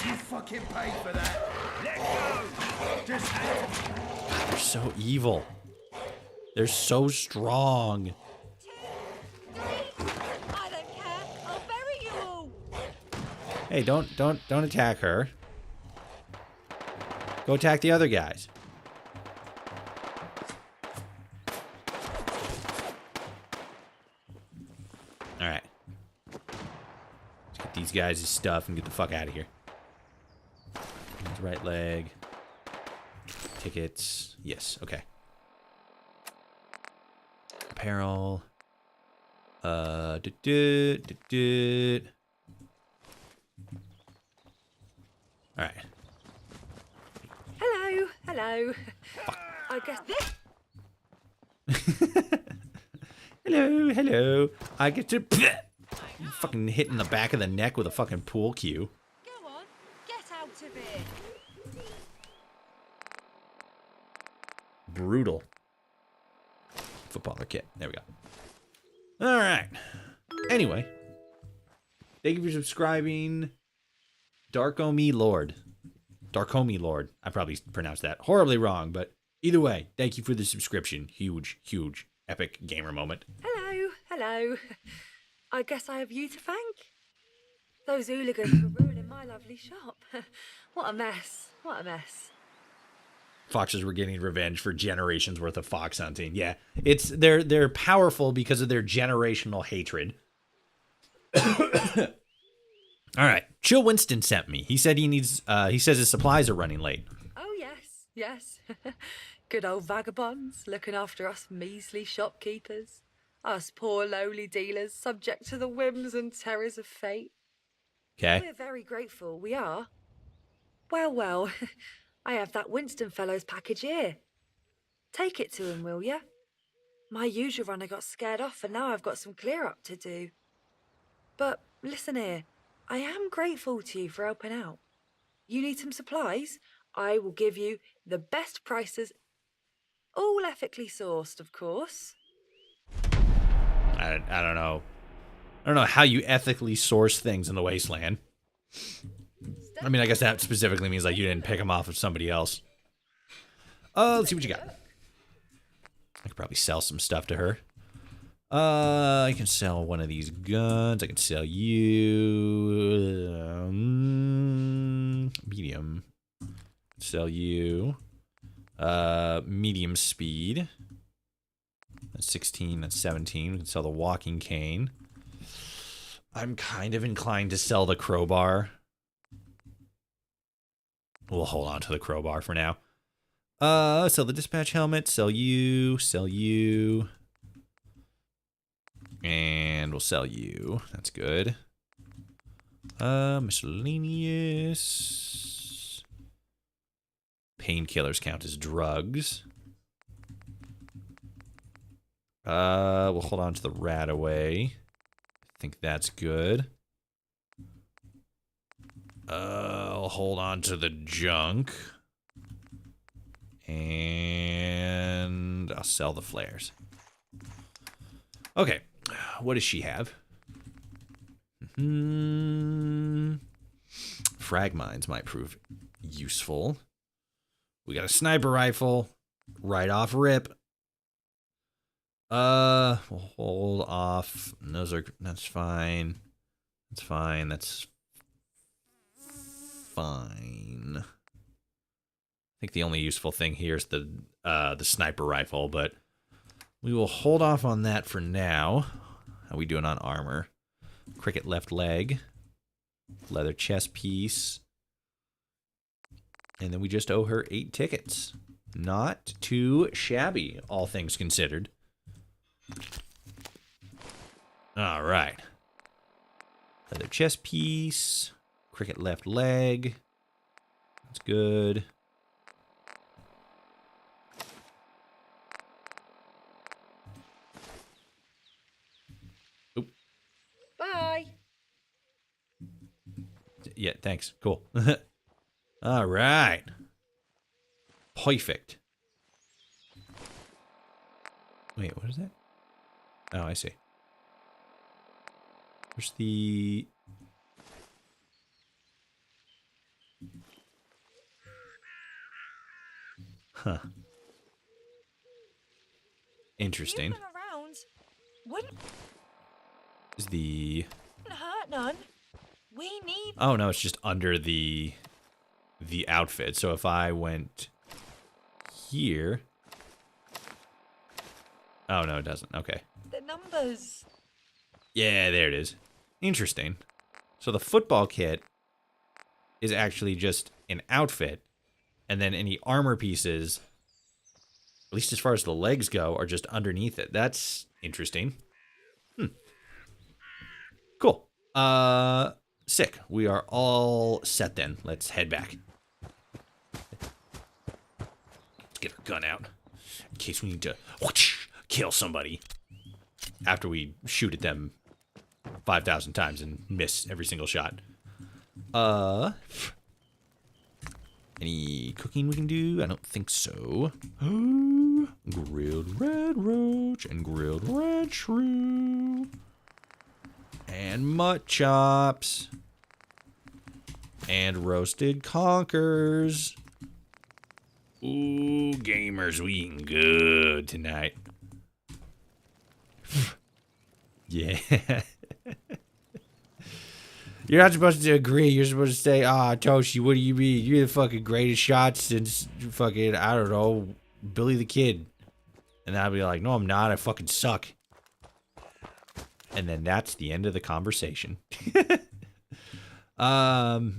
You fucking paid for that. Let go. Just They're so evil. They're so strong. I don't care. I'll bury you all. Hey, don't attack her. Go attack the other guys. All right. Let's get these guys' stuff and get the fuck out of here. Right leg. Tickets. Yes. Okay. Apparel. All right. Hello, hello. I guess Hello. I get to fucking hit in the back of the neck with a fucking pool cue. Go on, get out of it. Brutal. Footballer kit. There we go. All right. Anyway, thank you for subscribing, Darkomi Lord. Darkomi Lord. I probably pronounced that horribly wrong, but either way, thank you for the subscription. Huge, huge, epic gamer moment. hello, hello. I guess I have you to thank. Those hooligans were ruining my lovely shop. What a mess. What a mess. Foxes were getting revenge for generations worth of fox hunting. Yeah, they're powerful because of their generational hatred. All right, Chill Winston sent me. He said he says his supplies are running late. Oh, yes, yes. Good old vagabonds looking after us measly shopkeepers. Us poor lowly dealers subject to the whims and terrors of fate. Okay. We're very grateful, we are. Well, I have that Winston fellow's package here. Take it to him, will ya? My usual runner got scared off and now I've got some clear up to do. But listen here, I am grateful to you for helping out. You need some supplies? I will give you the best prices, all ethically sourced, of course. I don't know. I don't know how you ethically source things in the wasteland. I mean, I guess that specifically means like you didn't pick them off of somebody else. Let's see what you got. I could probably sell some stuff to her. I can sell one of these guns. I can sell you medium. Sell you medium speed. That's 16. That's 17. We can sell the walking cane. I'm kind of inclined to sell the crowbar. We'll hold on to the crowbar for now. Sell the dispatch helmet. Sell you. Sell you. And we'll sell you. That's good. Miscellaneous. Painkillers count as drugs. We'll hold on to the rat away. I think that's good. I'll hold on to the junk. And I'll sell the flares. Okay. What does she have? Frag mines might prove useful. We got a sniper rifle. Right off rip. We'll hold off. That's fine. That's fine. That's fine. I think the only useful thing here is the sniper rifle, but we will hold off on that for now. How are we doing on armor? Cricket left leg, leather chest piece, and then we just owe her 8 tickets. Not too shabby, all things considered. All right. Leather chest piece, cricket left leg. That's good. Oop. Bye. Yeah, thanks. Cool. All right. Perfect. Wait, what is that? Oh, I see. Where's the... Huh. Interesting. You've been around. Wouldn't Is the... hurt none. We need... Oh, no, it's just under the outfit. So if I went here... Oh, no, it doesn't. Okay. the numbers. Yeah, there it is. Interesting. So the football kit is actually just an outfit, and then any armor pieces, at least as far as the legs go, are just underneath it. That's interesting. Cool. Sick. We are all set then. Let's head back. Let's get our gun out in case we need to kill somebody after we shoot at them 5,000 times and miss every single shot. Any cooking we can do? I don't think so. Grilled red roach and grilled red shrew. And mutt chops. And roasted conkers. Ooh, gamers, we eating good tonight. Yeah. You're not supposed to agree. You're supposed to say, Toshi, what do you mean? You're the fucking greatest shot since fucking, I don't know, Billy the Kid. And I'll be like, no, I'm not. I fucking suck. And then that's the end of the conversation. No.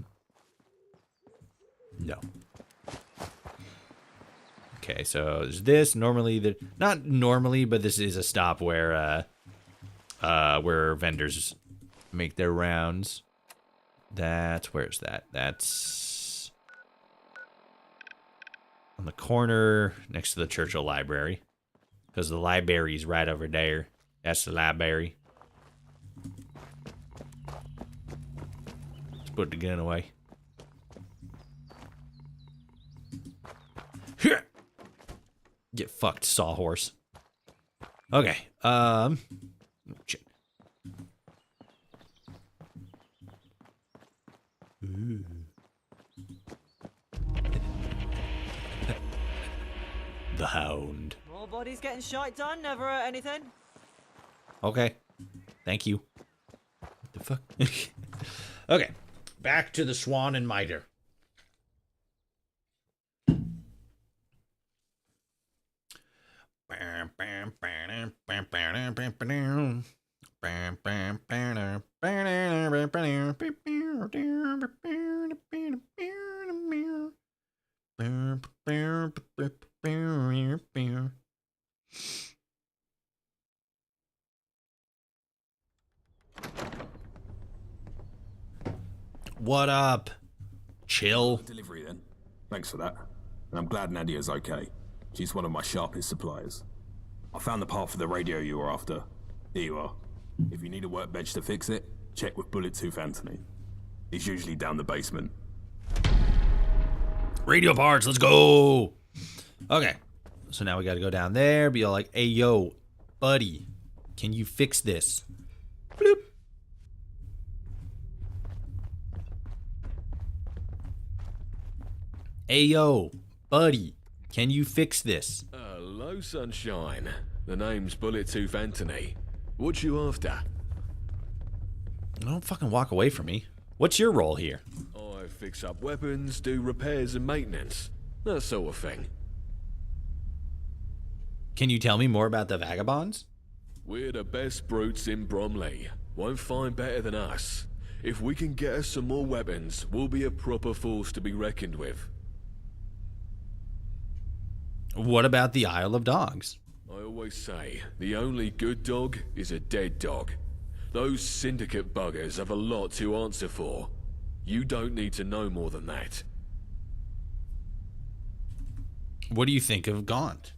Okay, so there's this. Normally, not normally, but this is a stop where vendors make their rounds. Where's that? That's on the corner next to the Churchill Library. Because the library's right over there. That's the library. Let's put the gun away. Get fucked, sawhorse. Okay. Shit. Ooh. The Hound. More bodies getting shite done, never hurt anything. Okay. Thank you. What the fuck? Okay. Back to the Swan and Mitre. What up? Chill. Delivery then. Thanks for that. And I'm glad Nadia's okay. She's one of my sharpest suppliers. I found the part for the radio you were after. Here you are. If you need a workbench to fix it, check with Bullet Tooth Anthony. He's usually down the basement. Radio parts, let's go. Okay. So now we gotta go down there, be all like, hey, yo, buddy, can you fix this? Bloop. Hey, yo, buddy, can you fix this? Hello, sunshine. The name's Bullet-Tooth Anthony. What you after? Don't fucking walk away from me. What's your role here? I fix up weapons, do repairs and maintenance. That sort of thing. Can you tell me more about the vagabonds? We're the best brutes in Bromley. Won't find better than us. If we can get us some more weapons, we'll be a proper force to be reckoned with. What about the Isle of Dogs? I always say, the only good dog is a dead dog. Those syndicate buggers have a lot to answer for. You don't need to know more than that. What do you think of Gaunt?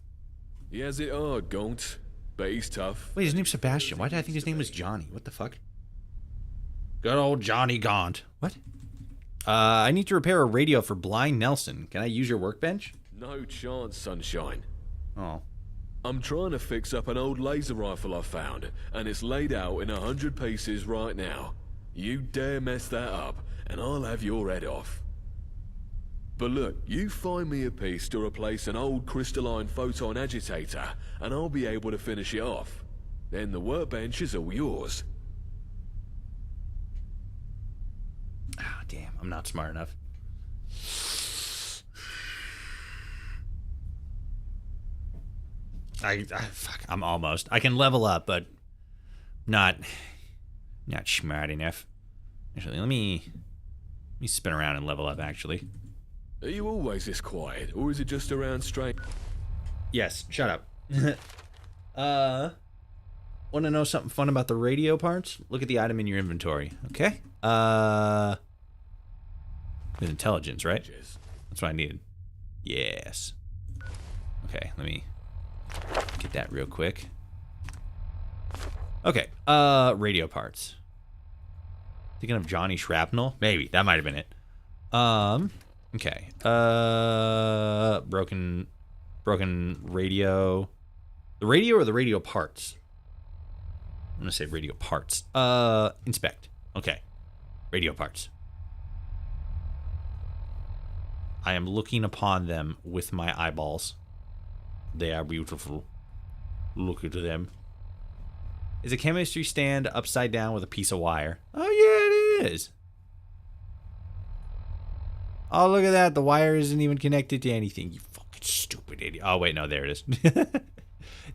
He has it hard, Gaunt, but he's tough. Wait, his name's Sebastian. Why did I think his name was Johnny? What the fuck? Good old Johnny Gaunt. What? I need to repair a radio for Blind Nelson. Can I use your workbench? No chance, sunshine. Oh. I'm trying to fix up an old laser rifle I found, and it's laid out in 100 pieces right now. You dare mess that up, and I'll have your head off. But look, you find me a piece to replace an old crystalline photon agitator, and I'll be able to finish it off. Then the workbench is all yours. Ah, damn, I'm not smart enough. Fuck, I'm almost. I can level up, but not smart enough. Actually, let me spin around and level up, actually. Are you always this quiet, or is it just around straight? Yes, shut up. Want to know something fun about the radio parts? Look at the item in your inventory, okay? With intelligence, right? That's what I needed. Yes. Okay, let me get that real quick. Okay, radio parts. Thinking of Johnny Shrapnel? Maybe, that might have been it. Okay. Broken radio. The radio or the radio parts? I'm gonna say radio parts. Inspect. Okay. Radio parts. I am looking upon them with my eyeballs. They are beautiful. Look at them. Is a chemistry stand upside down with a piece of wire? Oh yeah, it is. Oh, look at that. The wire isn't even connected to anything. You fucking stupid idiot. Oh, wait, no, there it is.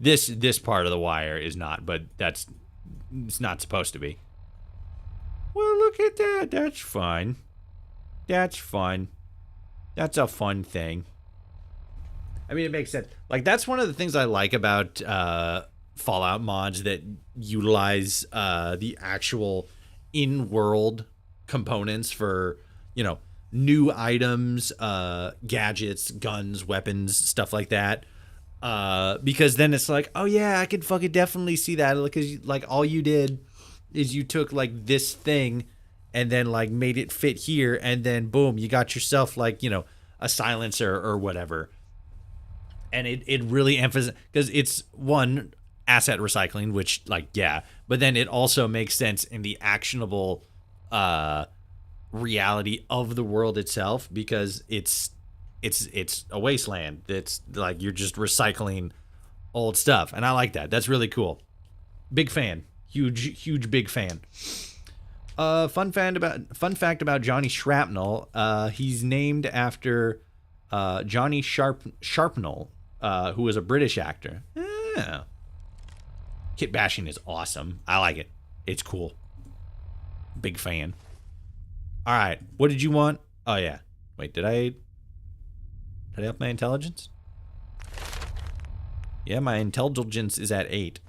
This part of the wire is not, but it's not supposed to be. Well, look at that. That's fun. That's fun. That's a fun thing. I mean, it makes sense. Like, that's one of the things I like about Fallout mods that utilize the actual in-world components for, you know, new items, gadgets, guns, weapons, stuff like that. Because then it's like, oh yeah, I could fucking definitely see that. Because like all you did is you took like this thing and then like made it fit here, and then boom, you got yourself like, you know, a silencer or whatever. And it really emphasizes, because it's one, asset recycling, which like, yeah, but then it also makes sense in the actionable reality of the world itself, because it's a wasteland. It's like you're just recycling old stuff, and I like that. That's really cool. Big fan. Huge big fan. Fun fact about Johnny Shrapnel. He's named after Johnny Sharpnel, who was a British actor. Yeah. Kit bashing is awesome. I like it. It's cool. Big fan. All right, what did you want? Oh yeah. Wait, did I up my intelligence? Yeah, my intelligence is at 8.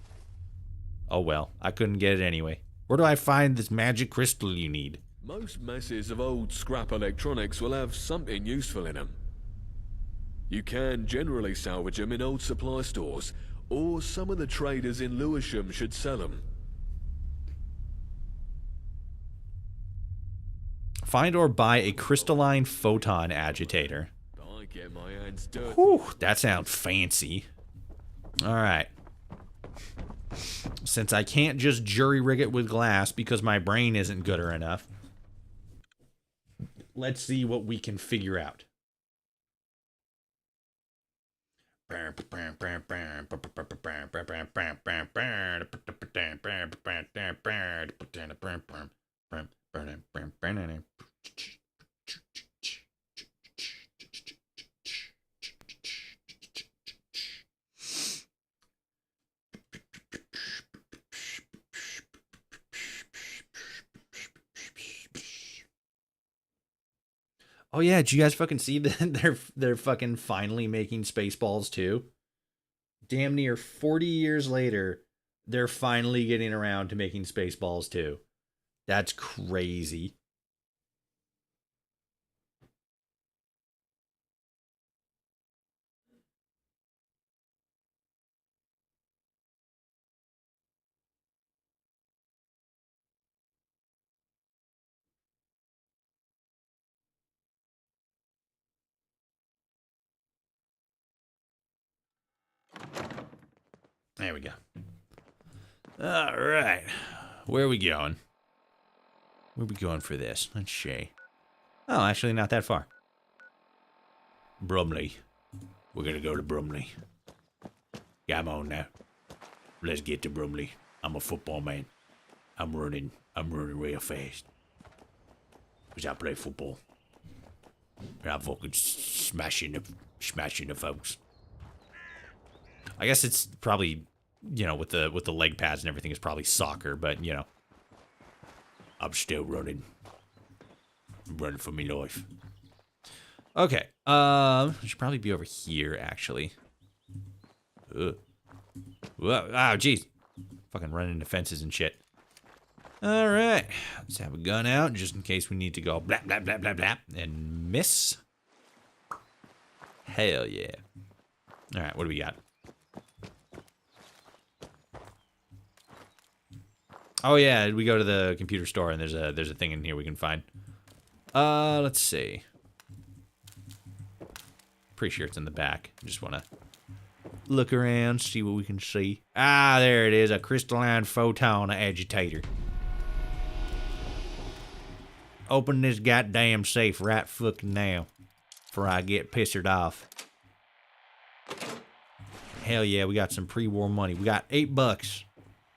Oh well, I couldn't get it anyway. Where do I find this magic crystal you need? Most messes of old scrap electronics will have something useful in them. You can generally salvage them in old supply stores, or some of the traders in Lewisham should sell them. Find or buy a crystalline photon agitator. I get my hands dirty. Whew, that sounds fancy. All right. Since I can't just jury rig it with glass because my brain isn't good enough, let's see what we can figure out. Oh yeah, did you guys fucking see that they're fucking finally making Spaceballs too? Damn near 40 years later, they're finally getting around to making Spaceballs too. That's crazy. There we go. All right. Where are we going? Where are we going for this? Let's see. Oh, actually not that far. Brumley. We're going to go to Brumley. Come on now. Let's get to Brumley. I'm a football man. I'm running real fast. Because I play football. And I'm fucking smashing the folks. I guess it's probably, you know, with the leg pads and everything, it's probably soccer, but, you know. I'm still running. I'm running for my life. Okay. I should probably be over here, actually. Ugh. Whoa. Oh, jeez. Fucking running into fences and shit. All right. Let's have a gun out just in case we need to go blap, blap, blap, blap, blap, and miss. Hell yeah. All right, what do we got? Oh yeah, we go to the computer store and there's a thing in here we can find. Let's see. Pretty sure it's in the back. Just want to look around, see what we can see. Ah, there it is, a crystalline photon agitator. Open this goddamn safe right fucking now, before I get pissed off. Hell yeah, we got some pre-war money. We got $8.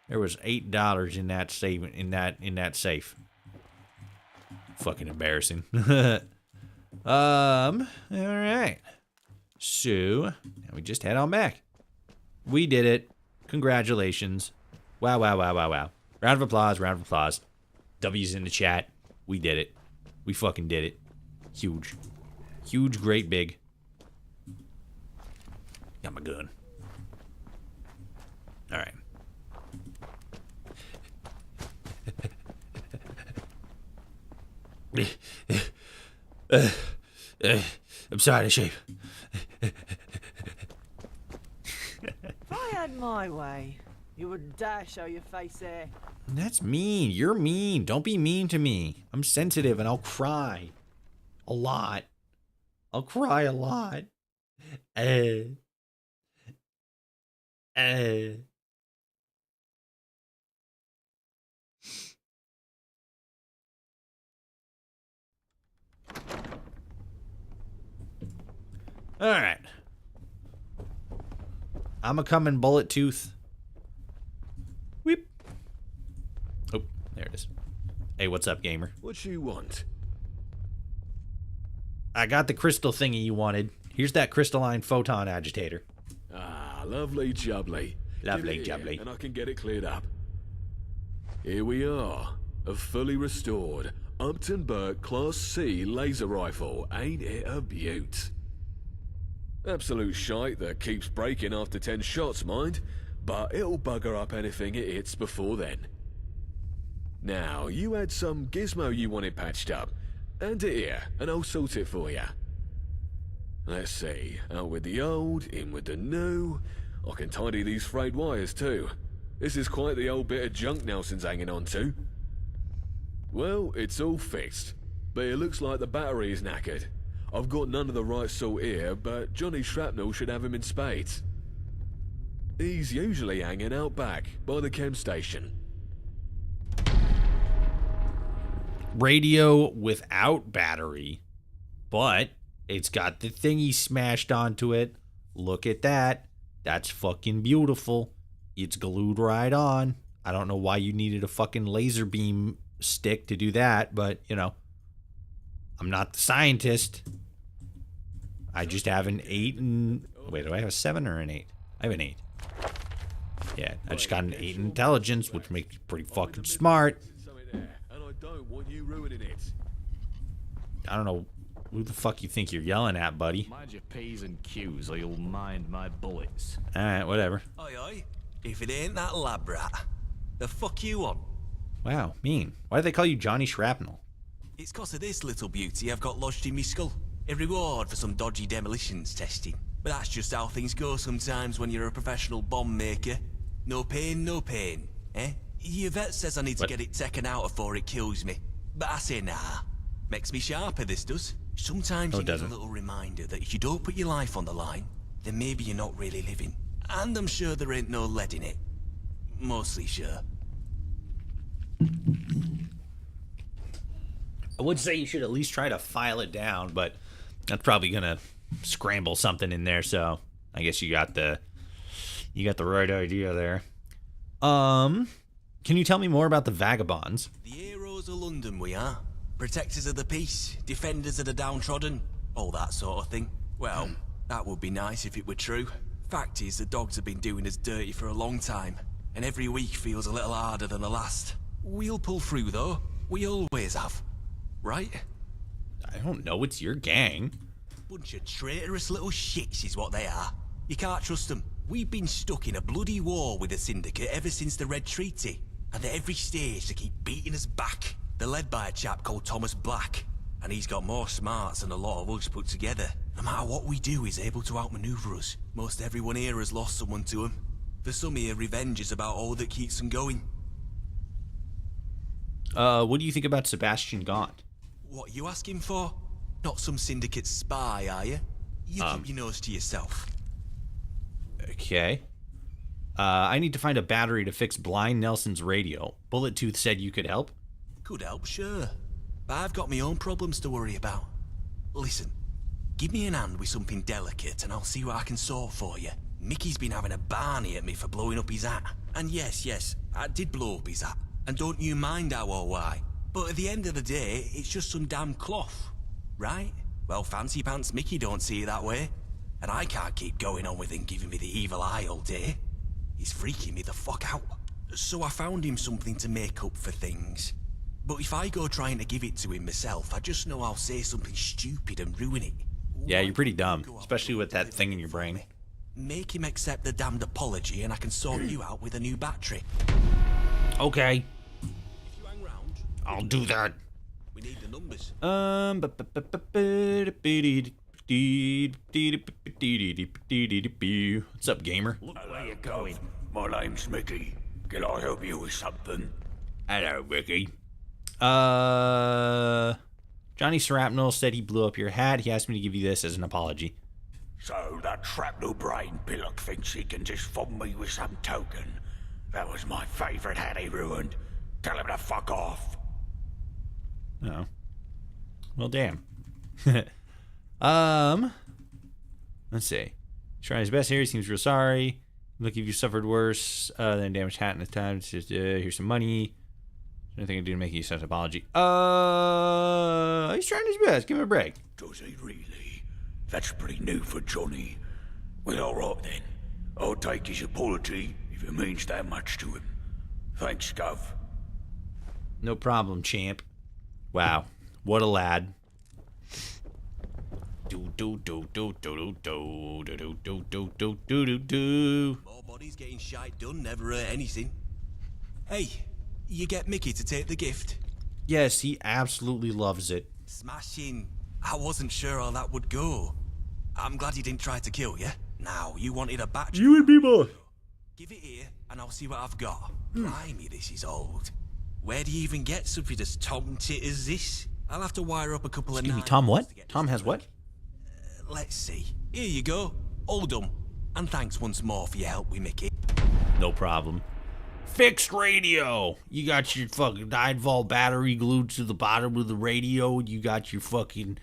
There was $8 in that safe. In that safe. Fucking embarrassing. All right. So now we just head on back. We did it. Congratulations. Wow, wow, wow, wow, wow. Round of applause. Round of applause. W's in the chat. We did it. We fucking did it. Huge. Huge, great, big. Got my gun. All right. I'm sorry to shave. If I had my way, you wouldn't dare show your face there. That's mean. You're mean. Don't be mean to me. I'm sensitive and I'll cry. A lot. I'll cry a lot. All right. I'm a coming bullet tooth. Whip. Oh, there it is. Hey, what's up, gamer? What you want? I got the crystal thingy you wanted. Here's that crystalline photon agitator. Ah, lovely jubbly. Lovely Give it here, jubbly. And I can get it cleared up. Here we are. A fully restored Upton Burke Class C laser rifle. Ain't it a beaut? Absolute shite that keeps breaking after 10 shots, mind, but it'll bugger up anything it hits before then. Now, you had some gizmo you wanted patched up. Hand it here, and I'll sort it for you. Let's see, out with the old, in with the new. I can tidy these frayed wires too. This is quite the old bit of junk Nelson's hanging on to. Well, it's all fixed, but it looks like the battery is knackered. I've got none of the right sort here, but Johnny Shrapnel should have him in spades. He's usually hanging out back, by the chem station. Radio without battery, but it's got the thingy smashed onto it, Look at that. That's fucking beautiful. It's glued right on. I don't know why you needed a fucking laser beam stick to do that, but, you know, I'm not the scientist. I just have an 8 and... Wait, do I have a 7 or an 8? I have an 8. Yeah, I just got an 8 in intelligence, which makes me pretty fucking smart. And I don't want you ruining it. I don't know who the fuck you think you're yelling at, buddy. Mind your P's and Q's or you'll mind my bullets. Alright, whatever. Oi, oi. If it ain't that lab rat, the fuck you on? Wow, mean. Why do they call you Johnny Shrapnel? It's 'cause of this little beauty I've got lodged in me skull. A reward for some dodgy demolitions testing. But that's just how things go sometimes when you're a professional bomb maker. No pain, eh? Your vet says I need to get it taken out before it kills me. But I say nah. Makes me sharper, this does. Sometimes you need a little reminder that if you don't put your life on the line, then maybe you're not really living. And I'm sure there ain't no lead in it. Mostly sure. I would say you should at least try to file it down, but that's probably gonna scramble something in there, so I guess you got the right idea there. Can you tell me more about the vagabonds? The heroes of London we are. Protectors of the peace, defenders of the downtrodden, all that sort of thing. Well, that would be nice if it were true. Fact is, the dogs have been doing us dirty for a long time, and every week feels a little harder than the last. We'll pull through though. We always have. Right? I don't know, it's your gang. Bunch of traitorous little shits is what they are. You can't trust them. We've been stuck in a bloody war with the Syndicate ever since the Red Treaty, and at every stage they keep beating us back. They're led by a chap called Thomas Black, and he's got more smarts than a lot of us put together. No matter what we do, he's able to outmaneuver us. Most everyone here has lost someone to him. For some here, revenge is about all that keeps them going. What do you think about Sebastian Gaunt? What are you asking for? Not some Syndicate spy, are you? You keep your nose to yourself. Okay. I need to find a battery to fix Blind Nelson's radio. Bullet Tooth said you could help? Could help, sure. But I've got my own problems to worry about. Listen, give me an hand with something delicate and I'll see what I can sort for you. Mickey's been having a barney at me for blowing up his hat. And yes, I did blow up his hat. And don't you mind how or why. But at the end of the day, it's just some damn cloth. Right? Well, Fancy Pants Mickey don't see it that way. And I can't keep going on with him giving me the evil eye all day. He's freaking me the fuck out. So I found him something to make up for things. But if I go trying to give it to him myself, I just know I'll say something stupid and ruin it. Yeah, you're pretty dumb, especially with that thing in your brain. Make him accept the damned apology and I can sort you out with a new battery. Okay. I'll do that. We need the numbers. What's up, gamer? Look where you're going. My name's Mickey. Can I help you with something? Hello, Mickey. Johnny Shrapnel said he blew up your hat. He asked me to give you this as an apology. So that shrapnel brain pillock thinks he can just fob me with some token. That was my favourite hat he ruined. Tell him to fuck off. Oh. Well, damn. Let's see. He's trying his best here. He seems real sorry. Look, if you suffered worse than damaged hat in the time, it's just, here's some money. Anything I can do to make you such an apology? He's trying his best. Give him a break. Does he really? That's pretty new for Johnny. Well, alright then. I'll take his apology if it means that much to him. Thanks, Gov. No problem, champ. Wow. What a lad. Do do do do do do do do do do do do do do. More bodies getting shite done never hurt anything. Hey, you get Mickey to take the gift? Yes, he absolutely loves it. Smashing. I wasn't sure how that would go. I'm glad he didn't try to kill you. Now, you wanted a battery. You and me both. Give it here, and I'll see what I've got. Blimey, this is old. Where do you even get something as tom-tit as this? I'll have to wire up a couple of... Excuse me, Tom what? Tom has what? Let's see. Here you go. All done. And thanks once more for your help with Mickey. No problem. Fixed radio. You got your fucking 9-volt battery glued to the bottom of the radio. You got your fucking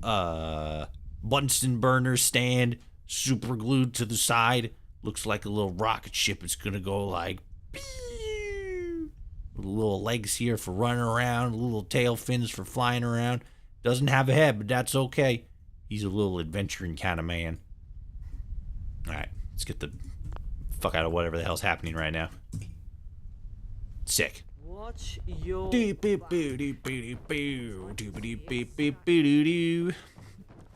Bunsen burner stand super glued to the side. Looks like a little rocket ship. It's gonna go like, pew! With little legs here for running around, little tail fins for flying around. Doesn't have a head, but that's okay. He's a little adventuring kind of man. Alright, let's get the fuck out of whatever the hell's happening right now. Sick. Watch your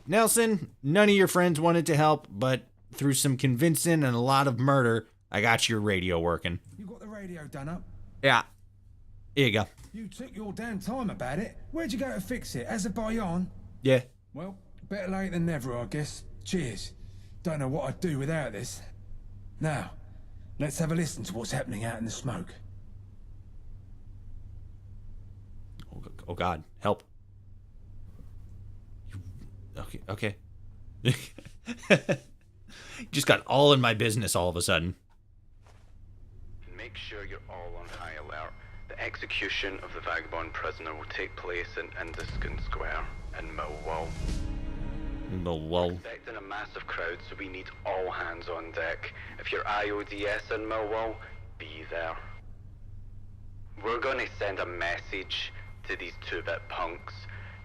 Nelson, none of your friends wanted to help, but through some convincing and a lot of murder, I got your radio working. You got the radio done up? Yeah. Here you go. You took your damn time about it. Where'd you go to fix it? Azerbaijan? Yeah. Well, better late than never, I guess. Cheers. Don't know what I'd do without this. Now, let's have a listen to what's happening out in the smoke. Oh God, help. Okay. Just got all in my business all of a sudden. Make sure you're all on high alert. The execution of the vagabond prisoner will take place in Indiscon Square in Millwall. We're expecting a massive crowd, so we need all hands on deck. If you're IODS in Millwall, be there. We're going to send a message to these two-bit punks.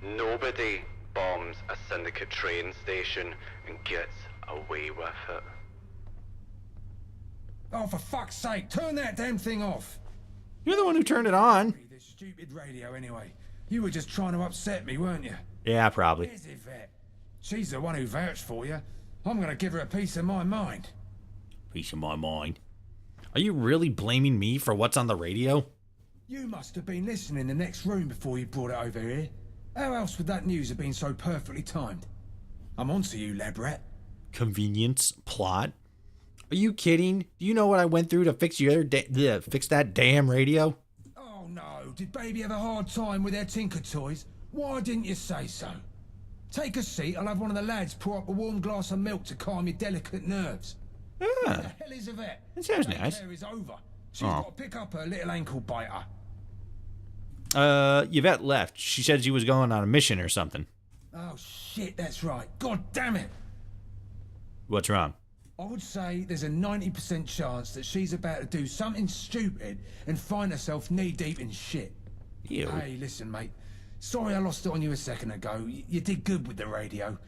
Nobody bombs a syndicate train station and gets away with it. Oh, for fuck's sake, turn that damn thing off. You're the one who turned it on. This stupid radio anyway. You were just trying to upset me, weren't you? Yeah, probably. Where's Yvette? She's the one who vouched for you. I'm gonna give her a piece of my mind. Piece of my mind. Are you really blaming me for what's on the radio? You must have been listening in the next room before you brought it over here. How else would that news have been so perfectly timed? I'm onto you, lab rat. Convenience plot? Are you kidding? Do you know what I went through to fix fix that damn radio? Oh no, did baby have a hard time with their Tinker toys? Why didn't you say so? Take a seat, I'll have one of the lads pour up a warm glass of milk to calm your delicate nerves. Ah, What the hell is Yvette? that sounds nice. Is over. She's got to pick up her little ankle biter. Yvette left. She said she was going on a mission or something. Oh shit, that's right. God damn it. What's wrong? I would say there's a 90% chance that she's about to do something stupid and find herself knee-deep in shit. Ew. Hey, listen, mate. Sorry I lost it on you a second ago. You did good with the radio.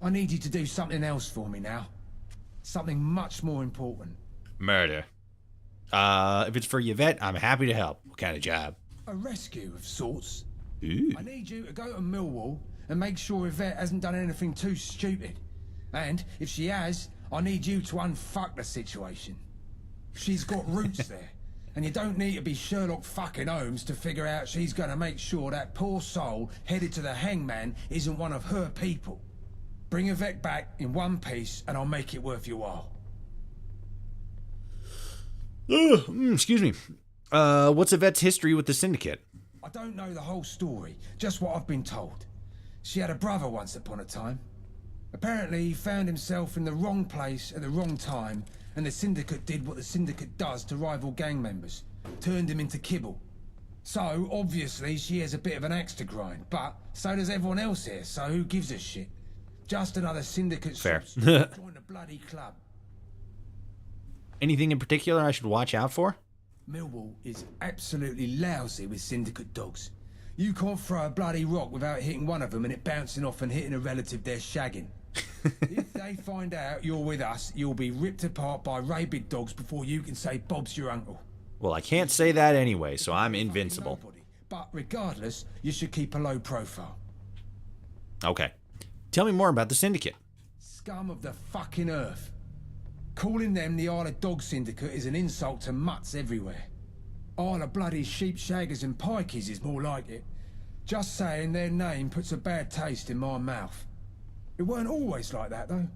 I need you to do something else for me now. Something much more important. Murder. If it's for Yvette, I'm happy to help. What kind of job? A rescue of sorts. Ooh. I need you to go to Millwall and make sure Yvette hasn't done anything too stupid. And if she has, I need you to unfuck the situation. She's got roots there, and you don't need to be Sherlock fucking Holmes to figure out she's gonna make sure that poor soul headed to the hangman isn't one of her people. Bring Yvette back in one piece, and I'll make it worth your while. Excuse me. What's Yvette's history with the Syndicate? I don't know the whole story, just what I've been told. She had a brother once upon a time. Apparently, he found himself in the wrong place at the wrong time, and the Syndicate did what the Syndicate does to rival gang members. Turned him into kibble. So, obviously, she has a bit of an axe to grind, but so does everyone else here, so who gives a shit? Just another Syndicate Fair. Join the bloody club. Anything in particular I should watch out for? Millwall is absolutely lousy with Syndicate dogs. You can't throw a bloody rock without hitting one of them and it bouncing off and hitting a relative they're shagging. If they find out you're with us, you'll be ripped apart by rabid dogs before you can say Bob's your uncle. Well, I can't say that anyway, so I'm invincible. But regardless, you should keep a low profile. Okay. Tell me more about the Syndicate. Scum of the fucking earth. Calling them the Isle of Dog Syndicate is an insult to mutts everywhere. Isle of bloody sheep shaggers and pikeys is more like it. Just saying their name puts a bad taste in my mouth. It weren't always like that, though.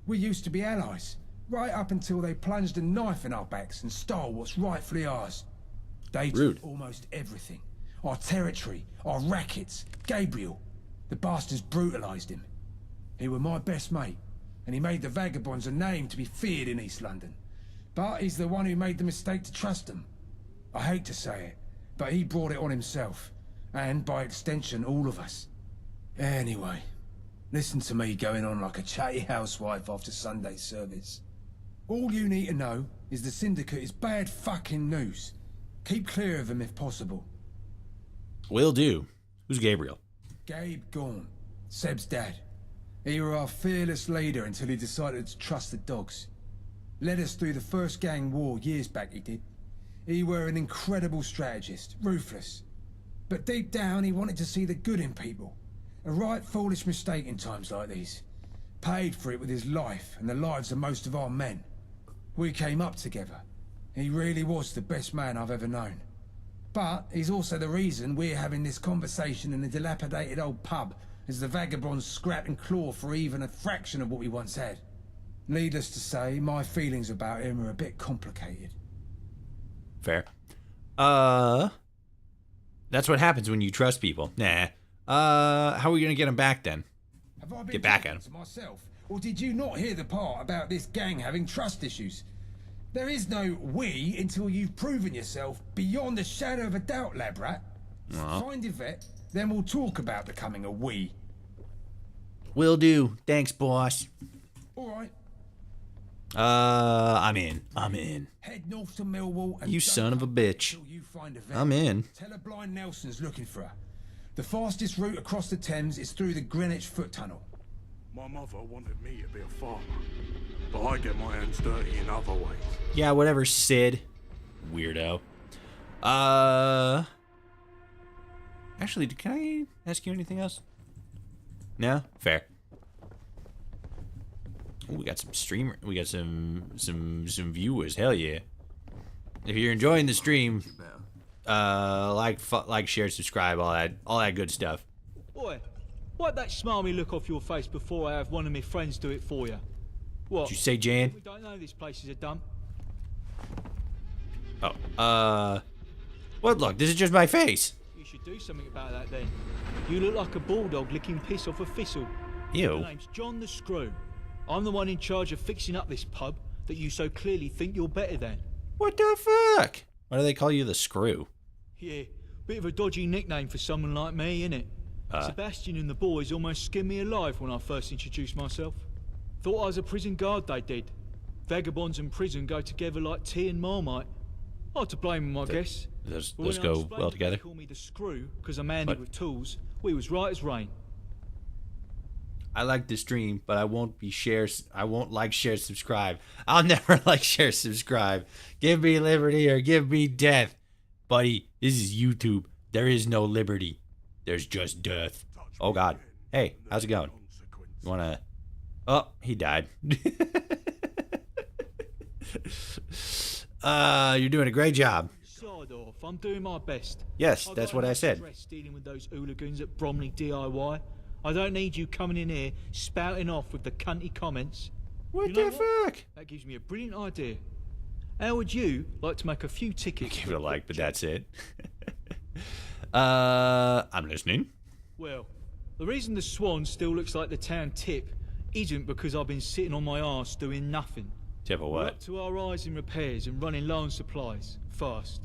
We used to be allies, right up until they plunged a knife in our backs and stole what's rightfully ours. They took almost everything. Our territory, our rackets, Gabriel. The bastards brutalised him. He were my best mate, and he made the vagabonds a name to be feared in East London. But he's the one who made the mistake to trust them. I hate to say it, but he brought it on himself, and by extension all of us. Anyway, Listen to me going on like a chatty housewife after Sunday service. All you need to know is the Syndicate is bad fucking news. Keep clear of them if possible. Will do. Who's Gabriel? Gabe Gaunt, Seb's dad. He were our fearless leader until he decided to trust the dogs. Led us through the first gang war years back, he did. He were an incredible strategist, ruthless. But deep down, he wanted to see the good in people. A right foolish mistake in times like these. Paid for it with his life and the lives of most of our men. We came up together. He really was the best man I've ever known. But he's also the reason we're having this conversation in a dilapidated old pub as the vagabonds scrap and claw for even a fraction of what we once had. Needless to say, my feelings about him are a bit complicated. Fair. That's what happens when you trust people. Nah. How are we gonna get him back then? Have I been Get back at him. to myself, or did you not hear the part about this gang having trust issues? There is no we until you've proven yourself beyond a shadow of a doubt, lab rat. Find Yvette, then we'll talk about becoming a we. Will do. Thanks, boss. All right. I'm in. Head north to Millwall and You son of a bitch. until you find Yvette. I'm in. Tell her Blind Nelson's looking for her. The fastest route across the Thames is through the Greenwich Foot Tunnel. My mother wanted me to be a farmer, but I get my hands dirty in other ways. Yeah, whatever, Sid. Weirdo. Actually, can I ask you anything else? No? Fair. Ooh, we got some streamer. We got some viewers. Hell yeah! If you're enjoying the stream, like, share, subscribe, all that good stuff. Boy, wipe that smarmy look off your face before I have one of my friends do it for you. What? Did you say Jan? We don't know this place is a dump. Oh, what? Look, this is just my face. You should do something about that then. You look like a bulldog licking piss off a thistle. Ew. My name's John the Screw. I'm the one in charge of fixing up this pub that you so clearly think you're better than. What the fuck? Why do they call you the Screw? Yeah, bit of a dodgy nickname for someone like me, innit? Sebastian and the boys almost skinned me alive when I first introduced myself. Thought I was a prison guard, they did. Vagabonds and prison go together like tea and Marmite. Hard to blame them, I guess. Those But when I go explained well that together. They call me the Screw because I'm handy with tools. We was right as rain. I like the stream, but I won't like, share, subscribe. I'll never like, share, subscribe. Give me liberty or give me death. Buddy, this is YouTube. There is no liberty. There's just death. Oh, God. Hey, how's it going? You wanna... Oh, he died. You're doing a great job. Sod off, I'm doing my best. Yes, that's what I said. Stress dealing with those hooligans at Bromley DIY. I don't need you coming in here spouting off with the cunty comments. What the fuck? That gives me a brilliant idea. How would you like to make a few tickets? Give it a like, but that's it. I'm listening. Well, the reason the Swan still looks like the town tip isn't because I've been sitting on my arse doing nothing. Tip of We're what? up to our eyes in repairs and running low on supplies, fast.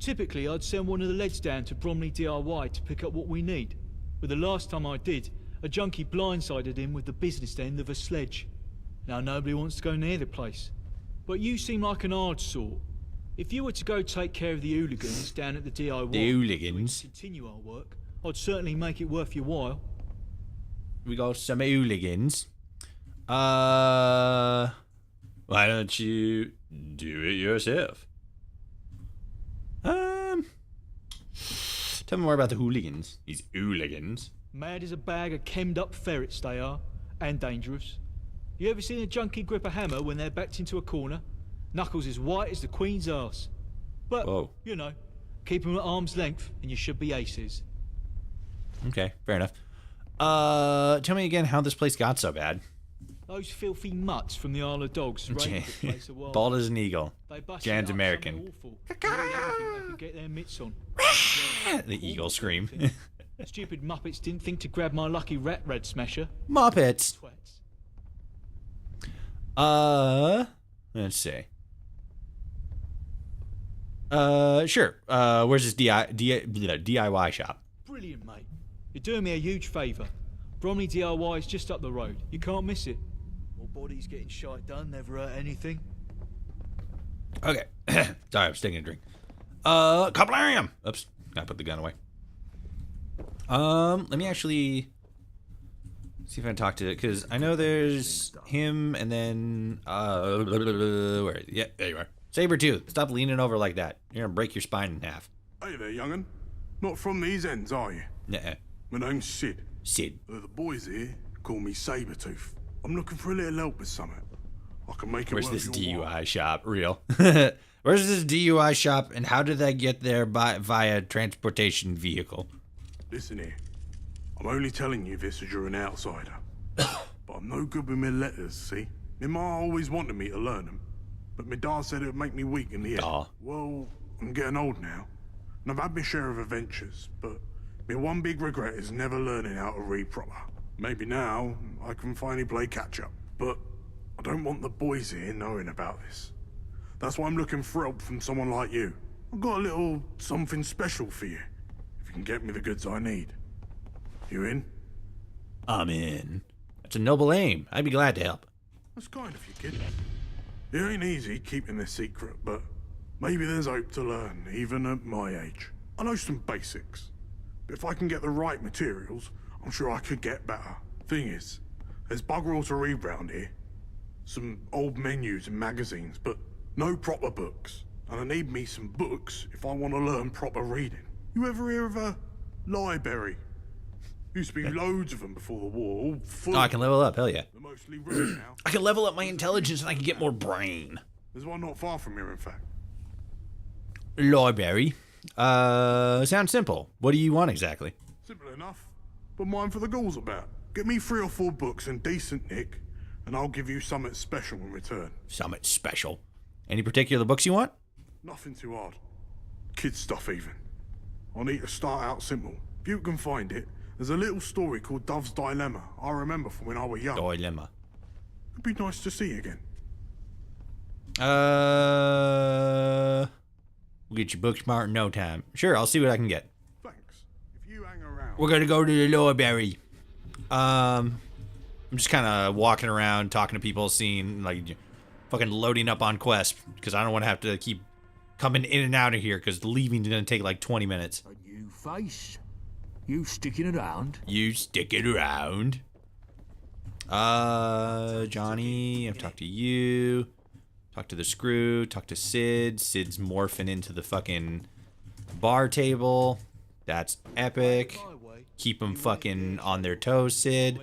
Typically, I'd send one of the leads down to Bromley DIY to pick up what we need. But the last time I did, a junkie blindsided him with the business end of a sledge. Now nobody wants to go near the place. But you seem like an hard sort. If you were to go take care of the hooligans down at the DIY... The hooligans? So we can continue our work, I'd certainly make it worth your while. We got some hooligans. Why don't you do it yourself? Tell me more about the hooligans. These hooligans. Mad as a bag of chemmed up ferrets they are, and dangerous. You ever seen a junkie grip a hammer when they're backed into a corner? Knuckles as white as the Queen's arse. But, you know, keep them at arm's length and you should be aces. Okay, fair enough. Tell me again how this place got so bad. Those filthy mutts from the Isle of Dogs raided the place a while. Bald as an eagle. They busted Jan's up American. something awful. Everything they could get their mitts on. The eagle scream. Stupid Muppets didn't think to grab my lucky rat smasher. Muppets. Let's see. Sure. Where's this DIY shop? Brilliant, mate. You're doing me a huge favour. Bromley DIY is just up the road. You can't miss it. More bodies getting shite done never hurt anything. Okay. Sorry, I was taking a drink. Kablam! Oops. I put the gun away. Let me actually see if I can talk to it, because I know there's him and then, where is he? Yeah, there you are. Sabretooth, stop leaning over like that. You're gonna break your spine in half. Hey there, young'un. Not from these ends, are you? Nuh-uh. My name's Sid. Sid. The boys here call me Sabretooth. I'm looking for a little help with something. I can make it Where's worth this your DUI while. shop? Real. Where's this DUI shop, and how did I get there via transportation vehicle? Listen here. I'm only telling you this as you're an outsider. But I'm no good with my letters, see? My ma always wanted me to learn them. But my dad said it would make me weak in the end. Well, I'm getting old now. And I've had my share of adventures, but my one big regret is never learning how to read proper. Maybe now I can finally play catch-up. But I don't want the boys here knowing about this. That's why I'm looking for help from someone like you. I've got a little something special for you, if you can get me the goods I need. You in? I'm in. That's a noble aim. I'd be glad to help. That's kind of you, kid. It ain't easy keeping this secret, but maybe there's hope to learn, even at my age. I know some basics, but if I can get the right materials, I'm sure I could get better. Thing is, there's bugger all to read round here. Some old menus and magazines, but no proper books. And I need me some books if I want to learn proper reading. You ever hear of a library? Used to be loads of them before the war, all full. Oh, I can level up. Hell yeah. They're mostly ruined now. I can level up my intelligence and I can get more brain. There's one not far from here, in fact. Library. Sounds simple. What do you want exactly? Simple enough. But mine for the ghouls about. Get me 3 or 4 books in decent nick, and I'll give you something special in return. Something special. Any particular books you want? Nothing too hard. Kid stuff, even. I'll need to start out simple. If you can find it, there's a little story called Dove's Dilemma I remember from when I was young. Dilemma. It'd be nice to see you again. We'll get you book smart in no time. Sure, I'll see what I can get. Thanks. If you hang around. We're gonna go to the library. I'm just kind of walking around, talking to people, seeing, like, fucking loading up on quests, because I don't want to have to keep coming in and out of here, because leaving is gonna take like 20 minutes. A new face? You sticking around? You sticking around? Johnny, I've talked to you. Talk to the Screw. Talk to Sid. Sid's morphing into the fucking bar table. That's epic. Keep them fucking on their toes, Sid.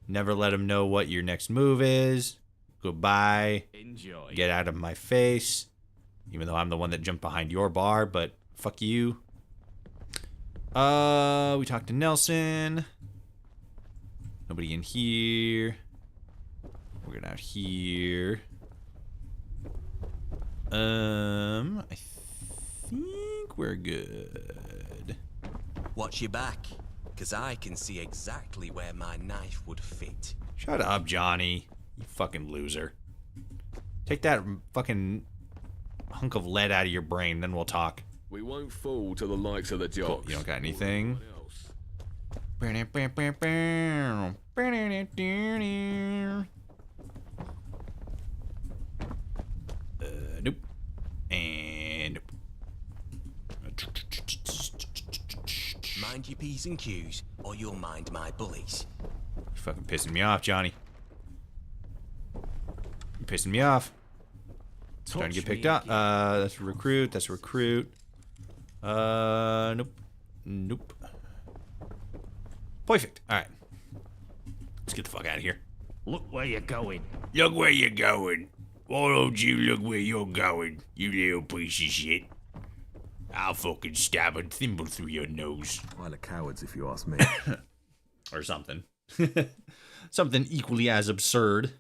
Never let them know what your next move is. Goodbye. Enjoy. Get out of my face. Even though I'm the one that jumped behind your bar, but fuck you. We talked to Nelson. Nobody in here. We're going out here. I think we're good. Watch your back, because I can see exactly where my knife would fit. Shut up, Johnny. You fucking loser. Take that fucking hunk of lead out of your brain, then we'll talk. We won't fall to the likes of the jocks. Cool. You don't got anything? Nope. And nope. Mind your P's and Q's, or you'll mind my bullies. You're fucking pissing me off, Johnny. You're pissing me off. Trying to get picked up. That's a recruit. That's a recruit. Nope. Nope. Perfect. Alright. Let's get the fuck out of here. Look where you're going. Look where you're going. Why don't you look where you're going, you little piece of shit? I'll fucking stab a thimble through your nose. Pile of cowards, if you ask me. Or something. Something equally as absurd.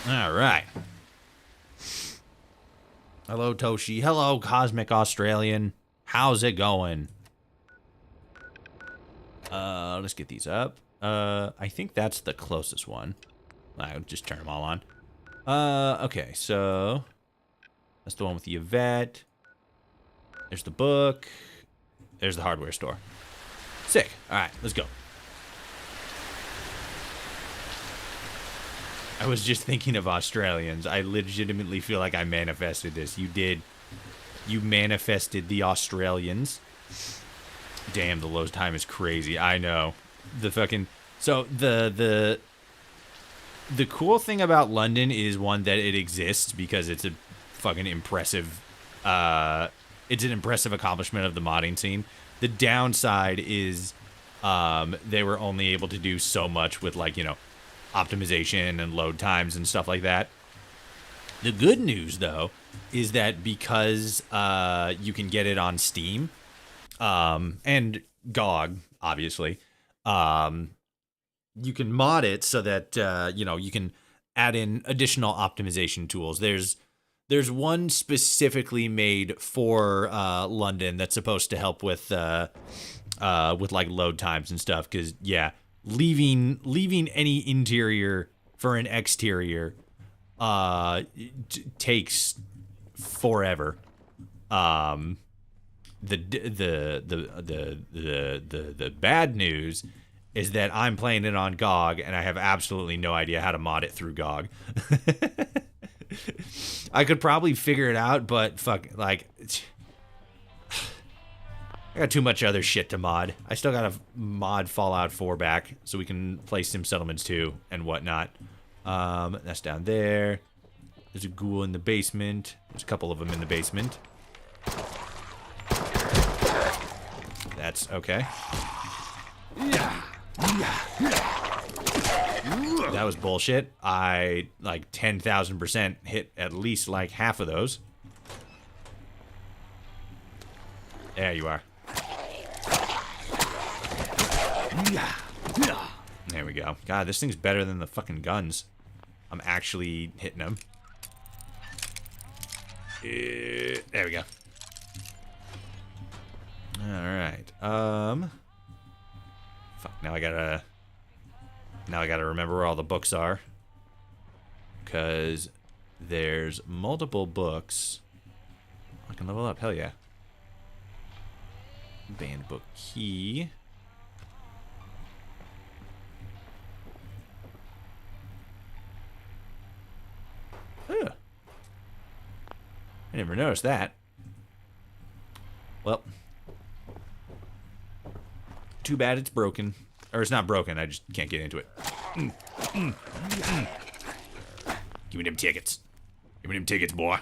All right. Hello, Toshi. Hello, Cosmic Australian. How's it going? Let's get these up. I think that's the closest one. I'll just turn them all on. Okay, so that's the one with the Yvette. There's the book. There's the hardware store. Sick. All right, let's go. I was just thinking of Australians. I legitimately feel like I manifested this. You did. You manifested the Australians. Damn, the load time is crazy. I know. The fucking... So, the cool thing about London is, one, that it exists because it's a fucking impressive... it's an impressive accomplishment of the modding scene. The downside is they were only able to do so much with, like, you know, optimization and load times and stuff like that. The good news, though, is that because you can get it on Steam and GOG, obviously, you can mod it so that you know, you can add in additional optimization tools. There's one specifically made for London that's supposed to help with like load times and stuff. Because yeah, leaving any interior for an exterior takes forever. The bad news is that I'm playing it on GOG and I have absolutely no idea how to mod it through GOG. I could probably figure it out, but fuck, like, I got too much other shit to mod. I still gotta mod Fallout 4 back so we can play Sim Settlements 2 and whatnot. That's down there. There's a ghoul in the basement. There's a couple of them in the basement. That's okay. That was bullshit. I, like, 10,000% hit at least, like, half of those. There you are. There we go. God, this thing's better than the fucking guns. I'm actually hitting them. There we go. Alright. Fuck, now I gotta remember where all the books are. Because there's multiple books. I can level up, hell yeah. Banned book key. Huh. I never noticed that. Well, too bad it's broken. Or it's not broken, I just can't get into it. Give me them tickets. Give me them tickets, boy.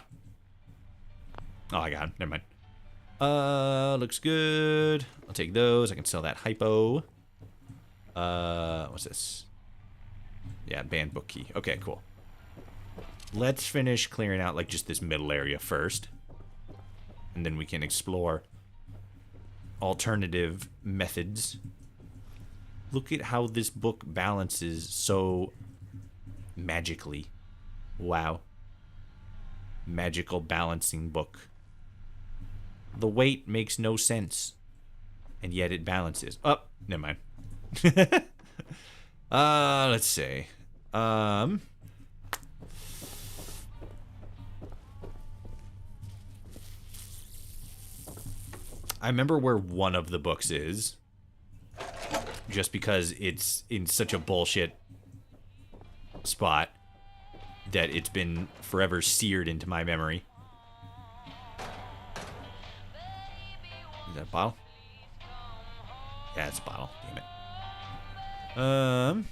Oh, I got them. Never mind. Looks good. I'll take those. I can sell that hypo. What's this? Yeah, banned book key. Okay, cool. Let's finish clearing out, like, just this middle area first. And then we can explore alternative methods. Look at how this book balances so magically. Wow. Magical balancing book. The weight makes no sense. And yet it balances. Oh, never mind. Let's see. I remember where one of the books is. Just because it's in such a bullshit spot that it's been forever seared into my memory. Is that a bottle? Yeah, it's a bottle. Damn it.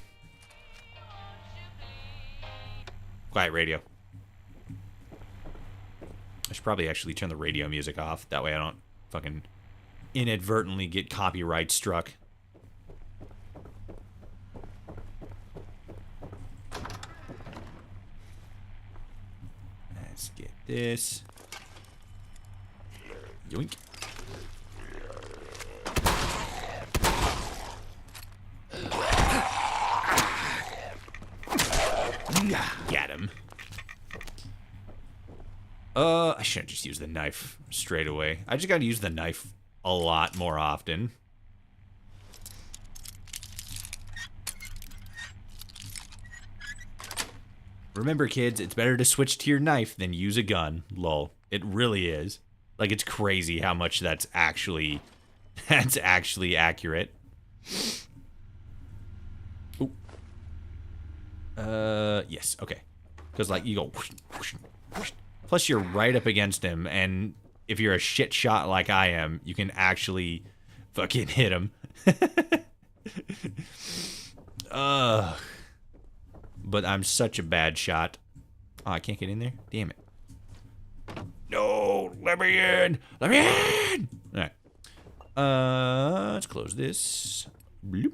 Quiet radio. I should probably actually turn the radio music off. That way I don't fucking inadvertently get copyright struck. Let's get this. Yoink. Get him. I shouldn't just use the knife straight away. I just gotta use the knife a lot more often. Remember, kids, it's better to switch to your knife than use a gun. Lol. It really is. Like, it's crazy how much that's actually accurate. Ooh. Yes, okay. Because, like, you go whoosh, whoosh, whoosh. Plus, you're right up against him, and if you're a shit shot like I am, you can actually fucking hit him. But I'm such a bad shot. Oh, I can't get in there? Damn it. No, let me in! Let me in! Alright. Let's close this. Bloop.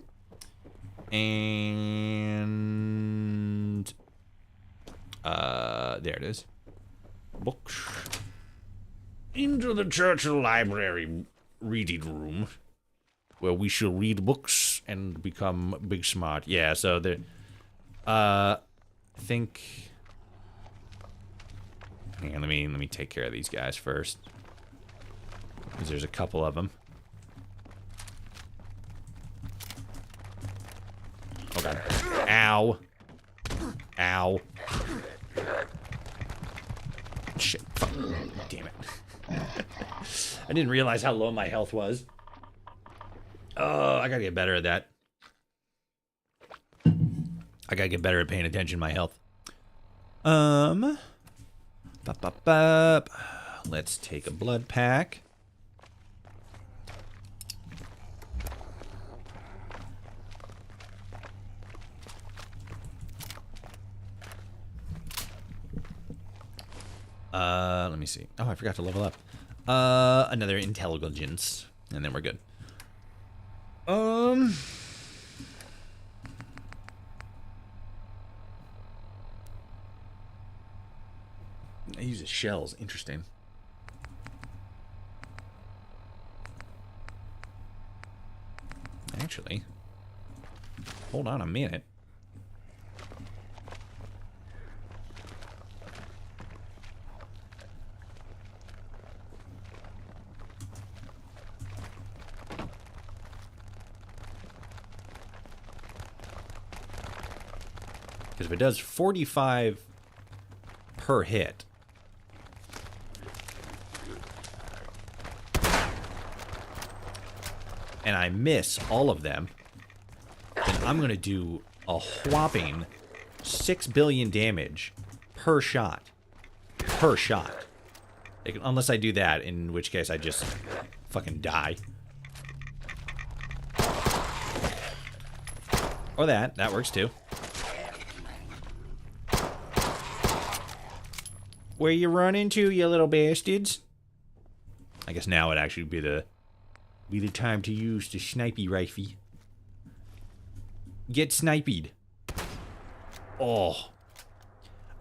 And... there it is. Books. Into the church library reading room, where we shall read books and become big smart. Yeah, so the... I think... Hang on, let me take care of these guys first. Because there's a couple of them. Oh god. Ow. Ow. Shit. Fuck. Damn it. I didn't realize how low my health was. Oh, I gotta get better at that. I gotta get better at paying attention to my health. Let's take a blood pack. Let me see. Oh, I forgot to level up. Another intelligence, and then we're good. It uses shells. Interesting. Actually, hold on a minute. Because if it does 45 per hit, and I miss all of them, then I'm going to do a whopping 6 billion damage per shot. Per shot. Unless I do that, in which case I just fucking die. Or that. That works too. Where you running to, you little bastards? I guess now would actually be the time to use the snipey rifle. Get sniped. Oh.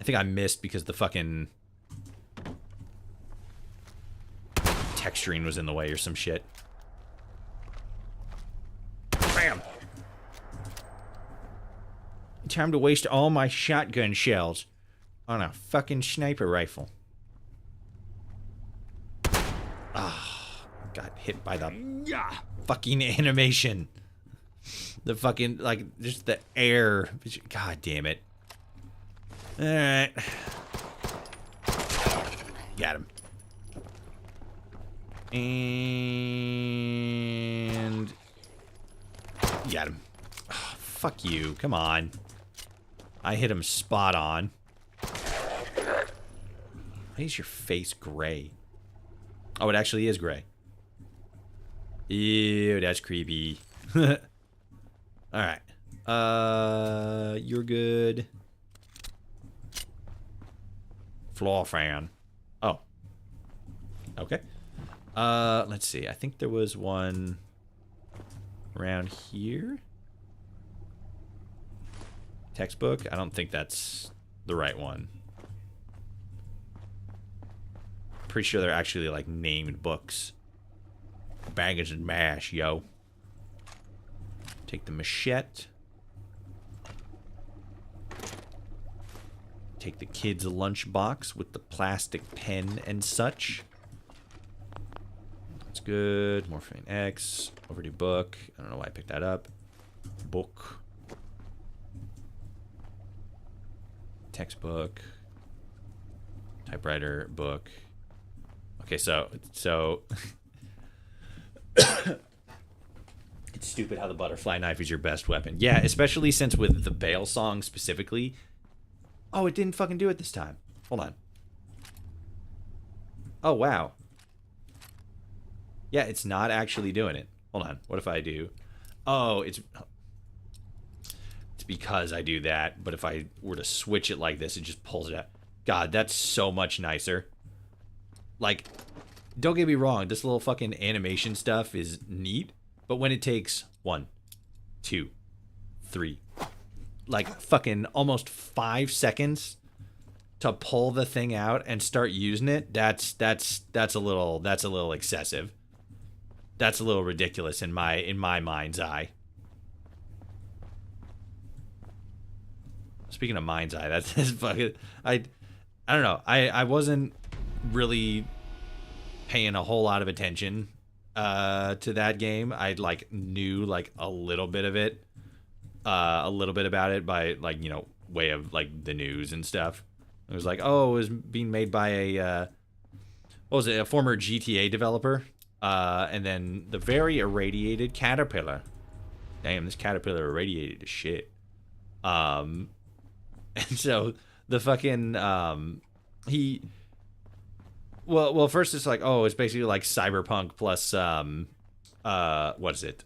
I think I missed because the fucking texturing was in the way or some shit. Bam! Time to waste all my shotgun shells on a fucking sniper rifle. Ah, got hit by the fucking animation. The fucking, like, just the air. God damn it. Alright. Got him. And... got him. Oh, fuck you. Come on. I hit him spot on. Why is your face gray? Oh, it actually is gray. Ew, that's creepy. Alright. You're good. Floor fan. Oh. Okay. Let's see. I think there was one around here. Textbook? I don't think that's the right one. Pretty sure they're actually like named books. Baggage and mash, yo. Take the machete. Take the kid's lunchbox with the plastic pen and such. That's good. Morphine X. Overdue book. I don't know why I picked that up. Book. Textbook. Typewriter. Book. Okay, so it's stupid how the butterfly knife is your best weapon. Yeah, especially since with the Bale song specifically. Oh, it didn't fucking do it this time. Hold on. Oh, wow. Yeah, it's not actually doing it. Hold on. What if I do? Oh, it's because I do that. But if I were to switch it like this, it just pulls it out. God, that's so much nicer. Like, don't get me wrong. This little fucking animation stuff is neat. But when it takes 1, 2, 3, like fucking almost 5 seconds to pull the thing out and start using it, that's a little excessive. That's a little ridiculous in my mind's eye. Speaking of mind's eye, that's fucking I don't know. I wasn't really paying a whole lot of attention to that game. I like knew like a little bit of it. A little bit about it by like, you know, way of like the news and stuff. It was like, oh, it was being made by a what was it, a former GTA developer, and then the very irradiated caterpillar. Damn, this caterpillar irradiated to shit. And so the fucking he well first it's like, oh, it's basically like Cyberpunk plus what is it,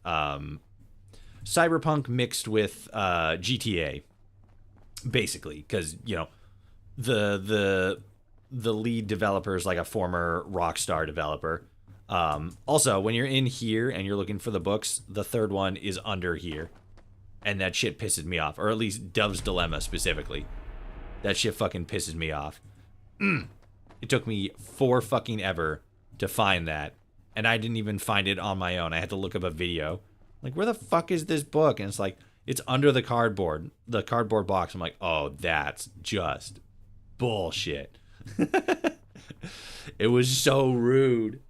Cyberpunk mixed with GTA, basically, because, you know, the lead developer is like a former Rockstar developer. Also, when you're in here and you're looking for the books, the third one is under here, and that shit pisses me off, or at least Dove's Dilemma specifically. That shit fucking pisses me off. It took me 4 fucking ever to find that, and I didn't even find it on my own. I had to look up a video. Like, where the fuck is this book? And it's like, it's under the cardboard box. I'm like, oh, that's just bullshit. It was so rude.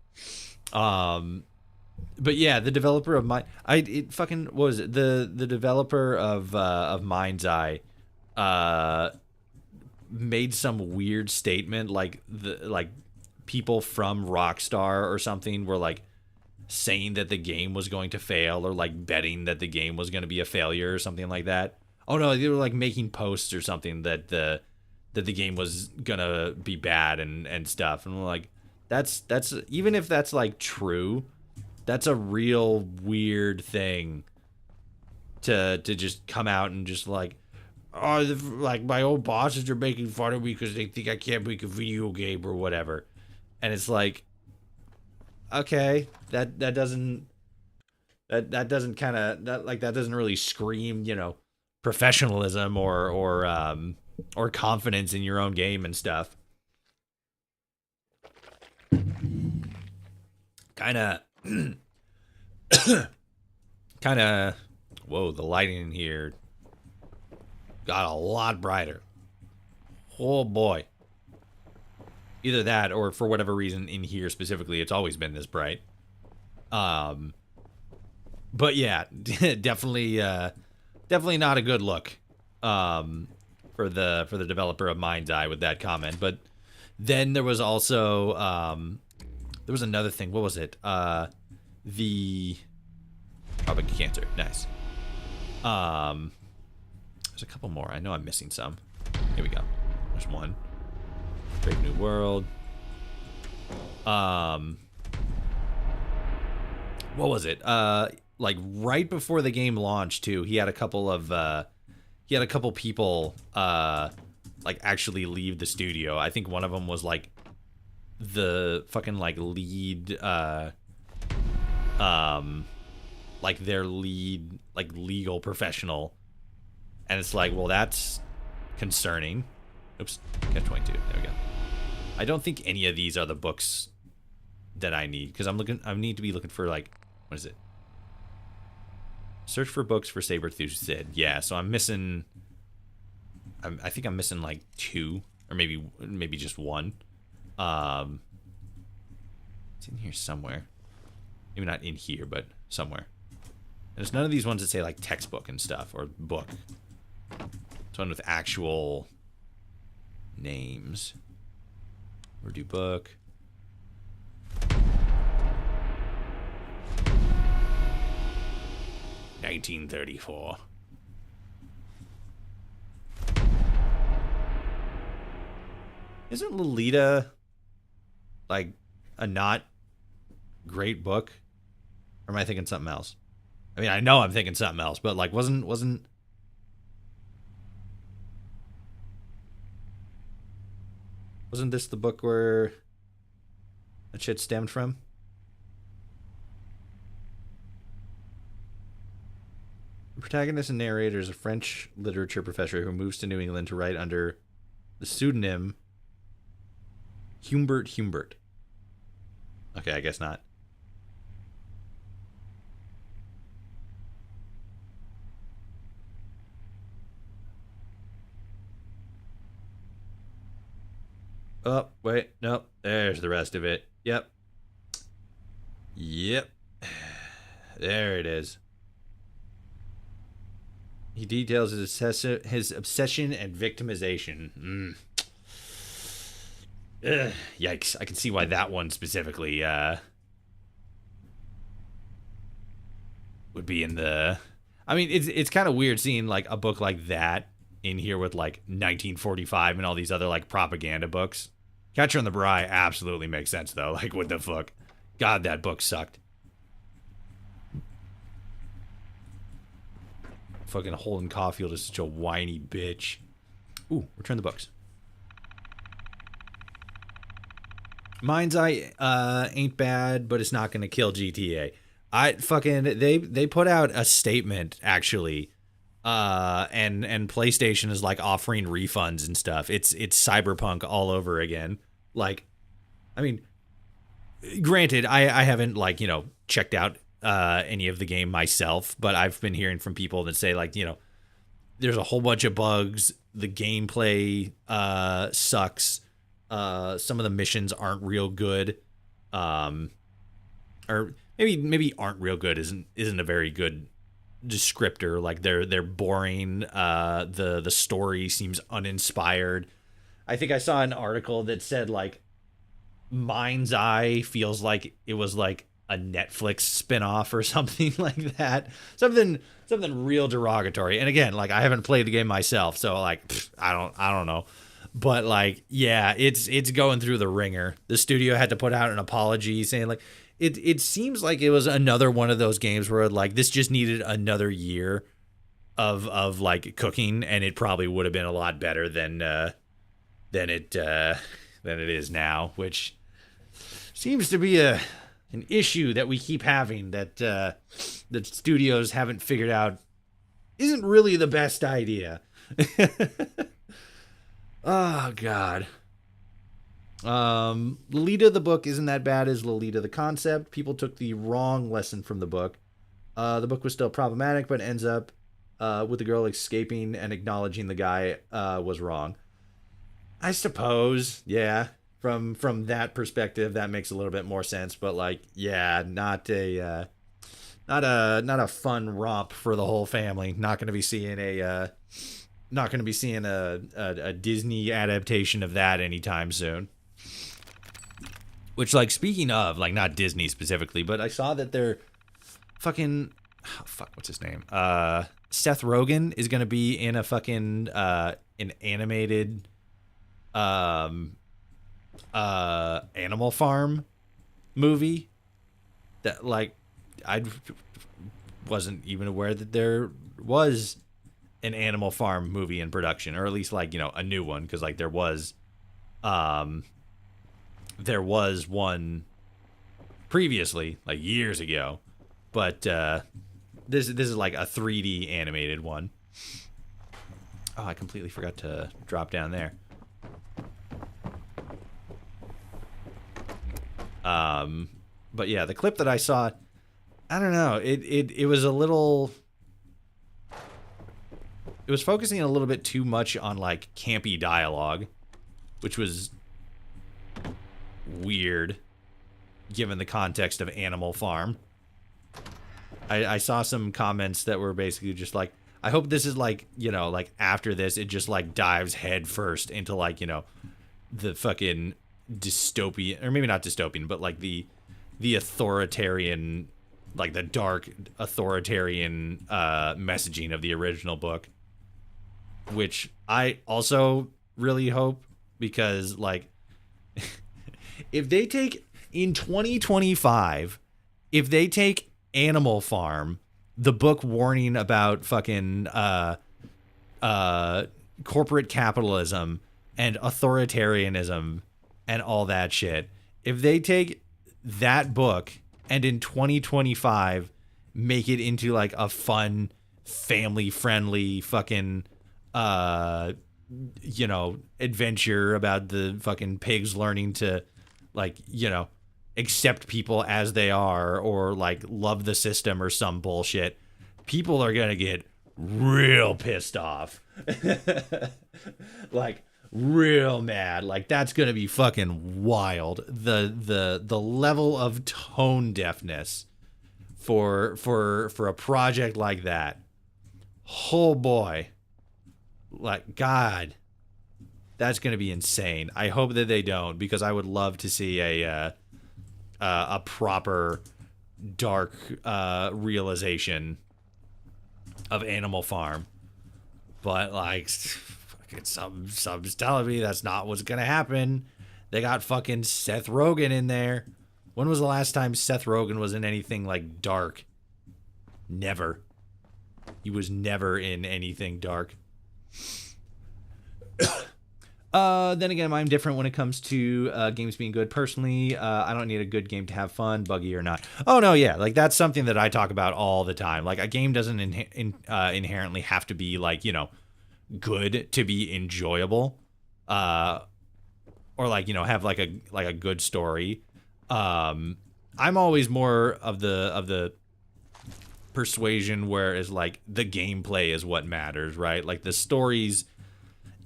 But yeah, the developer of what was it? The developer of Mind's Eye, made some weird statement like people from Rockstar or something were like saying that the game was going to fail, or like betting that the game was going to be a failure or something like that. Oh no, they were like making posts or something that the game was gonna be bad and stuff. And I'm like, that's even if that's like true, that's a real weird thing to just come out and just like, oh, like my old bosses are making fun of me because they think I can't make a video game or whatever. And it's like, okay, that doesn't really scream, you know, professionalism or confidence in your own game and stuff. Kind of whoa, the lighting in here got a lot brighter. Oh boy. Either that, or for whatever reason in here specifically, it's always been this bright. But yeah, definitely not a good look for the developer of Mind's Eye with that comment. But then there was also there was another thing. What was it? The Tropic Cancer. Nice. There's a couple more. I know I'm missing some. Here we go. There's one. Brave New World. What was it? Like right before the game launched too, he had a couple people like actually leave the studio. I think one of them was like the fucking like lead like their lead like legal professional, and it's like, well, that's concerning. Oops, catch 22. There we go. I don't think any of these are the books that I need, because I need to be looking for, like, what is it? Search for books for Sabertooth Sid. Yeah, so I'm missing, I think I'm missing like 2, or maybe just 1. It's in here somewhere. Maybe not in here, but somewhere. There's none of these ones that say like textbook and stuff, or book. It's one with actual names. Urdu book. $1934. Isn't Lolita like a not great book? Or am I thinking something else? I mean, I know I'm thinking something else, but like wasn't this the book where that shit stemmed from? The protagonist and narrator is a French literature professor who moves to New England to write under the pseudonym Humbert. Okay, I guess not. Oh, wait, nope. There's the rest of it. Yep. There it is. He details his obsession and victimization. Yikes. I can see why that one specifically would be in the... I mean, it's kind of weird seeing like a book like that in here with like 1945 and all these other like propaganda books. Catcher in the Rye absolutely makes sense though. Like, what the fuck? God, that book sucked. Fucking Holden Caulfield is such a whiny bitch. Ooh, return the books. Mind's Eye ain't bad, but it's not gonna kill GTA. They put out a statement actually, and PlayStation is like offering refunds and stuff. It's Cyberpunk all over again. Like, I mean, granted, I haven't like, you know, checked out any of the game myself, but I've been hearing from people that say like, you know, there's a whole bunch of bugs. The gameplay sucks. Some of the missions aren't real good, or maybe aren't real good isn't a very good descriptor. Like they're boring. The story seems uninspired. I think I saw an article that said like Mind's Eye feels like it was like a Netflix spinoff or something like that. Something real derogatory. And again, like I haven't played the game myself, so like I don't know. But like, yeah, it's going through the ringer. The studio had to put out an apology saying like it seems like it was another one of those games where like this just needed another year of like cooking, and it probably would have been a lot better than it is now, which seems to be an issue that we keep having, that that studios haven't figured out isn't really the best idea. Oh God. Lolita the book isn't that bad as Lolita the concept. People took the wrong lesson from the book. The book was still problematic, but ends up with the girl escaping and acknowledging the guy was wrong. I suppose, yeah. From that perspective, that makes a little bit more sense. But like, yeah, not a fun romp for the whole family. Not going to be seeing a Disney adaptation of that anytime soon. Which, like, speaking of, like, not Disney specifically, but I saw that they're fucking, what's his name? Seth Rogen is gonna be in a fucking an animated Animal Farm movie that, like, I wasn't even aware that there was an Animal Farm movie in production, or at least like, you know, a new one, because like there was one previously, like years ago, but this is like a 3D animated one. Oh, I completely forgot to drop down there. But yeah, the clip that I saw, I don't know, it was a little, it was focusing a little bit too much on like campy dialogue, which was weird given the context of Animal Farm. I saw some comments that were basically just like, I hope this is like, you know, like after this, it just like dives head first into like, you know, the fucking dystopian, or maybe not dystopian, but like the authoritarian, like the dark authoritarian messaging of the original book, which I also really hope, because like if they take in 2025, if they take Animal Farm, the book warning about fucking corporate capitalism and authoritarianism and all that shit, if they take that book and in 2025 make it into like a fun, family-friendly fucking you know, adventure about the fucking pigs learning to, like, you know, accept people as they are, or like love the system or some bullshit, people are gonna get real pissed off. Like real mad. Like that's gonna be fucking wild. The level of tone deafness for a project like that. Oh boy. Like, God, that's gonna be insane. I hope that they don't, because I would love to see a proper dark realization of Animal Farm. But like, fucking sub's telling me that's not what's gonna happen. They got fucking Seth Rogen in there. When was the last time Seth Rogen was in anything like dark? Never. He was never in anything dark. Then again, I'm different when it comes to games being good. Personally, I don't need a good game to have fun, buggy or not. Oh, no, yeah. Like, that's something that I talk about all the time. Like, a game doesn't inherently have to be, like, you know, good to be enjoyable. Or, like, you know, have, like a good story. I'm always more of the persuasion where it's, like, the gameplay is what matters, right? Like, the stories,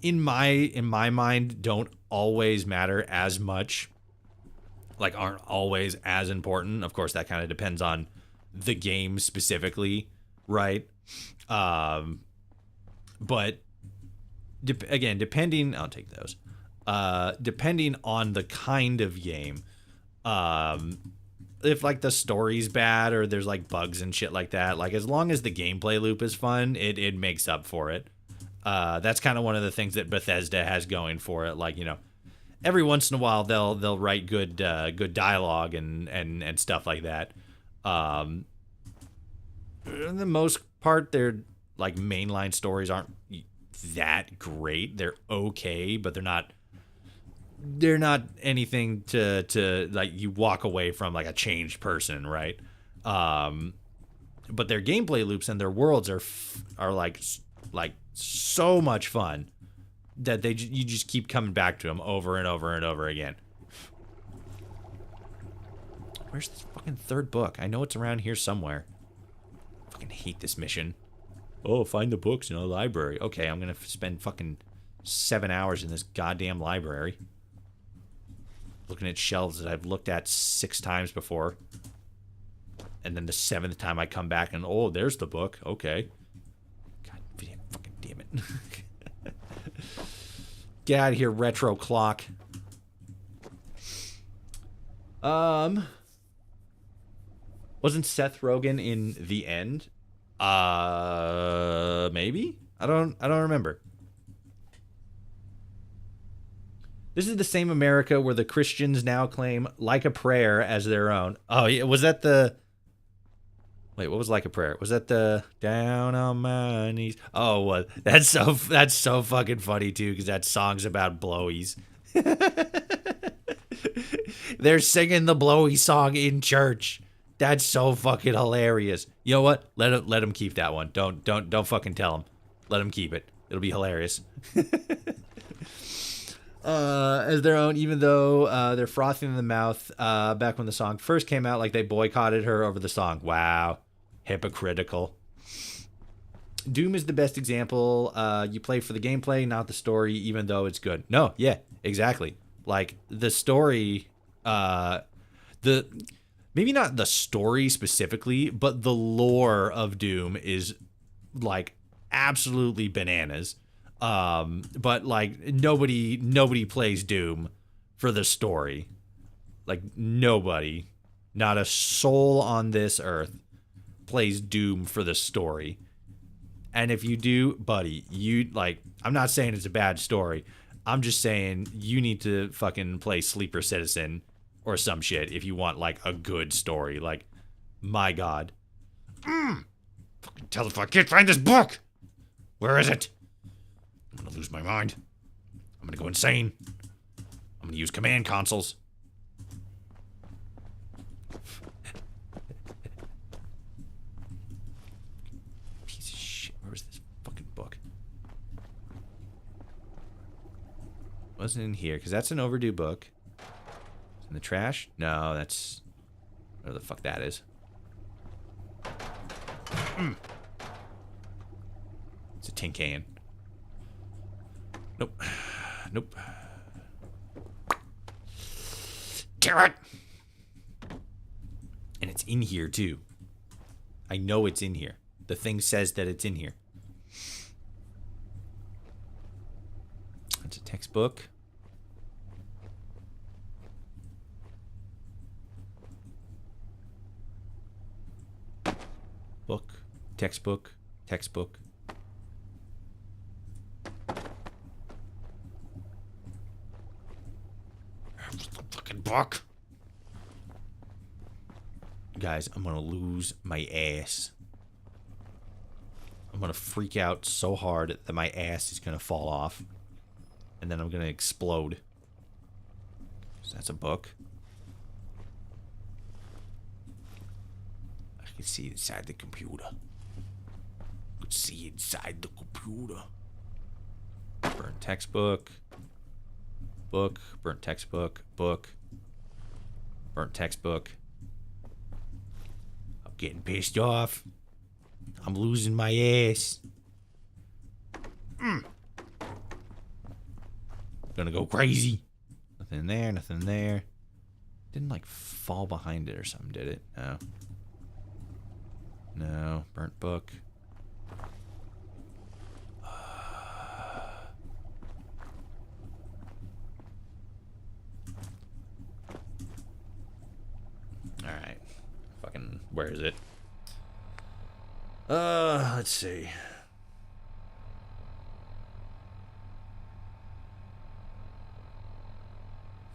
in my mind, don't always matter as much, like aren't always as important. Of course, that kind of depends on the game specifically, right? But again, depending, I'll take those. Depending on the kind of game, if like the story's bad or there's like bugs and shit like that, like as long as the gameplay loop is fun, it makes up for it. That's kind of one of the things that Bethesda has going for it. Like, you know, every once in a while they'll write good dialogue and stuff like that. For the most part, their like mainline stories aren't that great. They're okay, but they're not anything to like you walk away from like a changed person, right? But their gameplay loops and their worlds are like so much fun that you just keep coming back to them over and over and over again. Where's this fucking third book? I know it's around here somewhere. I fucking hate this mission. Oh, find the books in a library. Okay, I'm gonna spend fucking 7 hours in this goddamn library. Looking at shelves that I've looked at 6 times before. And then the 7th time I come back and, oh, there's the book. Okay. Fucking damn it. Get out of here, retro clock. Wasn't Seth Rogen in The End? Maybe? I don't remember. This is the same America where the Christians now claim Like a Prayer as their own. Oh, yeah, was that the Wait, what was Like a Prayer? Was that the Down on My Knees? Oh, what? That's so fucking funny too, because that song's about blowies. They're singing the blowy song in church. That's so fucking hilarious. You know what? Let him keep that one. Don't fucking tell him. Let him keep it. It'll be hilarious. As their own, even though they're frothing in the mouth. Back when the song first came out, like they boycotted her over the song. Wow. Hypocritical. Doom is the best example. You play for the gameplay, not the story, even though it's good. No, yeah, exactly. Like the story, maybe not the story specifically, but the lore of Doom is like absolutely bananas. But like nobody plays Doom for the story. Like nobody, not a soul on this earth plays Doom for the story. And if you do, buddy, you like, I'm not saying it's a bad story. I'm just saying you need to fucking play Sleeper Citizen or some shit if you want like a good story. Like, my God. Fucking tell if I can't find this book. Where is it? I'm gonna lose my mind. I'm gonna go insane. I'm gonna use command consoles. Piece of shit. Where was this fucking book? Wasn't in here, because that's an overdue book. It's in the trash? No, that's... whatever the fuck that is. It's a tin can. Nope. Nope. Damn it! And it's in here, too. I know it's in here. The thing says that it's in here. That's a textbook. Book. Textbook. Textbook. Fucking book. Guys, I'm gonna lose my ass. I'm gonna freak out so hard that my ass is gonna fall off. And then I'm gonna explode. So that's a book. I can see inside the computer. I can see inside the computer. Burnt textbook. Book. Burnt textbook. Book. Burnt textbook. I'm getting pissed off. I'm losing my ass. Gonna go crazy. Nothing there, nothing there. Didn't like fall behind it or something, did it? No. No. Burnt book. Alright. Fucking, where is it? Let's see.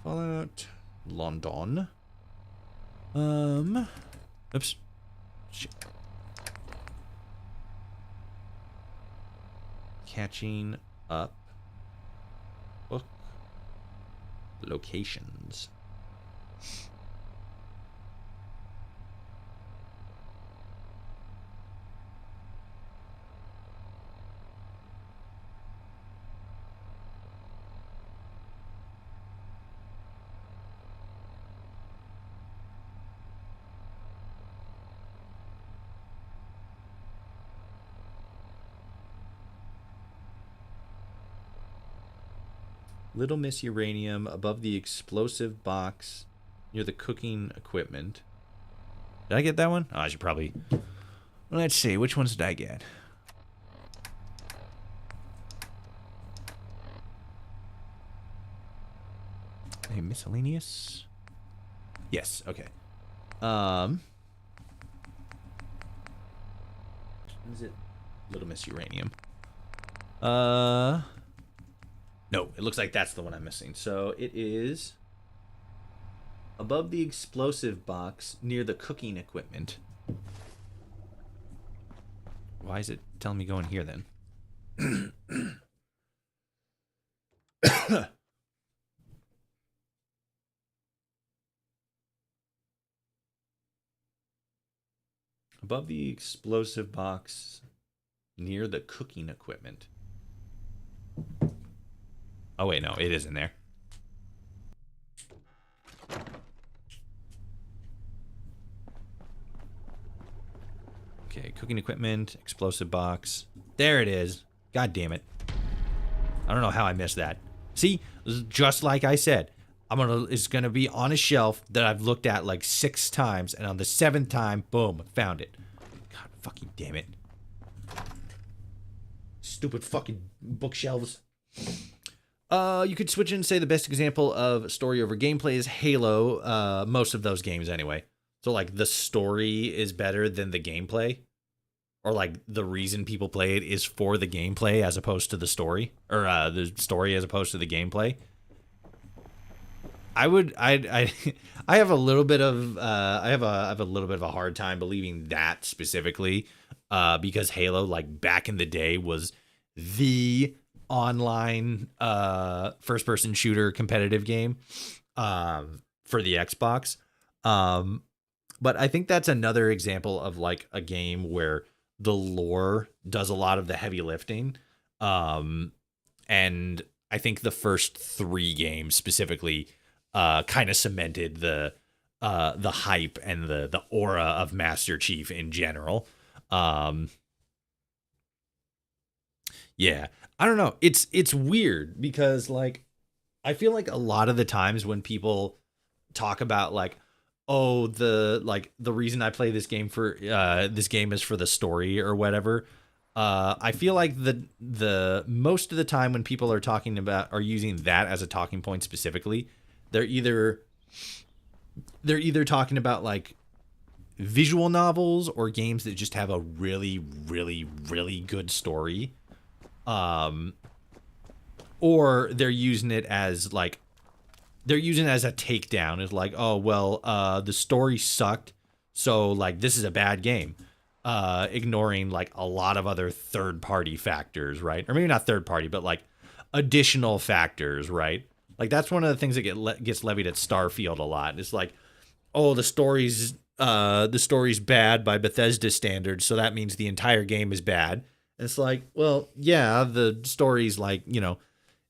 Fallout London. Oops. Shit. Catching up. Book. Locations. Little Miss Uranium above the explosive box near the cooking equipment. Did I get that one? Oh, I should probably... Let's see. Which ones did I get? Hey, miscellaneous? Yes. Okay. Is it Little Miss Uranium? No, it looks like that's the one I'm missing. So it is above the explosive box near the cooking equipment. Why is it telling me go in here then? Above the explosive box near the cooking equipment. Oh, wait, no, it is in there. Okay, cooking equipment, explosive box. There it is. God damn it. I don't know how I missed that. See, just like I said, it's gonna be on a shelf that I've looked at like 6 times, and on the 7th time, boom, found it. God fucking damn it. Stupid fucking bookshelves. You could switch and say the best example of story over gameplay is Halo. Most of those games anyway. So like the story is better than the gameplay, or like the reason people play it is for the gameplay as opposed to the story, or the story as opposed to the gameplay. I have a little bit of I have a little bit of a hard time believing that specifically, because Halo, like back in the day, was the online first person shooter competitive game for the Xbox. But I think that's another example of like a game where the lore does a lot of the heavy lifting. And I think the first 3 games specifically kind of cemented the hype and the aura of Master Chief in general. Yeah, I don't know. It's weird because like I feel like a lot of the times when people talk about like, oh, the reason I play this game for this game is for the story or whatever. I feel like the most of the time when people are using that as a talking point specifically, they're either talking about like visual novels or games that just have a really, really, really good story. Or they're using it as a takedown. It's like, oh, well, the story sucked, so like this is a bad game. Ignoring like a lot of other third-party factors, right? Or maybe not third-party, but like additional factors, right? Like that's one of the things that gets levied at Starfield a lot. It's like, oh, the story's bad by Bethesda standards, so that means the entire game is bad. And it's like, well, yeah, the story's like, you know,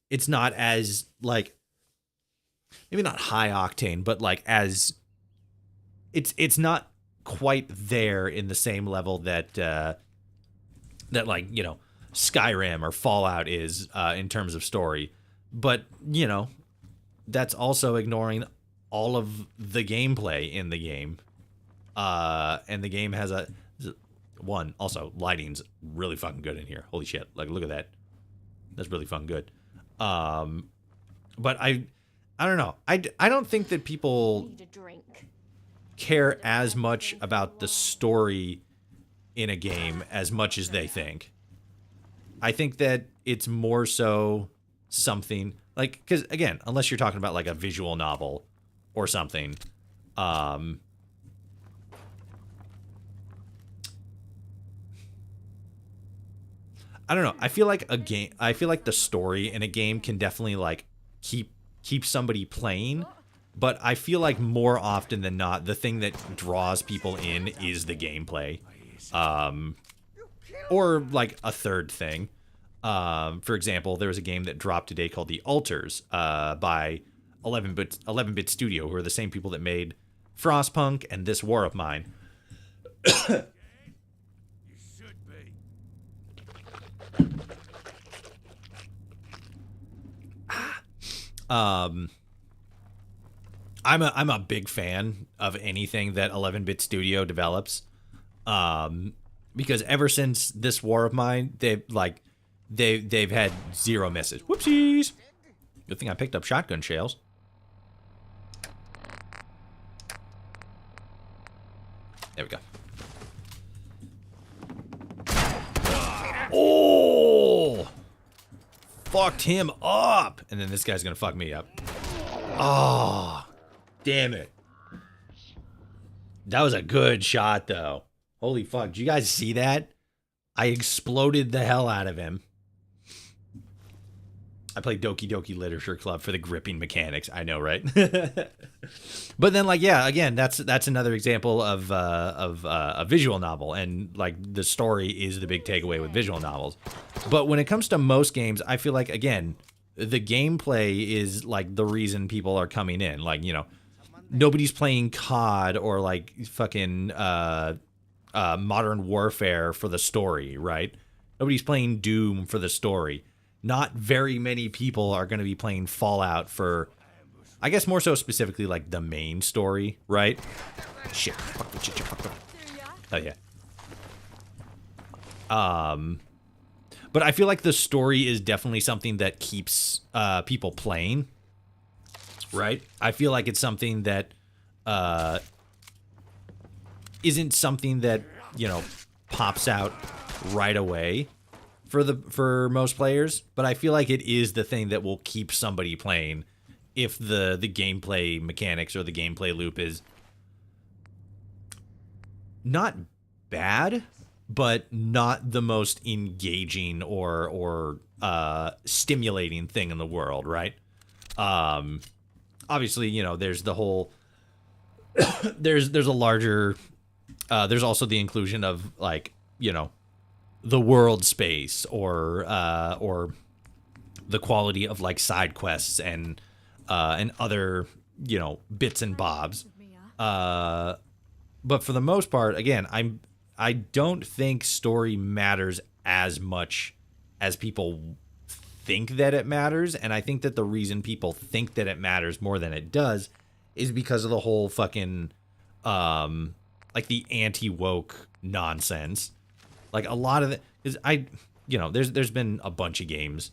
it's not as like, maybe not high octane, but like as it's not quite there in the same level that like, you know, Skyrim or Fallout is in terms of story. But, you know, that's also ignoring all of the gameplay in the game. And the game has also lighting's really fucking good in here. Holy shit. Like, look at that. That's really fucking good. But I don't know. I don't think that people care as much about the story in a game as much as they think. I think that it's more so something like, because again, unless you're talking about like a visual novel or something, I don't know. I feel like the story in a game can definitely like keep somebody playing, but I feel like more often than not, the thing that draws people in is the gameplay, or like a third thing. For example, there was a game that dropped today called The Alters, by 11-bit Studio, who are the same people that made Frostpunk and This War of Mine. I'm a big fan of anything that 11-bit Studio develops, because ever since This War of Mine, they've had 0 misses. Whoopsies! Good thing I picked up shotgun shells. There we go. Oh! Fucked him up! And then this guy's gonna fuck me up. Oh, damn it. That was a good shot, though. Holy fuck. Did you guys see that? I exploded the hell out of him. I played Doki Doki Literature Club for the gripping mechanics. I know, right? But then, like, yeah, again, that's another example of a visual novel, and like the story is the big takeaway with visual novels. But when it comes to most games, I feel like, again, the gameplay is like the reason people are coming in. Like, you know, nobody's playing COD or like fucking Modern Warfare for the story, right? Nobody's playing Doom for the story. Not very many people are going to be playing Fallout for, I guess, more so specifically like the main story, right? Shit. Oh yeah. But I feel like the story is definitely something that keeps people playing, right? I feel like it's something that isn't something that, you know, pops out right away for most players, but I feel like it is the thing that will keep somebody playing if the gameplay mechanics or the gameplay loop is not bad, but not the most engaging or stimulating thing in the world, right? Obviously, you know, there's the whole there's a larger there's also the inclusion of, like, you know, the world space or the quality of like side quests and other, you know, bits and bobs. But for the most part, again, I don't think story matters as much as people think that it matters, and I think that the reason people think that it matters more than it does is because of the whole fucking like the anti-woke nonsense. Like a lot of it is, you know, there's been a bunch of games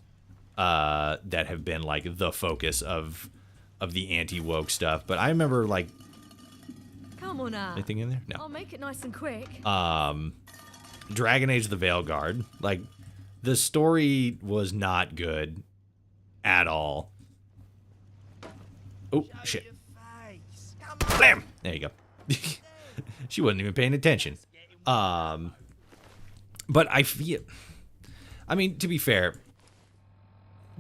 that have been like the focus of the anti-woke stuff, but I remember, like, come on now. Anything in there? No. I'll make it nice and quick. Dragon Age: The Veilguard, like, the story was not good at all. Oh shit! Blam! There you go. She wasn't even paying attention. But I feel, I mean, to be fair,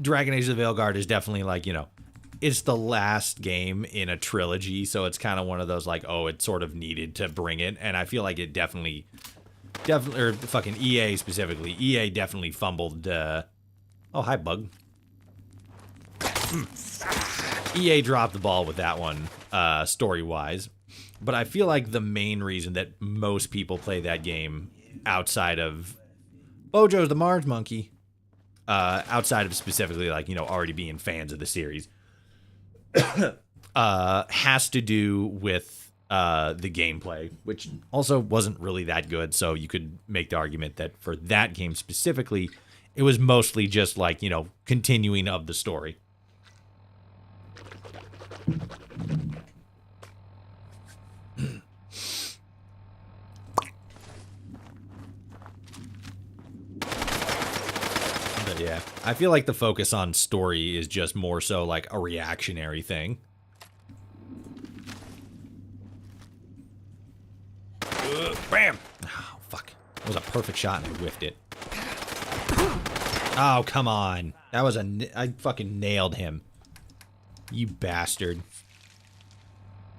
Dragon Age: The Veilguard is definitely, like, you know, it's the last game in a trilogy, so it's kind of one of those, like, oh, it sort of needed to bring it, and I feel like it definitely, or fucking EA specifically, EA definitely fumbled, oh, hi, bug. EA dropped the ball with that one, story-wise, but I feel like the main reason that most people play that game outside of Bojo's the Mars Monkey, outside of specifically, like, you know, already being fans of the series, has to do with the gameplay, which also wasn't really that good. So you could make the argument that for that game specifically, it was mostly just, like, you know, continuing of the story. Yeah, I feel like the focus on story is just more so like a reactionary thing. Bam! Oh, fuck. That was a perfect shot and I whiffed it. Oh, come on. That was I fucking nailed him. You bastard.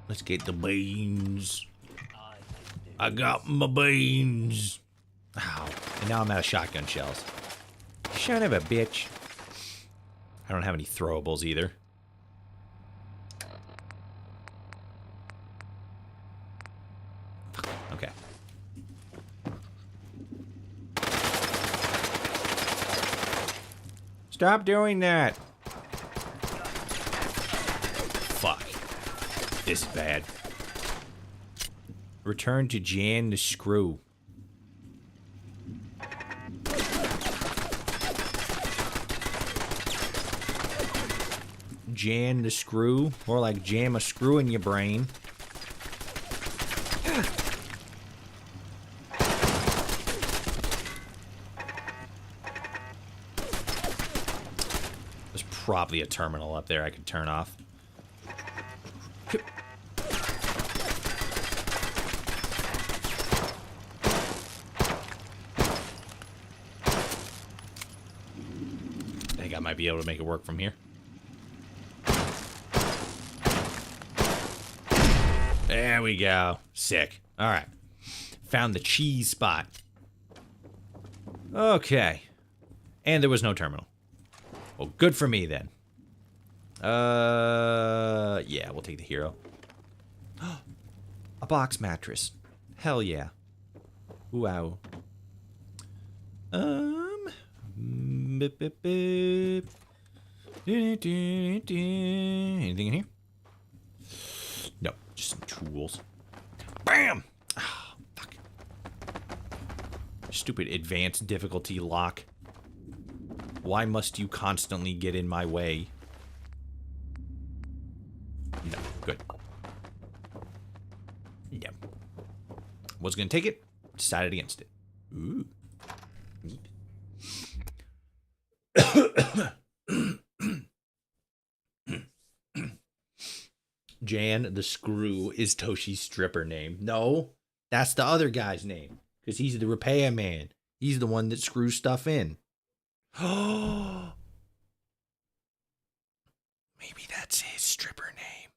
Let's get the beans. I got my beans. Ow. And now I'm out of shotgun shells. Son of a bitch. I don't have any throwables either. Okay. Stop doing that. Fuck. This is bad. Return to Jan the Screw. Jan the Screw, more like jam a screw in your brain. There's probably a terminal up there I could turn off. think I might be able to make it work from here. There we go. Sick. All right. Found the cheese spot. Okay. And there was no terminal. Well, good for me then. Yeah, we'll take the hero. A box mattress. Hell yeah. Wow. Beep, beep, beep. Anything in here? No, just some tools. Bam! Oh, fuck. Stupid advanced difficulty lock. Why must you constantly get in my way? No, good. Yeah. Was gonna take it, decided against it. Ooh. Neat. Jan the Screw is Toshi's stripper name. No, that's the other guy's name. Because he's the repair man. He's the one that screws stuff in. Oh, maybe that's his stripper name.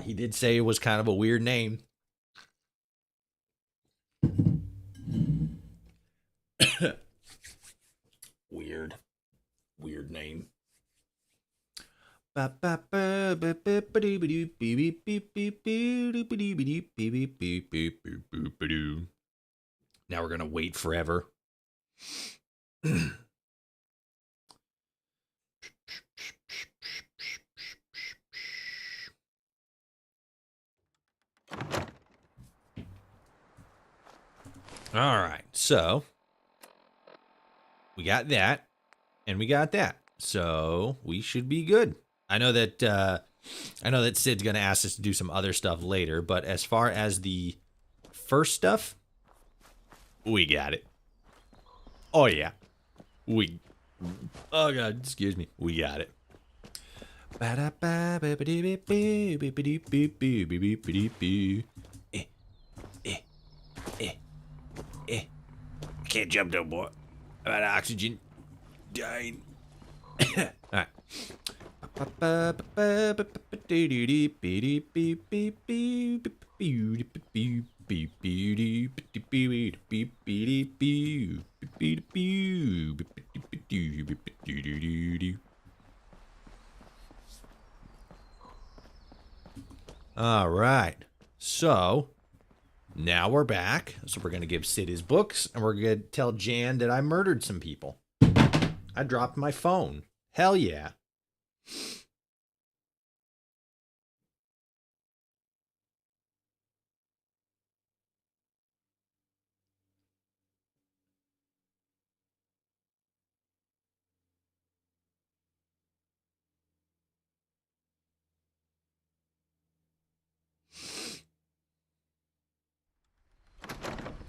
He did say it was kind of a weird name. Weird name. Now we're gonna wait forever. All right, so we got that, and we got that, so we should be good. I know that Sid's gonna ask us to do some other stuff later, but as far as the first stuff, we got it. Oh yeah, oh god, excuse me, we got it. Can't jump though, boy. I'm out of oxygen. Dying. Alright. Alright. So now we're back. So we're going to give Sid his books, and we're going to tell Jan that I murdered some people. I dropped my phone. Hell yeah.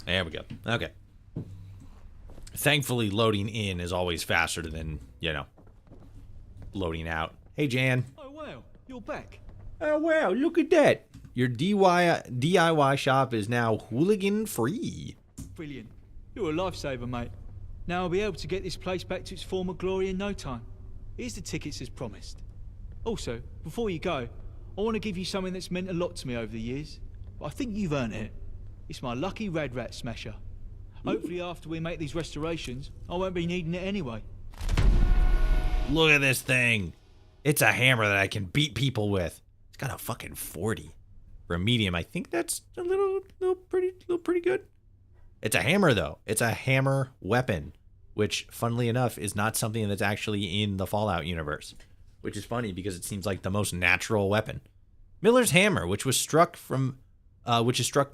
There we go. Okay. Thankfully, loading in is always faster than, you know, loading out. Hey, Jan. Oh, wow. You're back. Oh, wow. Look at that. Your DIY shop is now hooligan-free. Brilliant. You're a lifesaver, mate. Now I'll be able to get this place back to its former glory in no time. Here's the tickets as promised. Also, before you go, I want to give you something that's meant a lot to me over the years. But I think you've earned it. It's my lucky Rad Rat Smasher. Hopefully after we make these restorations, I won't be needing it anyway. Look at this thing. It's a hammer that I can beat people with. It's got a fucking 40. For a medium, I think that's a little pretty good. It's a hammer, though. It's a hammer weapon, which, funnily enough, is not something that's actually in the Fallout universe. Which is funny because it seems like the most natural weapon. Miller's hammer, which has struck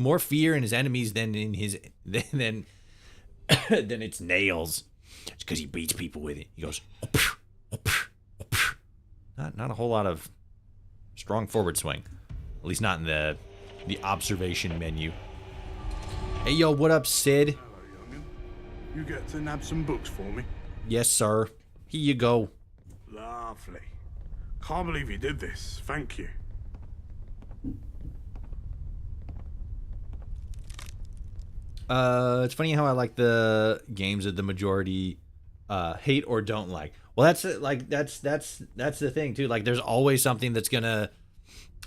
more fear in his enemies than in his than its nails. It's because he beats people with it. He goes, not a whole lot of strong forward swing, at least not in the observation menu. Hey yo, what up, Sid? Hello, youngin. You get to nab some books for me? Yes, sir. Here you go. Lovely. Can't believe you did this. Thank you. It's funny how I like the games that the majority hate or don't like. Well, that's like that's the thing too. Like, there's always something that's gonna.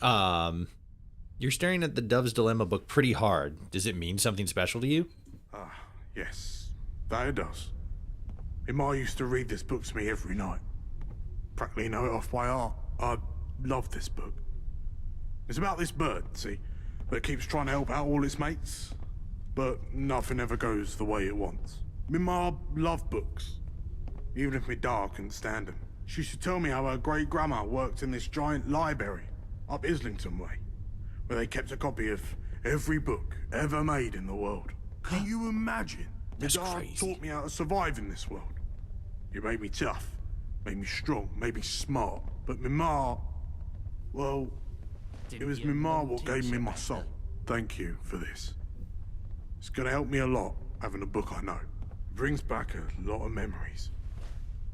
You're staring at the Dove's Dilemma book pretty hard. Does it mean something special to you? Yes, that it does. My ma used to read this book to me every night. Practically know it off by heart. I love this book. It's about this bird, see, that keeps trying to help out all its mates, but nothing ever goes the way it wants. My ma loved books, even if my da couldn't stand them. She used to tell me how her great-grandma worked in this giant library up Islington way, where they kept a copy of every book ever made in the world. Can you imagine? That's my da crazy. taught me how to survive in this world. It made me tough, made me strong, made me smart. But my ma, well, it was my ma what gave me my soul. Thank you for this. It's gonna help me a lot, having a book I know. It brings back a lot of memories.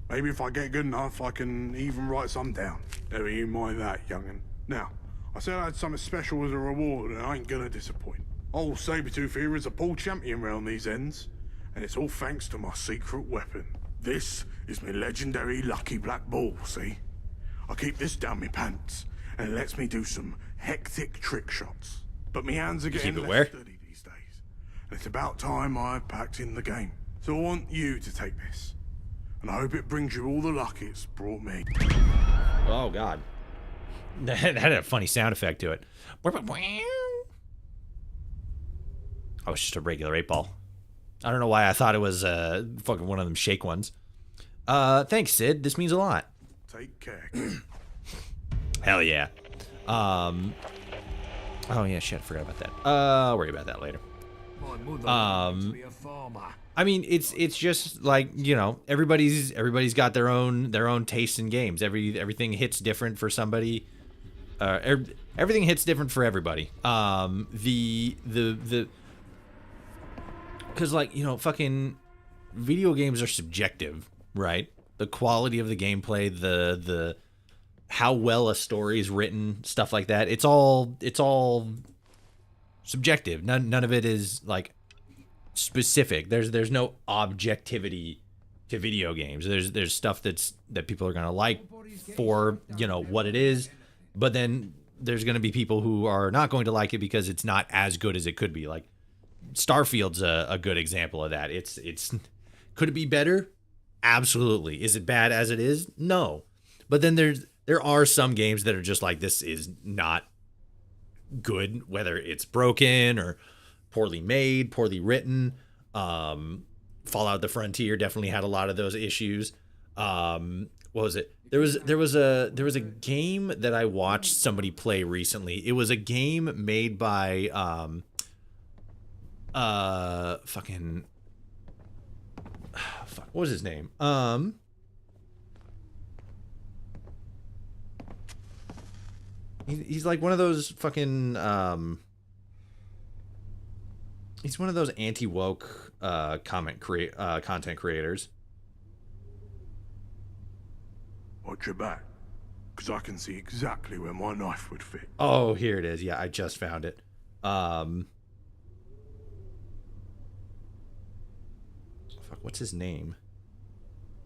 Maybe if I get good enough, I can even write some down. Never you mind that, young'un. Now, I said I had something special as a reward, and I ain't gonna disappoint. Old Sabretooth here is a pool champion round these ends, and it's all thanks to my secret weapon. This is my legendary lucky black ball, see? I keep this down my pants, and it lets me do some hectic trick shots. But my hands are getting less steady these days, and it's about time I packed in the game. So I want you to take this, and I hope it brings you all the luck it's brought me. Oh, God. That had a funny sound effect to it. Oh, it's just a regular 8-ball. I don't know why I thought it was fucking one of them shake ones. Thanks, Sid. This means a lot. Take care. Hell yeah. Oh yeah, shit, I forgot about that. I'll worry about that later. I mean, it's just like, you know, everybody's got their own taste in games. Everything hits different for somebody. Everything hits different for everybody. Because, like, you know, fucking video games are subjective, right? The quality of the gameplay, the how well a story is written, stuff like that. It's all subjective. None of it is like specific. There's no objectivity to video games. There's stuff that people are gonna like for, you know, what it is, but then there's gonna be people who are not going to like it because it's not as good as it could be. Like, Starfield's a good example of that. It's could it be better? Absolutely. Is it bad as it is? No. But then there are some games that are just like, this is not good, whether it's broken or poorly made, poorly written. Fallout the Frontier definitely had a lot of those issues. What was it? There was a game that I watched somebody play recently. It was a game made by what was his name? He's like one of those fucking he's one of those anti-woke content creators. Watch your back, because I can see exactly where my knife would fit. Oh, here it is. Yeah, I just found it. Fuck, what's his name?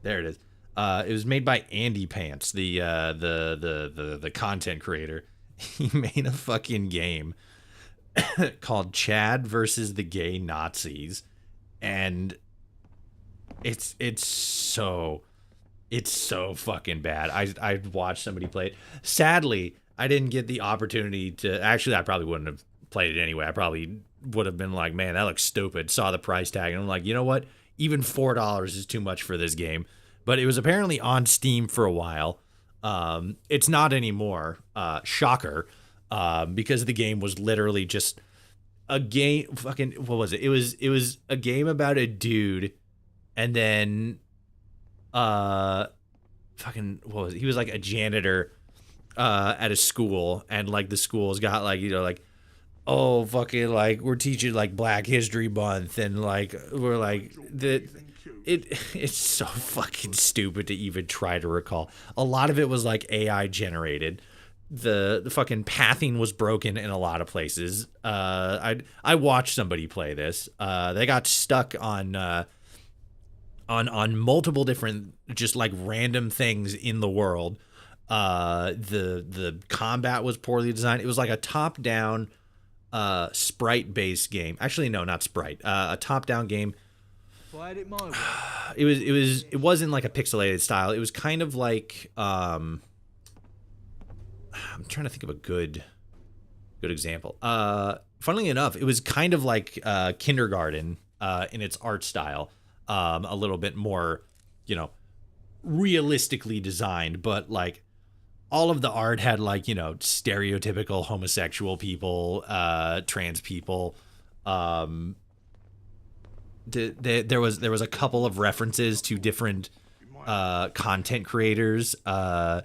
There it is. It was made by Andy Pants, the content creator. He made a fucking game called Chad versus the Gay Nazis, and it's so fucking bad. I watched somebody play it. Sadly, I didn't get the opportunity to. Actually, I probably wouldn't have played it anyway. I probably would have been like, man, that looks stupid. Saw the price tag, and I'm like, you know what? Even $4 is too much for this game. But it was apparently on Steam for a while. It's not anymore. Shocker. Because the game was literally just a game. Fucking, what was it? It was a game about a dude, and then fucking, what was it? He was like a janitor at a school, and like the school's got like, you know, like, oh, fucking, like, we're teaching like Black History Month, and like we're like it's so fucking stupid to even try to recall. A lot of it was like AI generated. The fucking pathing was broken in a lot of places. I watched somebody play this. They got stuck on on multiple different just like random things in the world. The combat was poorly designed. It was like a top-down sprite-based game. Actually, no, not sprite. A top-down game. It wasn't like a pixelated style. It was kind of like I'm trying to think of a good example. Funnily enough, it was kind of like Kindergarten in its art style. A little bit more, realistically designed, but like all of the art had like, stereotypical homosexual people, trans people. There was a couple of references to different content creators. Who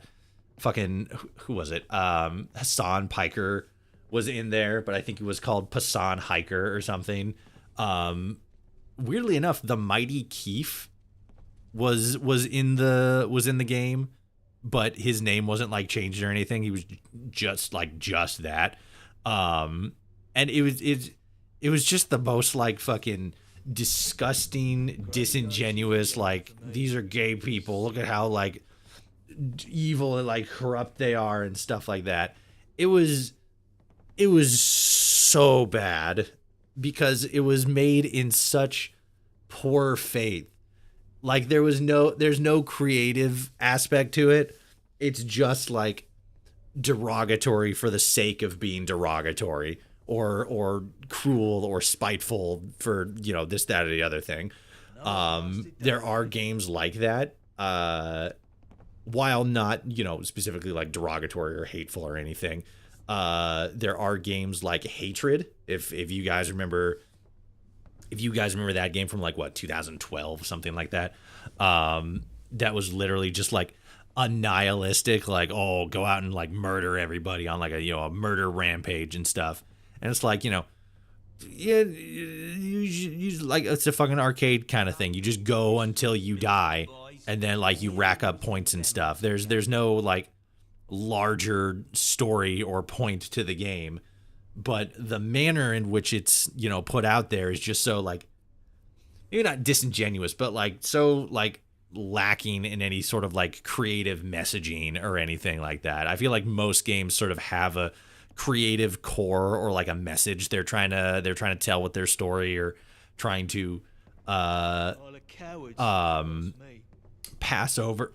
was it? Hassan Piker was in there, but I think it was called Passan Hiker or something. Weirdly enough, the Mighty Keef was in the game, but his name wasn't like changed or anything. He was just that. And it was just the most like fucking disgusting, disingenuous, like, these are gay people, look at how like evil and like corrupt they are and stuff like that. It was so bad because it was made in such poor faith. Like there's no creative aspect to it. It's just like derogatory for the sake of being derogatory, or cruel or spiteful for, this, that, or the other thing. There are games like that, while not, specifically like derogatory or hateful or anything. There are games like Hatred. If you guys remember that game from like 2012, something like that. That was literally just like a nihilistic, like, oh, go out and like murder everybody on like a murder rampage and stuff. And it's like, you like, it's a fucking arcade kind of thing. You just go until you die, and then like you rack up points and stuff. There's no like larger story or point to the game, but the manner in which it's, put out there is just so like, maybe not disingenuous, but like so like lacking in any sort of like creative messaging or anything like that. I feel like most games sort of have a creative core or like a message they're trying to tell with their story, or trying to pass over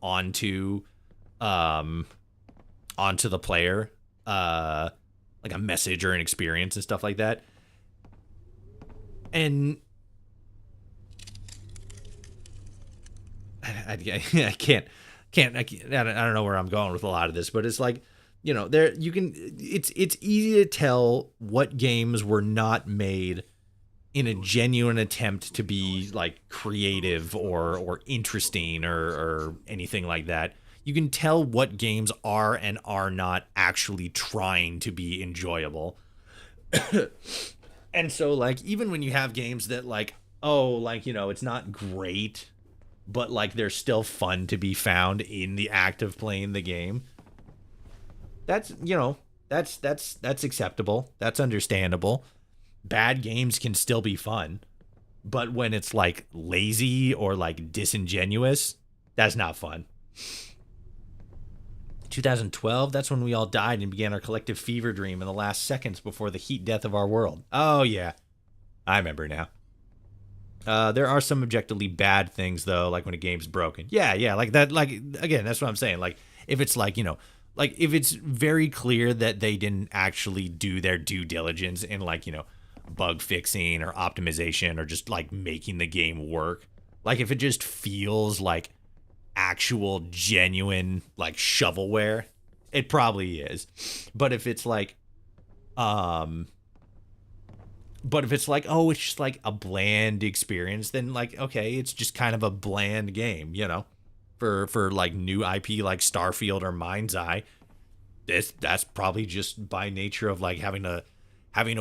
onto the player, like a message or an experience and stuff like that. And I don't know where I'm going with a lot of this, but it's like, it's easy to tell what games were not made in a genuine attempt to be like creative or interesting or anything like that. You can tell what games are and are not actually trying to be enjoyable. And so like, even when you have games that like, oh, like, it's not great, but like they're still fun to be found in the act of playing the game, that's acceptable. That's understandable. Bad games can still be fun, but when it's like lazy or like disingenuous, that's not fun. 2012, that's when we all died and began our collective fever dream in the last seconds before the heat death of our world. Oh yeah, I remember now. There are some objectively bad things though, like when a game's broken. Yeah, like that. Like, again, that's what I'm saying. Like, if it's like, like if it's very clear that they didn't actually do their due diligence in like, bug fixing or optimization or just like making the game work. Like if it just feels like actual genuine like shovelware, it probably is. But if it's like, oh, it's just like a bland experience, then like, okay, it's just kind of a bland game, for like new IP like Starfield or Mind's Eye. That's probably just by nature of like having a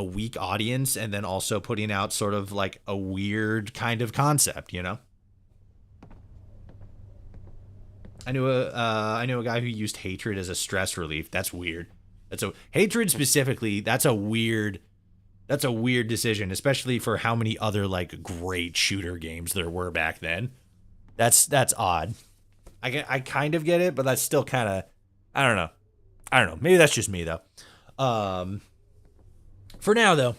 weak audience and then also putting out sort of like a weird kind of concept, I knew a guy who used Hatred as a stress relief. That's weird. Hatred specifically, that's a weird That's a weird decision, especially for how many other like great shooter games there were back then. That's odd. I kind of get it, but that's still kind of, I don't know. Maybe that's just me though. For now though,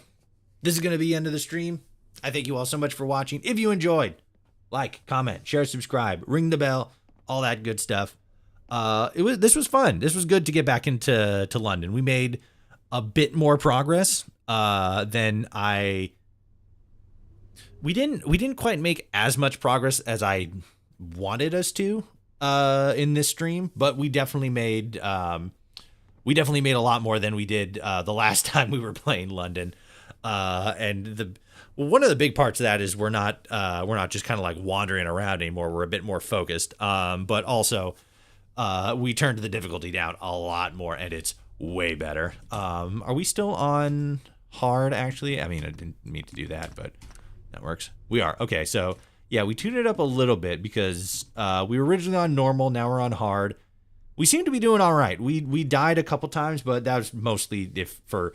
this is going to be the end of the stream. I thank you all so much for watching. If you enjoyed, like, comment, share, subscribe, ring the bell, all that good stuff. This was fun. This was good to get back into London. We made a bit more progress than we didn't quite make as much progress as I wanted us to in this stream, but we definitely made a lot more than we did the last time we were playing London. And one of the big parts of that is we're not just kind of like wandering around anymore. We're a bit more focused. But also we turned the difficulty down a lot more, and it's way better. Are we still on hard, actually? I mean, I didn't mean to do that, but that works. We are. Okay, so yeah, we tuned it up a little bit because we were originally on normal. Now we're on hard. We seem to be doing all right. We died a couple times, but that was mostly for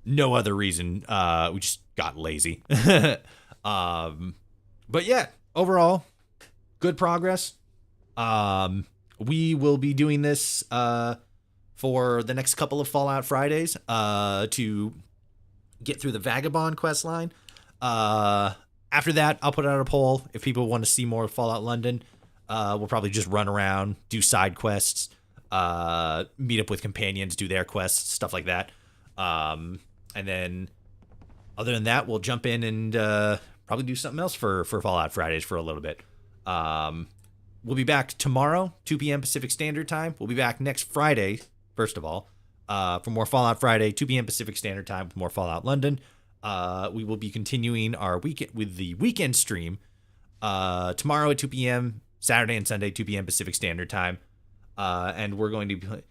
no other reason. We just got lazy. But yeah, overall, good progress. We will be doing this for the next couple of Fallout Fridays to get through the Vagabond quest line. After that, I'll put out a poll if people want to see more Fallout London. We'll probably just run around, do side quests, meet up with companions, do their quests, stuff like that. And then other than that, we'll jump in and probably do something else for Fallout Fridays for a little bit. We'll be back tomorrow, 2 p.m. Pacific Standard Time. We'll be back next Friday, first of all, for more Fallout Friday, 2 p.m. Pacific Standard Time with more Fallout London. We will be continuing our weekend with the weekend stream tomorrow at 2 p.m., Saturday and Sunday, 2 p.m. Pacific Standard Time. And we're going to be... Let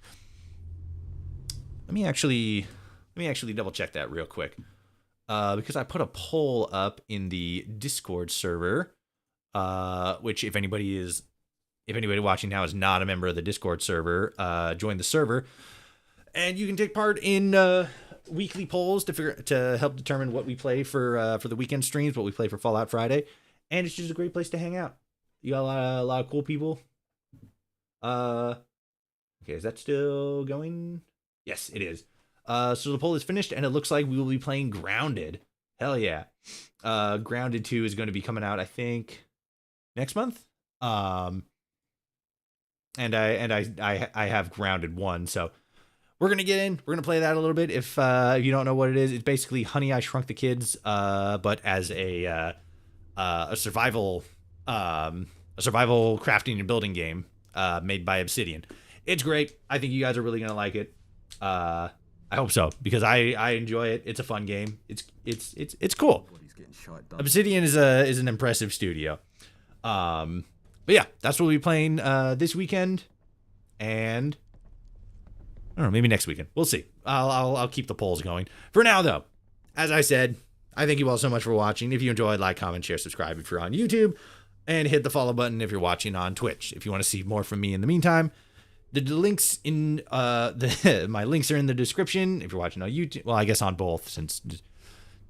me actually double check that real quick. Because I put a poll up in the Discord server, which if anybody watching now is not a member of the Discord server, join the server, and you can take part in weekly polls to help determine what we play for the weekend streams, what we play for Fallout Friday, and it's just a great place to hang out. You got a lot of cool people. Okay, is that still going? Yes, it is. So the poll is finished, and it looks like we will be playing Grounded. Hell yeah. Grounded 2 is going to be coming out, I think, next month. And I have Grounded 1, so we're gonna get in. We're gonna play that a little bit. If you don't know what it is, it's basically Honey, I Shrunk the Kids, but as a survival crafting and building game made by Obsidian. It's great. I think you guys are really gonna like it. I hope so, because I enjoy it. It's a fun game. It's cool. Obsidian is an impressive studio. But yeah, that's what we'll be playing this weekend, and I don't know, maybe next weekend. We'll see. I'll keep the polls going. For now, though, as I said, I thank you all so much for watching. If you enjoyed, like, comment, share, subscribe if you're on YouTube, and hit the follow button if you're watching on Twitch. If you want to see more from me in the meantime, the links in my links are in the description. If you're watching on YouTube, well, I guess on both, since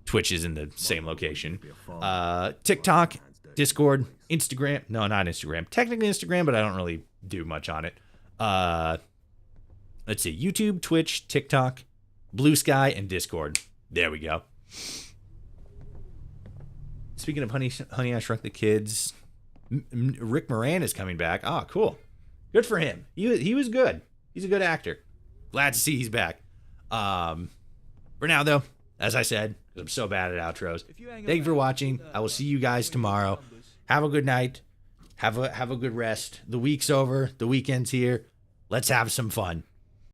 Twitch is in the same location. TikTok, Discord, Instagram. No, not Instagram. Technically Instagram, but I don't really do much on it. Let's see. YouTube, Twitch, TikTok, Bluesky, and Discord. There we go. Speaking of Honey, I Shrunk the Kids, Rick Moran is coming back. Ah, cool. Good for him. He was good. He's a good actor. Glad to see he's back. For now, though, as I said, I'm so bad at outros. Thank you for watching. I will see you guys tomorrow. Have a good night. Have a good rest. The week's over. The weekend's here. Let's have some fun.